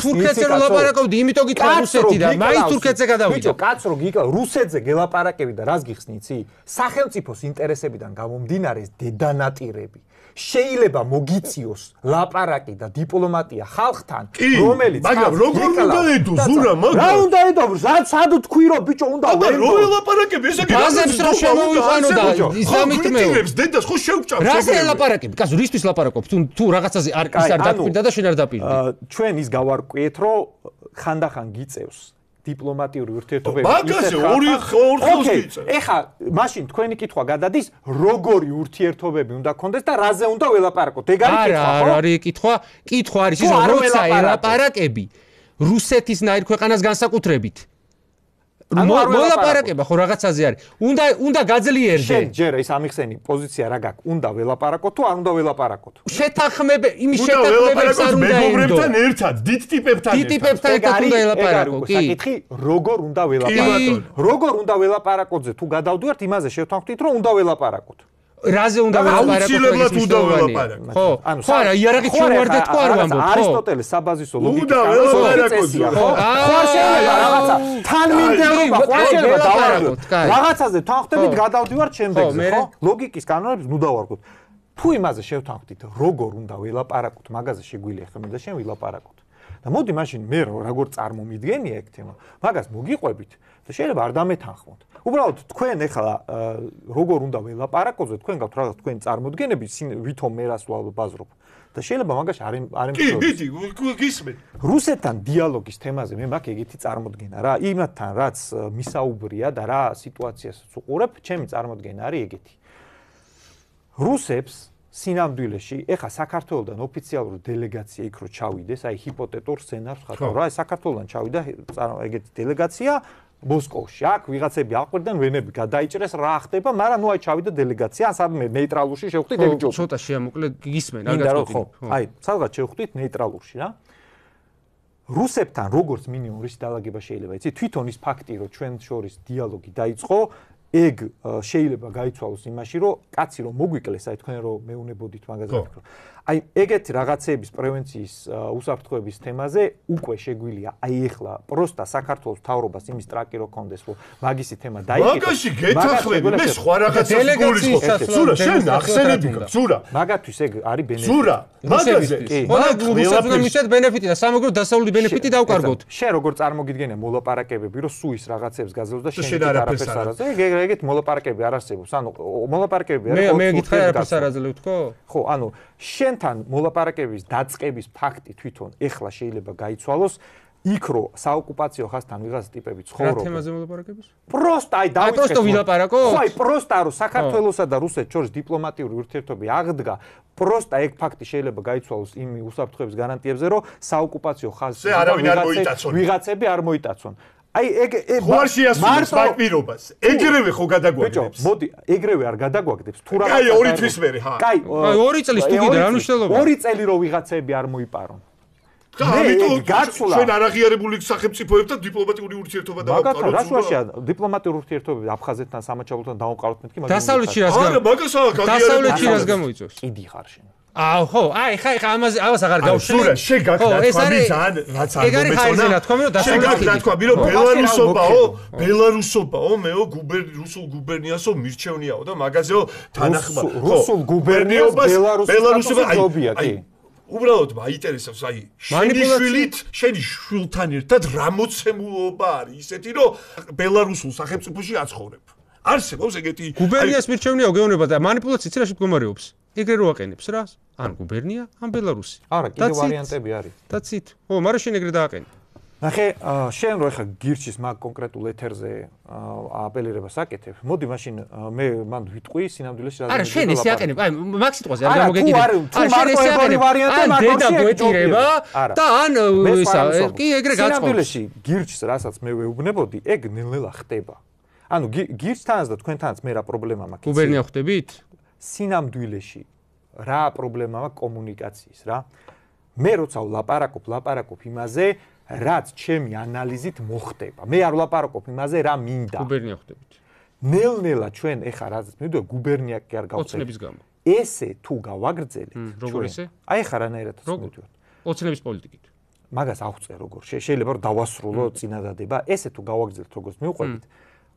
თურქეთზე რო ლაპარაკობდი, იმიტომ გითხრა რუსეთი და მაინც თურქეთზე გადავიდა. ბიჭო, კაც რო გიკლა რუსეთზე გელაპარაკები და რას გიხსნი იცი? სახელმწიფოს ინტერესებიდან გამომდინარე დედანატირები. შეიძლება მოგიწიოს ლაპარაკი და დიპლომატია ხალხთან, რომელიც მაგრამ როგორ უნდა ედო ზურა მაგრამ რა უნდა ედო? სად თქვი რომ ბიჭო უნდა ვენდო? რო ლაპარაკები ესე გაზებს რო შემოვიყვანო და ისლამით მეუბნებს დედას ხო შევჭამ რაზე ლაპარაკები? კაცო რისთვის ლაპარაკობ? თუ რაღაცაზე არ დაპირდა და შენ არ დაპირდი. ჩვენ ის გავარკვიეთ რომ ხანდახან გიწევს დიპლომატიური ურთიერთობები მაგაზე ორი ხელს გიწევს. ეხა მაშინ თქვენი კითხვა გადადის როგორი ურთიერთობები უნდა გქონდეს და რაზე უნდა ველაპარაკოთ? ეგ არის კითხვა, ხო? არა, არის კითხვა. კითხვა არის ის რომ როცა ელაპარაკები რუსეთის ნაირ ქვეყანას განსაკუთრებით მოლაპარაკება ხო რაღაცაზე არის. უნდა გაძლიერდე. შენ ჯერ ის ამიხსენი პოზიცია რა გაქვს? უნდა ველაპარაკოთ თუ არ უნდა ველაპარაკოთ? შეთანხმები, იმის შეთანხმებებს არ უნდა მეგობრებთან ერთად, დიდ ტიპებთან ერთად. დიდ ტიპებთან ერთად უნდა ელაპარაკო, კი. საკითხი, როგორ უნდა ველაპარაკოთ? როგორ უნდა ველაპარაკოთზე თუ გადავდივართ, იმაზე შევთანხმდით, რომ უნდა ველაპარაკოთ. რაზე უნდა ველაპარაკოთ? აუცილებლად უნდა ველაპარაკოთ. ხო, ხო არა, იარაღით შევარდეთ თუ არ ვამბობ, ხო? არისტოტელეს საბაზისო ლოგიკა. უნდა ველაპარაკოთ, ხო? ხარ შეიძლება რაღაცა თანმიმდევრობა, ხარ შეიძლება დავარგოთ. რაღაცაზე თანხმდებით გადავდივართ შემდეგზე, ხო? ლოგიკის კანონებს ნუ დავარგოთ. თუ იმაზე შევთანხმდით, როგორ უნდა ველაპარაკოთ, მაგაზე შეგვიძლია ხომ და შენ ვილაპარაკოთ. და მოდი მაშინ მე როგორ წარმომიდგენია ეგ თემა, მაგას მოგიყვებით და შეიძლება არ დამეთანხმოთ. უბრალოდ თქვენ ეხლა როგორ უნდა ველაპარაკოთზე, თქვენ გაქვთ რაღაც თქვენი წარმოდგენები, ვითომ მე რას ვაბაზრობ. და შეიძლება მაგაში არ კი, მიდი, გისმენ. რუსეთთან დიალოგის თემაზე მე მაქვს ეგეთი წარმოდგენა რა, იმათთან რაც მისაუბრია და რა სიტუაციასაც უყურებ, ჩემი წარმოდგენა არის ეგეთი. რუსებს სინამდვილეში ეხა საქართველოსთან ოფიციალური დელეგაცია იქ რო ჩავიდეს, აი ჰიპოთეტურ სცენარს ხატავ რა, საქართველოსთან ჩავიდა ეგეთი დელეგაცია მოსკოვში. აქ ვიღაცები აყვირდნენ, ვენები გადაიჭრეს, რა ხდება, მაგრამ ნუ აი ჩავიდა დელეგაცია, სადმე ნეიტრალურში შევხვდით ეგ ჯობს. ცოტა შეამოკლე გისმენ, არ გასწორდი. აი, სადღაც შევხვდით ნეიტრალურში რა. რუსებთან როგორც მინიმუმ რის დალაგება შეიძლება იცი, თვითონ ის ფაქტი, რომ ჩვენ შორის დიალოგი დაიწყო, ეგ შეიძლება გაიცვალოს იმაში, რომ კაცი რომ მოგვიკლეს, აი თქვენ რომ მეუნებოდით მაგაზე ვფიქრობ. აი ეგეთი რაღაცეების პრევენციის უსაფრთხოების თემაზე უკვე შეგვიძლია აი ეხლა პროსტა საქართველოს მთავრობას იმის ტრაკი რო კონდეს, რომ მაგისი თემა დაიკეტოს. მაგაში გეთანხმები, მე სხვა რაღაცას გულისხმობ. ზურა, შენ ახსენები გაქვს, ზურა. მაგათთვის ეგ არის ბენეფიტი. ზურა, მაგაზე. რუსებს უნდა მისცეთ ბენეფიტი და სამაგრო დასავლური ბენეფიტი დავკარგოთ. შენ როგორ წარმოგიდგენია მოლაპარაკებები, რომ სუის რაღაცებს გაზელოს და შენ არაფერს არ აძლევ. ეგეთ მოლაპარაკებები არ არსებობს. ანუ მოლაპარაკებები არის მე გითხრა არაფერს არ აძლევთ, ხო? ხო, ანუ შენთან მოლაპარაკების დაწყების ფაქტი თვითონ ეხლა შეიძლება გაიცვალოს იქ რო საოკუპაციო ხაზთან ვიღაც ტიპები ცხოვრობენ. რა თემაზე მოლაპარაკების? პროსტა აი დავიწყეთ. პროსტა ვილაპარაკოთ? ხო, აი პროსტა რო საქართველოსა და რუსეთს შორის დიპლომატიური ურთიერთობები აღდგა, პროსტა ეგ ფაქტი შეიძლება გაიცვალოს იმ უსაფრთხოების გარანტიებზე, რომ საოკუპაციო ხაზზე ვიღაცები არ მოიტაცონ. აი ეგ ხوار შეასრულებს მაგ პირობას. ეგრევე ხო გადაგვაგდებს. ბიჭო, მოდი, ეგრევე არ გადაგვაგდებს. თუ რა კაი, 2 თვის მერე, ჰა. კაი, 2 წლის თუ კიდე რა მნიშვნელობა? 2 წელი რო ვიღაცები არ მოიპარონ. ამიტომ ჩვენ არაღიარებული სახელმწიფოებთან დიპლომატიური ურთიერთობა დავამყაროთ. მაგათა რა შუაშია დიპლომატიური ურთიერთობები აფხაზეთთან, სამაჩაბლთან დავამყაროთ მეთქი, მაგრამ დასავლეთში რას არა, მაგას აღარ დასავლეთში რას გამოიწვევს? კიდი ხარ შენ. ხო, აი ხა ამას აღარ გავშლი. ზურა, შეგაქნა თქვი ძალიან რაც არ ეგ არის ხაიზე ნათქვამი, რომ დასავლეთში ნათქვამი, რომ ბელარუსობაო, მეო რუსულ გუბერნიასო მირჩევნიაო და მაგაზეო თანახმა. რუსულ გუბერნიობას ბელარუსობა ჯობია, კი. უბრალოდ მაინტერესებს აი შენი შვილთან ერთად რა მოცემულობა არის ისეთი რომ ბელარუსულ სახელმწიფოში აცხოვრებ. არსებობს ეგეთი გუბერნიას მირჩევნიაო გეუბნება და მანიპულაციით რა მდგომარეობს? ეგრე რო აყენებს რა? ან გუბერნია, ან ბელარუსი. არა, კიდე ვარიანტები არის. დაცით. ხო, მაგრამ შენ ეგრე დააყენი. ნახე, შენ რო ეხა გირჩის მაგ კონკრეტულ ეთერზე აპელირებას აკეთებ. მოდი მაშინ მე მან ვიტყვი სინამდვილეში რა. არა, შენ ესე აყენებ. აი, მაგ სიტყვაზე არ გამოგეკიდე. არა, შენ ესე აყენებ. ან დედა გვეტირება და ან ისა, კი ეგრე გაწყობს. სინამდვილეში გირჩს რასაც მე ვეუბნებოდი, ეგ ნელ-ნელა ხდება. ანუ გირჩთანაც და თქვენთანაც მე რა პრობლემა მაქვს? გუბერნია ხვდებით? სინამდვილეში რა პრობლემა მაქვს კომუნიკაციის რა. მე როცა ვლაპარაკობ იმაზე, რაც ჩემი ანალიზით მოხდება. მე არ ვლაპარაკობ იმაზე, რა მინდა. გუბერნია ხდებით. ნელ-ნელა ჩვენ ეხა რაზეც მივიდოდი, გუბერნია კი არ გავწევთ. ოცნების გამო. ესე თუ გავაგრძელეთ, როგორ ესე? აი ეხა რანაირადაც მივიდოდი. ოცნების პოლიტიკით. მაგას ავწერ როგორ შეიძლება რომ დავასრულო წინადადება, ესე თუ გავაგრძელთ როგორც მივყვებით.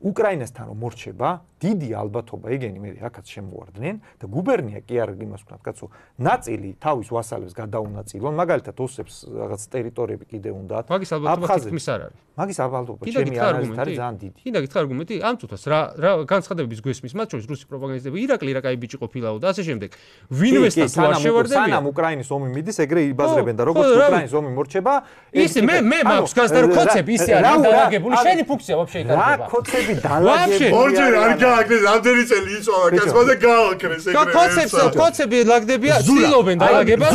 უკრაინასთან რომ მორჩება, დიდი ალბათობა ეგენი მე აქაც შემოვარდნენ და გუბერნია კი არ იმას ვქნათ, კაცო, ნაწილი თავის ვასალებს გადაუნაწილონ, მაგალითად ოსებს რაღაც ტერიტორიები კიდე უნდათ. მაგის ალბათობა თითქმის არ არის. მაგის ალბათობა ჩემი ანალიზით არის ძალიან დიდი. კიდე გითხრა არგუმენტი, ამ წუთას რა განცხადებების გვესმის, მათ შორის რუსი პროპაგანდისტები, ირაკლი რა კაი ბიჭი ყოფილაო და ასე შემდეგ. ვინმესთან თუ არ შევარდებიან, სანამ უკრაინის ომი მიდის, ეგრე იბაზრებენ და როგორც უკრაინის ომი მორჩება, ისე მე მაქვს განსდა რომ კოცები ისე არის დალაგებული, შენი ფუნქცია ვაფშე იკარგება. რა კოცები დალაგებული. ორჯერ არ გააკეთეს, ამდენი წელი იწვავა კაცმა და გააკრეს ეგრე. კოცები ლაგდებიან, ცდილობენ დალაგებას.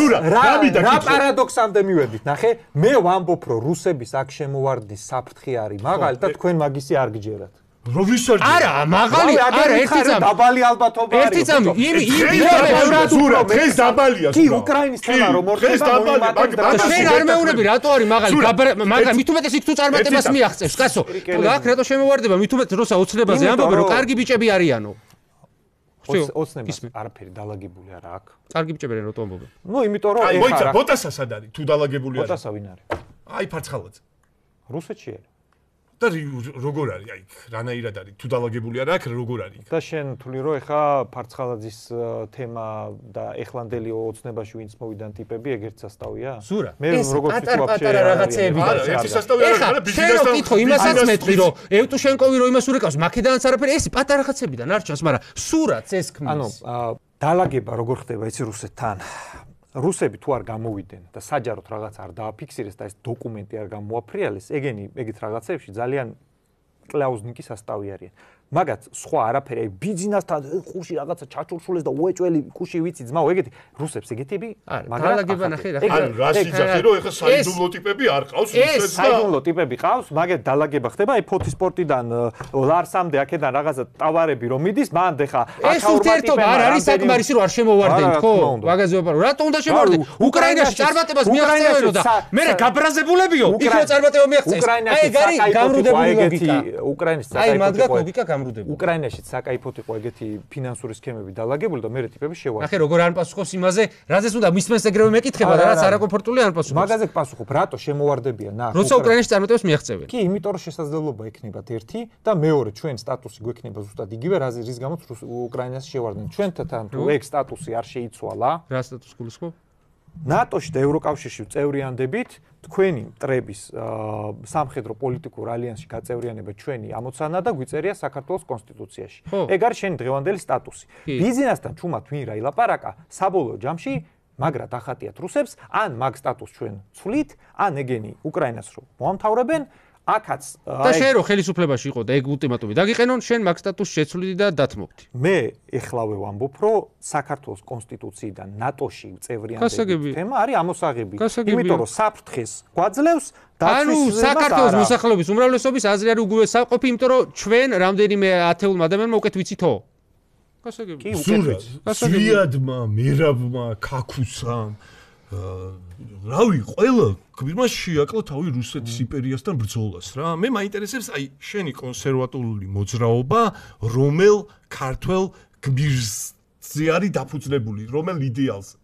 რა პარადოქსამდე მივედით, ნახე, მე ვამბობ, რომ რუსების აქ შემოვარდნის საფრთხე არის, მაგალითად თქვენ მაგისი არ გჯერათ. როვისარჯე? არა, მაღალი, არა, ერთი წამი. დაბალი ალბათობა არის. ერთი წამი, დღეს დაბალია. კი, უკრაინის თემა რომ მორჩება, შენ არ მეუბნები, რატო არის მაღალი, მაგრამ მით უმეტეს იქ თუ წარმატებას მიაღწევს, კაცო. აქ რატო შემოვარდება, მით უმეტეს როცა ოცნებაზე ამბობენ, რომ კარგი ბიჭები არიანო. ოცნებას არაფერი დალაგებული არა აქ. კარგი ბიჭები რატო ამბობენ? ნუ იმიტომ რომ აი, მოიცა, ბოტასა სად არის? თუ დალაგებული არის. ბოტასა ვინ არის? აი, ფარცხალაძე. რუსეთში არის. და როგორ არის აი რანაირად არის თუ დალაგებული არა აქ როგორ არის და შენ თვლი რომ ეხა ფარცხალაძის თემა და ეხლანდელი ოცნებაში ვინც მოვიდან ტიპები ეგერთ სასტავია? ზურა, მე როგორც ვთქვი პატარა რაღაცეები არა ერთი სასტავი არ არის ბიზნესთან კითხო იმასაც მეტყვი რომ ევტუშენკოვი რომ იმას ურეკავს მაკედანაც არაფერი ეს პატარა რაღაცებიდან არ ჩანს მაგრამ სურაც ეს ქმნის ანუ დალაგება როგორ ხდება იცი რუსეთთან რუსები თუ არ გამოვიდნენ და საჯაროდ რაღაც არ დააფიქსირეს და ეს დოკუმენტი არ გამოაფრიალეს, ეგეთ რაღაცებში ძალიან კлауზნიკი სასტავი არიან. მაგაც სხვა არაფერი, აი ბიზნესთან ხუში რაღაცა ჩაჩურჩულეს და უეჭველი კუში ვიცი ძმაო, ეგეთი რუსებს ეგეთები, მაგრამ დალაგება ნახე რა. ანუ რას იძახი რომ ეხა საიდუმლო ტიპები არ ყავს რუსეთს და საიდუმლო ტიპები ყავს, მაგეთ დალაგება ხდება, აი ფოთისპორტიდან ლარსამდე აქედან რაღაცა ტავარები რომ მიდის, მანდ ეხა ეს ურთიერთობა არ არის საკმარისი რომ არ შემოვარდენ, ხო? მაგაზე ვაპარო. რატო უნდა შემოვარდენ? უკრაინაში წარმატებას მიაღწევენო და მე გაბრაზებულებიო, იქო წარმატება მიაღწევს. აი ეგ არის გამრუდებული ლოგიკა. უკრაინის უკრაინაში საკაიფოდ იყო ეგეთი ფინანსური სქემები დალაგებული და მე ტიპები შევარდე. ნახე როგორ არ პასუხობს იმაზე, რაზეც უნდა მისმენს ეგრევე მეკითხება და რაც არაკომფორტული არ პასუხობს. მაგაზე პასუხობ, რატო შემოვარდებიან ნახე. როცა უკრაინაში წარმატებას მიაღწევენ. კი, იმიტომ რომ შესაძლებლობა ექნებათ ერთი და მეორე ჩვენ სტატუსი გვექნება ზუსტად იგივე, რის გამოც უკრაინაში შევარდნენ. ჩვენთან თუ ეგ სტატუსი არ შეიცვალა. რა სტატუსი გულისხმობ? ნატოში და ევროკავშირში წევრიანდებით თქვენი მტრების სამხედრო პოლიტიკურ ალიანსში გაწევრიანება ჩვენი ამოცანა და გვიწერია საქართველოს კონსტიტუციაში. ეგ არის შენი დღევანდელი სტატუსი. ბიზნესთან ჩუმად ვინ რა ილაპარაკა, საბოლოო ჯამში მაგრად ახატიათ რუსებს, ან მაგ სტატუსს ჩვენ ცვლით, ან ეგენი უკრაინას რომ მოამთავრებენ, აქაც და შენ რო ხელისუფლებაში იყო და ეგ ულტიმატუმი დაგიყენონ, შენ მაგ სტატუსს შეცვლიდი და დათმობდი. მე ეხლავე ვამბობ, რომ საქართველოს კონსტიტუციიდან ნატოში წევრიანობის თემა არის ამოსაღები. იმიტომ რომ საფრთხეს გვაძლევს ანუ საქართველოს მოსახლეობის უმრავლესობის აზრი არის უგულე საყოფი, იმიტომ რომ ჩვენ რამდენიმე ათეულმა ადამიანმა უკეთ ვიცითო. გასაგები. კი, უკეთ ვიცი. ზვიადმა, მერაბმა, ქაქუსამ რავი, ყველა გმირმა შეაკლა თავი რუსეთის იმპერიასთან ბრძოლას რა. მე მაინტერესებს აი შენი კონსერვატიული მოძრაობა, რომელ ქართველ გმირზე არის დაფუძნებული, რომელ იდეალზე?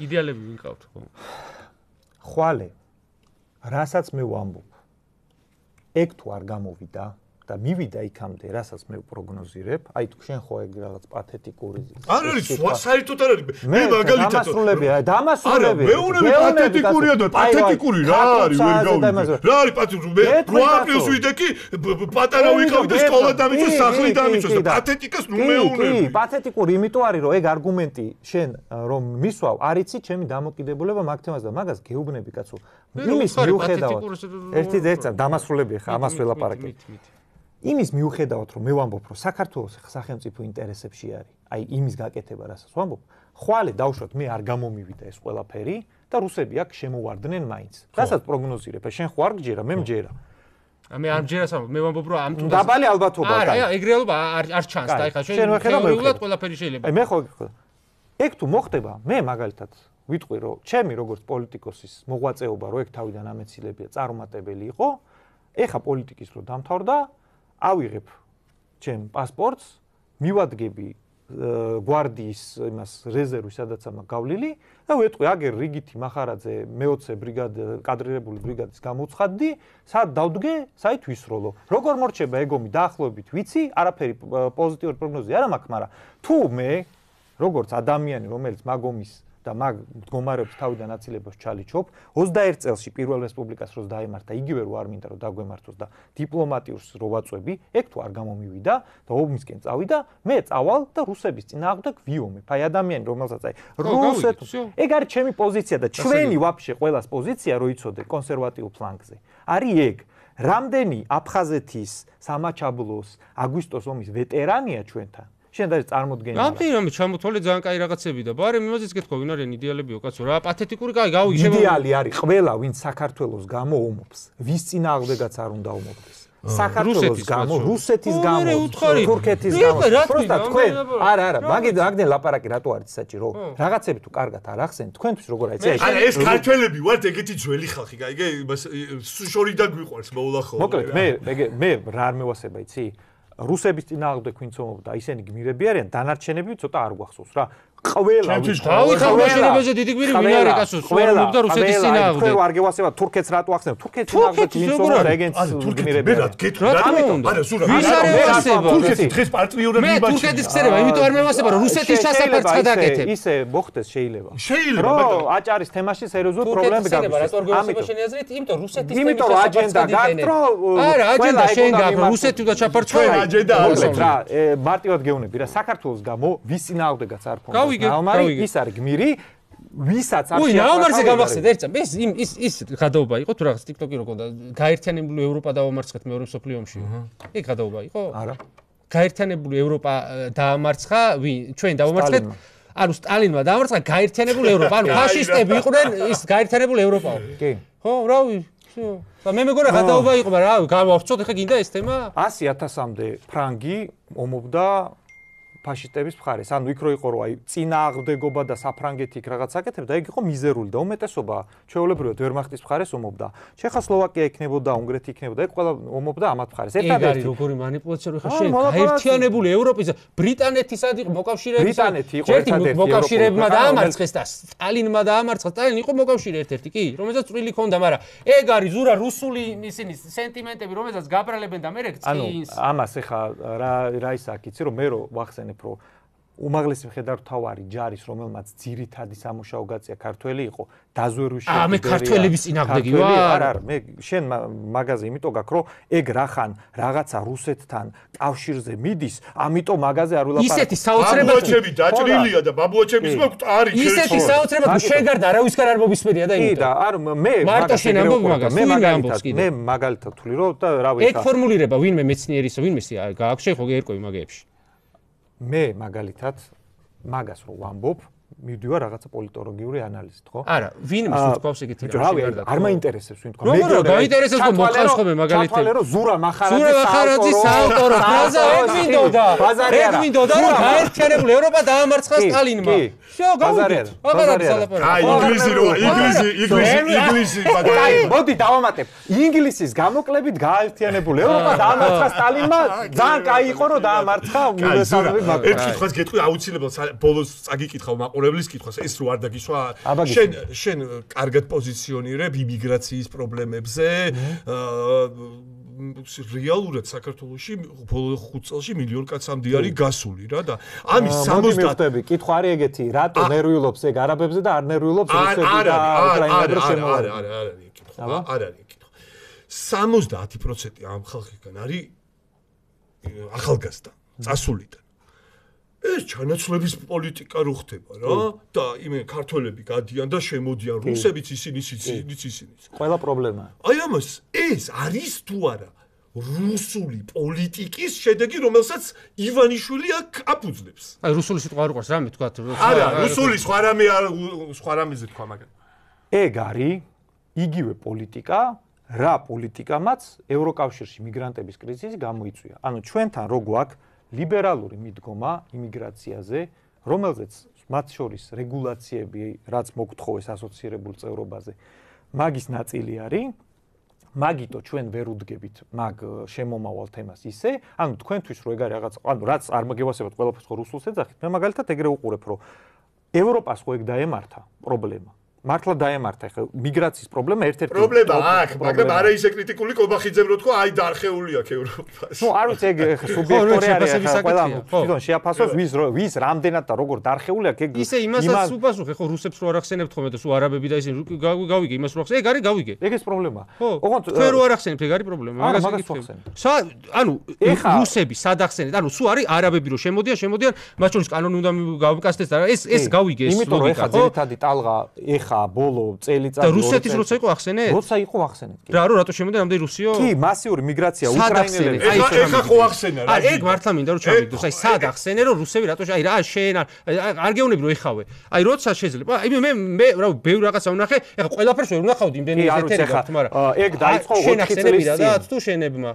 იდეალები ვინ ყავთ ხო? ხვალე. რასაც მე ვამბობ. ეგ თუ არ გამოვიდა და მივიდა იქამდე, რასაც მე პროგნოზირებ, აი თუ შენ ხო ეგ რაღაც პათეტიკური არ არის, საერთოდ არ არის. მე მაგალითად დამასრულებია, დამასრულებია. მე უნები პათეტიკურია და პათეტიკური რა არის, ვერ გავიგე. რა არის პათეტიკური? 8 აპრილს ვიდექი, პატარა ვიყავი და სკოლა დამიწვეს, სახლი დამიწვეს და პათეტიკას ნუ მეუნები. კი, პათეტიკური იმიტომ არის, რომ ეგ არგუმენტი შენ რომ მისვავ, არიცი ჩემი დამოკიდებულება მაგ თემას და მაგას გეუბნები კაცო. იმის მიუხედავად. ერთი დამასრულებია ხა, ამას ველაპარაკებ. იმის მიუხედავად რომ მე ვამბობ რომ საქართველოს სახელმწიფო ინტერესებში არის აი იმის გაკეთება რასაც ვამბობ ხვალე დავუშვათ მე არ გამომივიდა ეს ყველაფერი და რუსები აქ შემოვარდნენ მაინც რასაც პროგნოზირებ შენ ხო არ გჯერა მე მჯერა მე არ მჯერას ამბობ მე ვამბობ რომ ამ თუნდაც დაბალი ალბათობა არა ეგ რეალობა არ ჩანს და ეხლა შენ თეორიულად ყველაფერი შეიძლება აი მე ხო ეგ თუ მოხდება მე მაგალითად ვიტყვი რომ ჩემი როგორც პოლიტიკოსის მოღვაწეობა რო ეგ თავიდან ამეცილებია წარუმატებელი იყო, ეხა პოლიტიკის რო დამთავრდა, ავიღებ ჩემ პასპორტს, მივადგები გვარდიის იმას რეზერვის სადაც ამა გავლილი და ვეტყვი აგერ რიგითი მახარაძე მე-20 ბრიგადა კადრირებული ბრიგადის გამოვცხადდი, სად დავდგე, საით ვისროლო. როგორ მორჩება ეგომი დაახლოებით ვიცი, არაფერი პოზიტიური პროგნოზი არ მაქვს, მაგრამ თუ მე როგორც ადამიანი რომელიც მაგომის და მაგ მდგომარეობის თავიდან აცილებას ჩალიჩობ 21 წელში პირველ რესპუბლიკას რო დაემართა იგივე რო არ მინდა რომ დაგვემართოს და დიპლომატიურს რო ვაწვევი ეგ თუ არ გამომივიდა და ომისკენ წავიდა მე წავალ და რუსების წინააღმდეგ ვიომებ აი ადამიანი რომელსაც აი რუსეთს ეგ არის ჩემი პოზიცია და ჩვენი ვაფშე ყველას პოზიცია რო იცოდე კონსერვატიულ ფლანგზე არის ეგ რამდენი აფხაზეთის სამაჩაბლოს აგვისტოს ომის ვეტერანია ჩვენთან შენ და წარმოდგენილი. რამდენი ჩამოთვალე ძალიან კაი რაღაცები და ბარემ იმაზეც გეთქვა, ვინ არიან იდეალებიო კაცო რა, პათეტიკური კაი გავიგე. იდეალი არის ყველა, ვინც საქართველოს გამო ომობს, ვის წინააღმდეგაც არ უნდა ომობდეს. საქართველოს გამო, რუსეთის გამო, თურქეთის გამო. პროსტა თქვენ, არა, მაგდენ ლაპარაკი რატო არის საჭირო? რაღაცები თუ კარგად არ ახსენეთ, თქვენთვის როგორ არის? არა, ეს ქართველები ვართ ეგეთი ძველი ხალხი, გაიგე? შორიდან გვიყვარს მოულახო. მოკლედ, მე რა არ მევასება, იცი? რუსების წინააღმდეგ ვინც ომობდა, ისინი გმირები არიან, დანარჩენები ცოტა არ გვახსოვს რა. ყველა თავშენებაზე დიდი გვირი ვინ არის კაცო, ომობდა რუსეთის წინააღმდეგ. თქვენ არ გევასება თურქეთს რატო ახსენებ? თურქეთის წინააღმდეგ ვინც ომობდა, ეგენც გმირები. მე რა გეთქვა, არა, სულ თურქეთი დღეს პარტნიორები მე თურქეთის ხსენება, იმიტომ არ მევასება რომ რუსეთის ჩასაფარს წადაკეთებ. ისე მოხდეს შეიძლება. შეიძლება, რომ აჭარის თემაში სერიოზული პრობლემები გაგვიხსენებს. ამიტომ შენი აზრით, იმიტომ რუსეთის იმიტომ რომ აჯენდა გაქვს, რომ არა, აჯენდა შენ გაქვს, რუსეთი უნდა ჩაფარცხო. აჯენდა მოკლედ რა, მარტივად გეუბნები რა, საქართველოს გამო ვის წინააღმდეგაც არ ქონდა. ნაომარი ის არის გმირი, ვისაც არ შეაყვარა. ნაომარზე გამახსენე ერთ წამს. ის გადაობა იყო თუ რაღაც TikTok-ი რო ქონდა. გაერთიანებული ევროპა დაამარცხეთ მეორე მსოფლიო ომში. ეგ გადაობა იყო? არა. გაერთიანებული ევროპა დაამარცხა, ჩვენ დავამარცხეთ. ანუ სტალინმა დაამარცხა გაერთიანებული ევროპა. ანუ ფაშისტები იყვნენ ის გაერთიანებული ევროპაო. კი. ხო, რავი. და მე მეგონა გადაობა იყო, მაგრამ რა, გავავრცოთ ხა გინდა ეს თემა? 100,000-მდე ფრანგი ომობდა ფაშისტების მხარეს. ანუ იქ რო იყო რომ აი წინააღმდეგობა და საფრანგეთი იქ რაღაც აკეთებდა, ეგ იყო მიზერული და უმეტესობა ჩვეულებრივად ვერმახტის მხარეს ომობდა. ჩეხოსლოვაკია იქნებოდა, უნგრეთი იქნებოდა, ეგ ყველა ომობდა ამათ მხარეს. ეგ არის როგორი манипуляცია რო ხა შენ გაერთიანებული ევროპის ბრიტანეთის ადიყ მოკავშირეების ბრიტანეთი იყო ერთადერთი მოკავშირეებმა დაამარცხეს და სტალინმა დაამარცხა. სტალინი იყო მოკავშირე ერთ-ერთი კი, რომელსაც წვრილი ქონდა, მაგრამ ეგ არის ზურა რუსული ისინი სენტიმენტები, რომელსაც გაბრალებენ და მე რეკ წინს. ანუ ამას ეხა რა ისაა, იცი რომ მე რო ვახსენებ რომ უმაღლესი მხედართმთავარი ჯარის რომელმაც ძირითადი სამუშაო გაწია ქართველი იყო დაზვერვის შედეგია. მე ქართველების წინააღმდეგი ვარ. არა, მე შენ მაგაზე იმიტომ გაქვს რომ ეგ რახან რაღაცა რუსეთთან კავშირზე მიდის, ამიტომ მაგაზე არ ვილაპარაკო. ისეთი საოცრება ბაბუაჩები დაჭრილია და ბაბუაჩების მაქვს არის. ისეთი საოცრება თუ შეგარდა არავისგან არ მოგისმენია და იმიტომ. კი და არ მე მარტო შენ ამბობ მაგას, მე მაგალითად ვთვლი რომ და რა ვიცი. ეგ ფორმულირება ვინმე მეცნიერისა, ვინმე გააქვს შეხო გერკვევი მაგეებში. მე მაგალითად მაგას რო ვამბობ, მივდივარ რაღაცა პოლიტოლოგიური ანალიზით, ხო? არა, ვინმე თქვავს ეგეთი რაღაცა. არ მაინტერესებს ვინ თქვა. როგორ გაინტერესებს რომ მოხავს ხოლმე მაგალითად. ჩათვალე რომ ზურა მახარაძის საავტორო ფრაზა ეგ მინდოდა რომ გაერთიანებული ევროპა დაამარცხა სტალინმა. შო გავიგეთ. აბარად სალაპარაკო. აი ინგლისი აი მოდი დავამატებ. ინგლისის გამოკლებით გაერთიანებული ევროპა დაამარცხა სტალინმა. ძალიან კაი იყო რომ დაამარცხა უნივერსალები მაგ. ერთ კითხვას გეტყვი აუცილებლად ბოლოს წაგიკითხავ მაყურებლის კითხვას ეს რო არ დაგისვა შენ კარგად პოზიციონირებ იმიგრაციის პრობლემებზე რეალურად საქართველოში ბოლო 5 წელში მილიონ კაცამდე არის გასული რა და ამის 70 კითხვა არის ეგეთი რატო ნერვიულობს ეგ არაბებზე და არ ნერვიულობს რუსები და უკრაინელებს შემოვა არ არის კითხვა 70% ამ ხალხიდან არის ახალგაზრდა წასულიდან ეს ჩანაცვლების პოლიტიკა რო ხდება რა და იმენ ქართველები გადიან და შემოდიან რუსებიც ისინიც ყველა პრობლემაა აი ამას ეს არის თუ არა რუსული პოლიტიკის შედეგი რომელსაც ივანიშვილი აქ აფუძნებს აი რუსული სიტყვა არ უყურს რამე თქვა არა რუსული სხვა რამეზე თქვა მაგრამ ეგ არის იგივე პოლიტიკა რა პოლიტიკამაც ევროკავშირში მიგრანტების კრიზისი გამოიწვია ანუ ჩვენთან რო გვაქვს ლიბერალური მიდგომა იმიგრაციაზე, რომელზეც მათ შორის რეგულაციები, რაც მოგთხოვეს ასოცირებულ წევრობაზე, მაგის ნაწილი არის. მაგიტო ჩვენ ვერ უდგებით მაგ შემომავალ თემას ისე, ანუ თქვენთვის რო ეგ არის რაღაც, ანუ რაც არ მოგევასებათ ყველაფერს ხო რუსულს ეძახით, მე მაგალითად ეგრე უყურებ, რომ ევროპას ხო ეგ დაემართა პრობლემა. მართლა დაემართა ხა მიგრაციის პრობლემა ერთ-ერთი პრობლემა აქვს, მაგრამ არა ისე კრიტიკული კობახიძემ რო თქვა, აი დაარხეული აქვს ევროპას. ნუ არ ვიცი ეგ სუბიექტური არის ხა ყველა თვითონ შეაფასოს ვის რამდენად და როგორ დაარხეული აქვს ეგ ისე იმასაც უპასუხე ხო რუსებს რო არ ახსენებთ ხოლმე და სულ არაბები და ისინი გავიგე იმას რო ახსენე ეგ არის გავიგე ეგ ეს პრობლემაა ოღონდ თქვენ რო არ ახსენებთ ეგ არის პრობლემა მაგას იკითხებ ანუ რუსები სად ახსენეთ ანუ სულ არის არაბები რო შემოდიან მათ შორის კანონი უნდა გავიკასდეს და ეს გავიგე ეს იმიტომ რომ ეხა ძირითადი ტალღა ბოლო წელიწადი და რუსეთის როცა იყო ახსენეთ? როცა იყო ახსენეთ. კი. რატო შემოდიან ამდენი რუსიო? კი, მასიური მიგრაცია უკრაინელები. ეხა ხო ახსენა რა. ეგ მართლა მინდა რომ ჩავიგდოს. აი სად ახსენე რომ რუსები რატო აი რა შენ არ გეუბნები რომ ეხავე. აი როცა შეიძლება. აი მე რა ბევრი რაღაცა ვნახე. ეხა ყველაფერს ვერ ვნახავდი იმდენი ეთერი გაქვთ, მაგრამ ეგ დაიწყო 4 წლის წინ. თუ შენებმა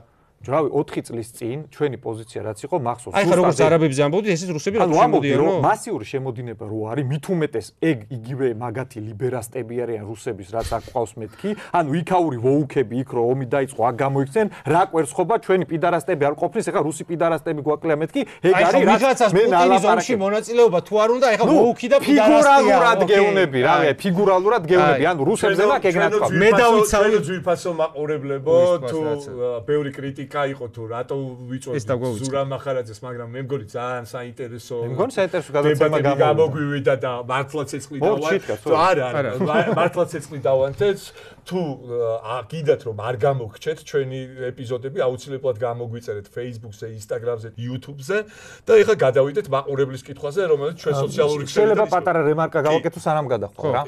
რავი 4 წლის წინ ჩვენი პოზიცია რაც იყო მახსოვს აი ხა როგორც არაბებზე ამბობდი ესეც რუსები რატო შემოდიანო მასიური შემოდინება რო არის მით უმეტეს ეგ იგივე მაგათი ლიბერასტები არიან რუსების რაც აქ ყავს მეთქი ანუ იქაური ვოუქები იქ რო ომი დაიწყო აქ გამოიქცენ რა კვერცხობა ჩვენი პიდარასტები არ ყოფნის ეხა რუსი პიდარასტები გვაკლია მეთქი ეგ არის რაც მე ნალაპარაკი მონაწილეობა თუ არ უნდა ეხა ვოუქი და პიდარასტია ფიგურალურად გეუნები რავი ფიგურალურად გეუნები ანუ რუსებზე მაგ ეგ რა თქვა მე დავიცავი ძვირფასო მაყურებლებო თუ ბევრი კრიტიკა იყო თუ რატო ვიწვევთ ზურა მახარაძეს, მაგრამ მე მგონი ძალიან საინტერესო. მე მგონი საინტერესო გადაცემა გამოგვივიდა და მართლა ცეცხლი დავანთეთ. არა, მართლა ცეცხლი დავანთეთ. თუ გიდათ რომ არ გამოგჩეთ ჩვენი ეპიზოდები, აუცილებლად გამოგვიწერეთ Facebook-ზე, Instagram-ზე, YouTube-ზე და ეხლა გადავიდეთ მაყურებლის კითხვაზე, რომელიც ჩვენ სოციალური ქსელით შეიძლება პატარა რემარკა გავაკეთო სანამ გადახვალ რა.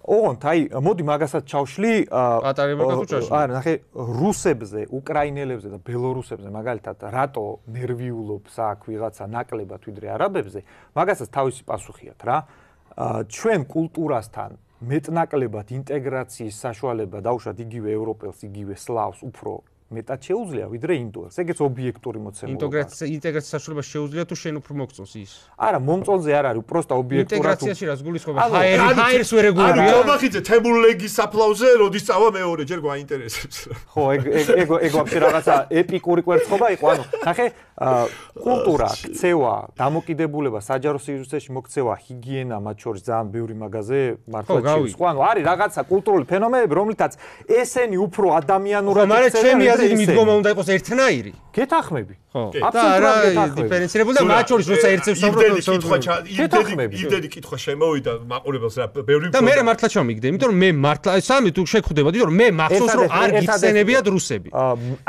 ოღონდ აი მოდი მაგასაც ჩავშლი პატარა რემარკა თუ ჩავშლი არა ნახე რუსებზე უკრაინელებზე და ბელორუსებზე მაგალითად რატო ნერვიულობს აქ ვიღაცა ნაკლებად ვიდრე არაბებზე მაგასაც თავისი პასუხიათ რა ჩვენ კულტურასთან მეტნაკლებად ინტეგრაციის საშუალება დაუშვათ იგივე ევროპელს იგივე სლავს უფრო მეტად შეუძლია ვიდრე ინდოელს. ეგეც ობიექტური მოცემულობა. ინტეგრაციის საშუალება შეუძლია თუ შენ უფრო მოგწონს ის. არა, მომწონზე არ არის, უბრალოდ ობიექტურად. ინტეგრაციაში რას გულისხმობ? ჰაერს ვერ ეგულებია. არა, ობახიძე თემურლენგის საფლავზე როდის წავა მეორეჯერ გვაინტერესებს. ხო, ეგ ვაფშე რაღაცა ეპიკური კვერცხობა იყო, ანუ ნახე, კულტურა, ქცევა, დამოკიდებულება, საჯარო სივრცეში მოქცევა, ჰიგიენა, მათ შორის ძალიან ბევრი მაგაზე მართლა შედის. ხო, ანუ არის რაღაცა კულტურული ფენომენები, რომლითაც ესენი უფრო ადამიანურად იქცევენ. მიდგომა უნდა იყოს ერთნაირი. გეთახმები. ხო. აბსოლუტურად გეთახმები. დიფერენცირებული და მათ შორის როცა ერთებს იმდენი კითხვა შემოვიდა მაყურებელს რა ბევრი და მე მართლა ჩავმიგდე, იმიტომ რომ მე მართლა სამი თუ შეგხვდებოდი, რომ მე მახსოვს რომ არ გიხსენებიათ რუსები.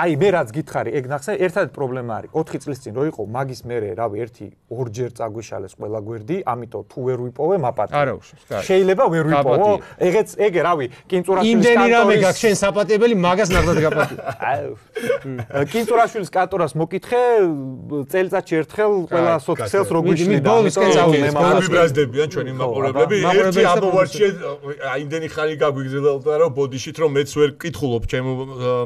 აი მე რაც გითხარი, ეგ ნახე, ერთადერთი პრობლემა არის 4 წლის წინ რო იყო მაგის მერე, რავი, ერთი ორჯერ წაგვიშალეს ყველა გვერდი, ამიტომ თუ ვერ ვიპოვე მაპატი. არა უშავს, კარგი. შეიძლება ვერ ვიპოვო. ეგ რავი, კინწურაშვილის კანტორის იმდენი რამე გაქვს შენ საპატიებელი მაგას ნახდად გაპატი. კინწურაშვილის კანტორას მოკითხე წელიწადში ერთხელ ყველა სოციალს რო გვიშლი და ვიბრაზდებიან ჩვენი მაყურებლები. ერთი ამოვარჩიე აიმდენი ხანი გაგვიგზავნდა რომ ბოდიშით რომ მეც ვერ კითხულობ ჩემო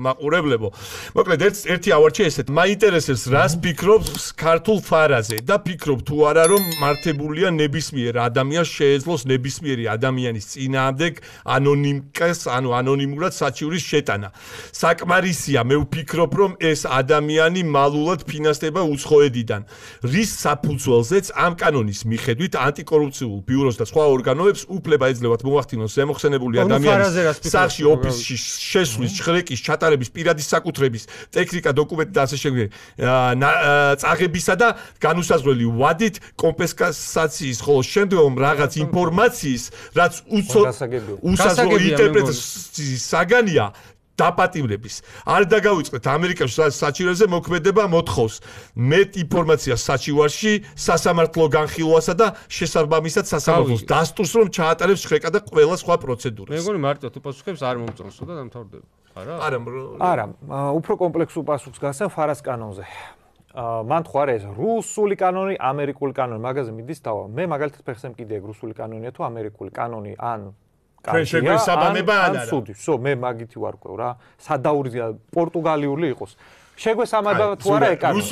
მაყურებლებო. მოკლედ ერთი ავარჩიე ესეთ. მაინტერესებს რას ფიქრობს ქართულ ფარაზე და ფიქრობ თუ არა რომ მართებულია ნებისმიერ ადამიანს შეეძლოს ნებისმიერი ადამიანის წინააღმდეგ ანონიმკას ანუ ანონიმურად საჩივრის შეტანა. საკმარისია მე ვფიქრობ რომ ეს ადამიანი მალულად ფინანსდება უცხოეთიდან. რის საფუძველზეც ამ კანონის მიხედვით ანტიკორუფციულ ბიუროს და სხვა ორგანოებს უფლება ეძლევათ მოახდინოს ზემოხსენებული ადამიანის სახლში ოფისში შესვლის, ხრეკის, ჩატარების, პირადი საკუთრების, ტექნიკა, დოკუმენტი და ასე შემდეგ წაღებისა და განუსაზღვრელი ვადით კომპენსაციის ხოლო შემდგომ რაღაც ინფორმაციის რაც უსაზღვრო ინტერპრეტაციის საგანია დაპატიმრების. არ დაგავიწყდეთ ამერიკაში საჩივარზე მოქმედება მოთხოვს მეტ ინფორმაციას საჩივარში სასამართლო განხილვასა და შესაბამისად სასამართლოს დასტურს რომ ჩაატარებს ხრეკა და ყველა სხვა პროცედურას. მე მგონი მარტო თუ პასუხებს არ მომწონსო და დამთავრდება. არა, უფრო კომპლექსურ პასუხს გასცემ ფარას კანონზე. მან ხო არის რუსული კანონი, ამერიკული კანონი, მაგაზე მიდის დავა. მე მაგალითად ფეხსემ კიდე ეგ რუსული კანონია თუ ამერიკული კანონი ან კანონია ან სუდი. მე მაგითი ვარ ყვევ რა. სადაურია პორტუგალიური იყოს. შეგვესამება თუ არა ეკანონი.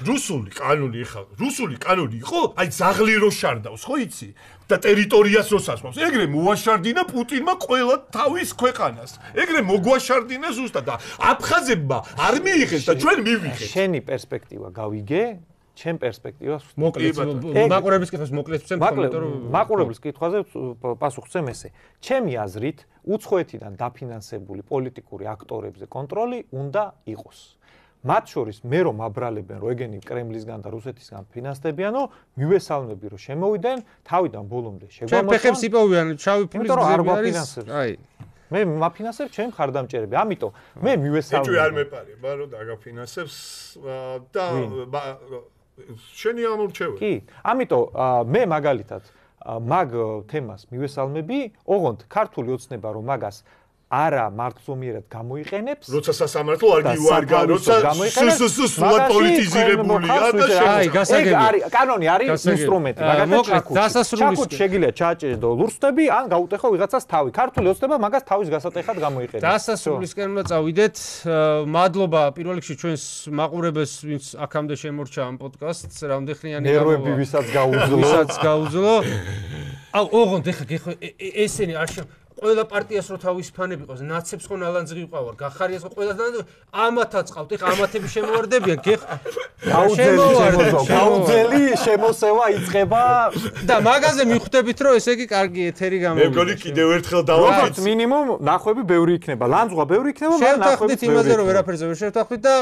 რუსული კანონი ეხლა, რუსული კანონი იყო, აი ზაღლი რო შარდავს, ხო იცი? და ტერიტორიას რო სასმავს. ეგრე მოაშარდინა პუტინმა ყველა თავის ქვეყანას. ეგრე მოგვაშარდინა ზუსტად და აფხაზებმა არ მიიღეს და ჩვენ მივიღეთ. შენი პერსპექტივა გავიგე? ჩემ პერსპექტივას მოკლედ მაყურებლის კითხვას მოკლედ ვცემ მაყურებლის კითხვაზე პასუხ ვცემ ესე ჩემი აზრით უცხოეთიდან დაფინანსებული პოლიტიკური აქტორებზე კონტროლი უნდა იყოს მათ შორის მე რომ აბრალებენ რომ ეგენი კრემლისგან და რუსეთისგან ფინანსდებიანო მივესალმები რომ შემოვიდნენ თავიდან ბოლომდე შეგვამოწმონ ჩვენ ფეხებს იპოვიან შავი ფულის გზები არის მე მაფინანსებ ჩემ ხარდამჭერები ამიტომ მე მივესალმები ეჭვი არ მეპარება რომ დაგაფინანსებს და შენი ამორჩევი. კი, ამიტომ მე მაგალითად მაგ თემას მივესალმები, ოღონდ ქართული ოცნება რომ მაგას არა მართლმიერად გამოიყენებს. როცა სასამართლო არ გიუარგა, როცა სულად პოლიტიზირებულია და ეგ კანონი არის ინსტრუმენტი, მაგალითად ჩაკუთ შეგიძლია ჩააჭედო ლურსტები, ან გაუტეხო ვიღაცას თავი. ქართული ოცნება მაგას თავის გასატეხად გამოიყენებს. დასასრულისკენ უნდა წავიდეთ. მადლობა პირველ რიგში ჩვენს მაყურებელს, ვინც აქამდე შემორჩა ამ პოდკასტს, რამდენხნიანი ნერვები ვისაც გაუძლო. აუ, ოღონდ ეხა ესენი არ ყველა პარტიას რო თავის ფანები ყავს, ნაცებს ხო ნალანძღი ვიყავარ, გახარიას ხო ყველასთან ამათაც ყავთ, ეხა ამათები შემოვარდებიან, გაუძელი შემოსევა იწყება და მაგაზე მიხვდებით რომ ესე იგი კარგი ეთერი გამოვიდა. მე მგონი კიდევ ერთხელ დავაფიქრე. მინიმუმ ნახვები ბევრი იქნება, ლანძღვა ბევრი იქნება, მაგრამ ნახვები იმაზე რომ ვერაფერზე ვერ შევთანხმდით და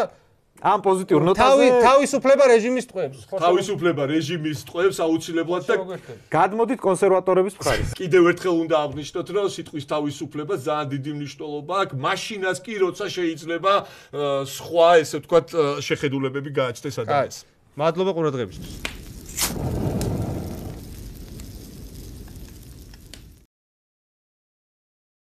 ამ პოზიტიურ ნოტაზე თავისუფლება რეჟიმის ტყვეებს. თავისუფლება რეჟიმის ტყვეებს აუცილებლად და გადმოდით კონსერვატორების მხარეს. კიდევ ერთხელ უნდა აღნიშნოთ, რომ სიტყვის თავისუფლება ძალიან დიდი მნიშვნელობა აქვს. მაშინაც კი როცა შეიძლება სხვა, ესე ვთქვათ, შეხედულებები გააჩნდეს ადამიანს. მადლობა ყურადღებისთვის.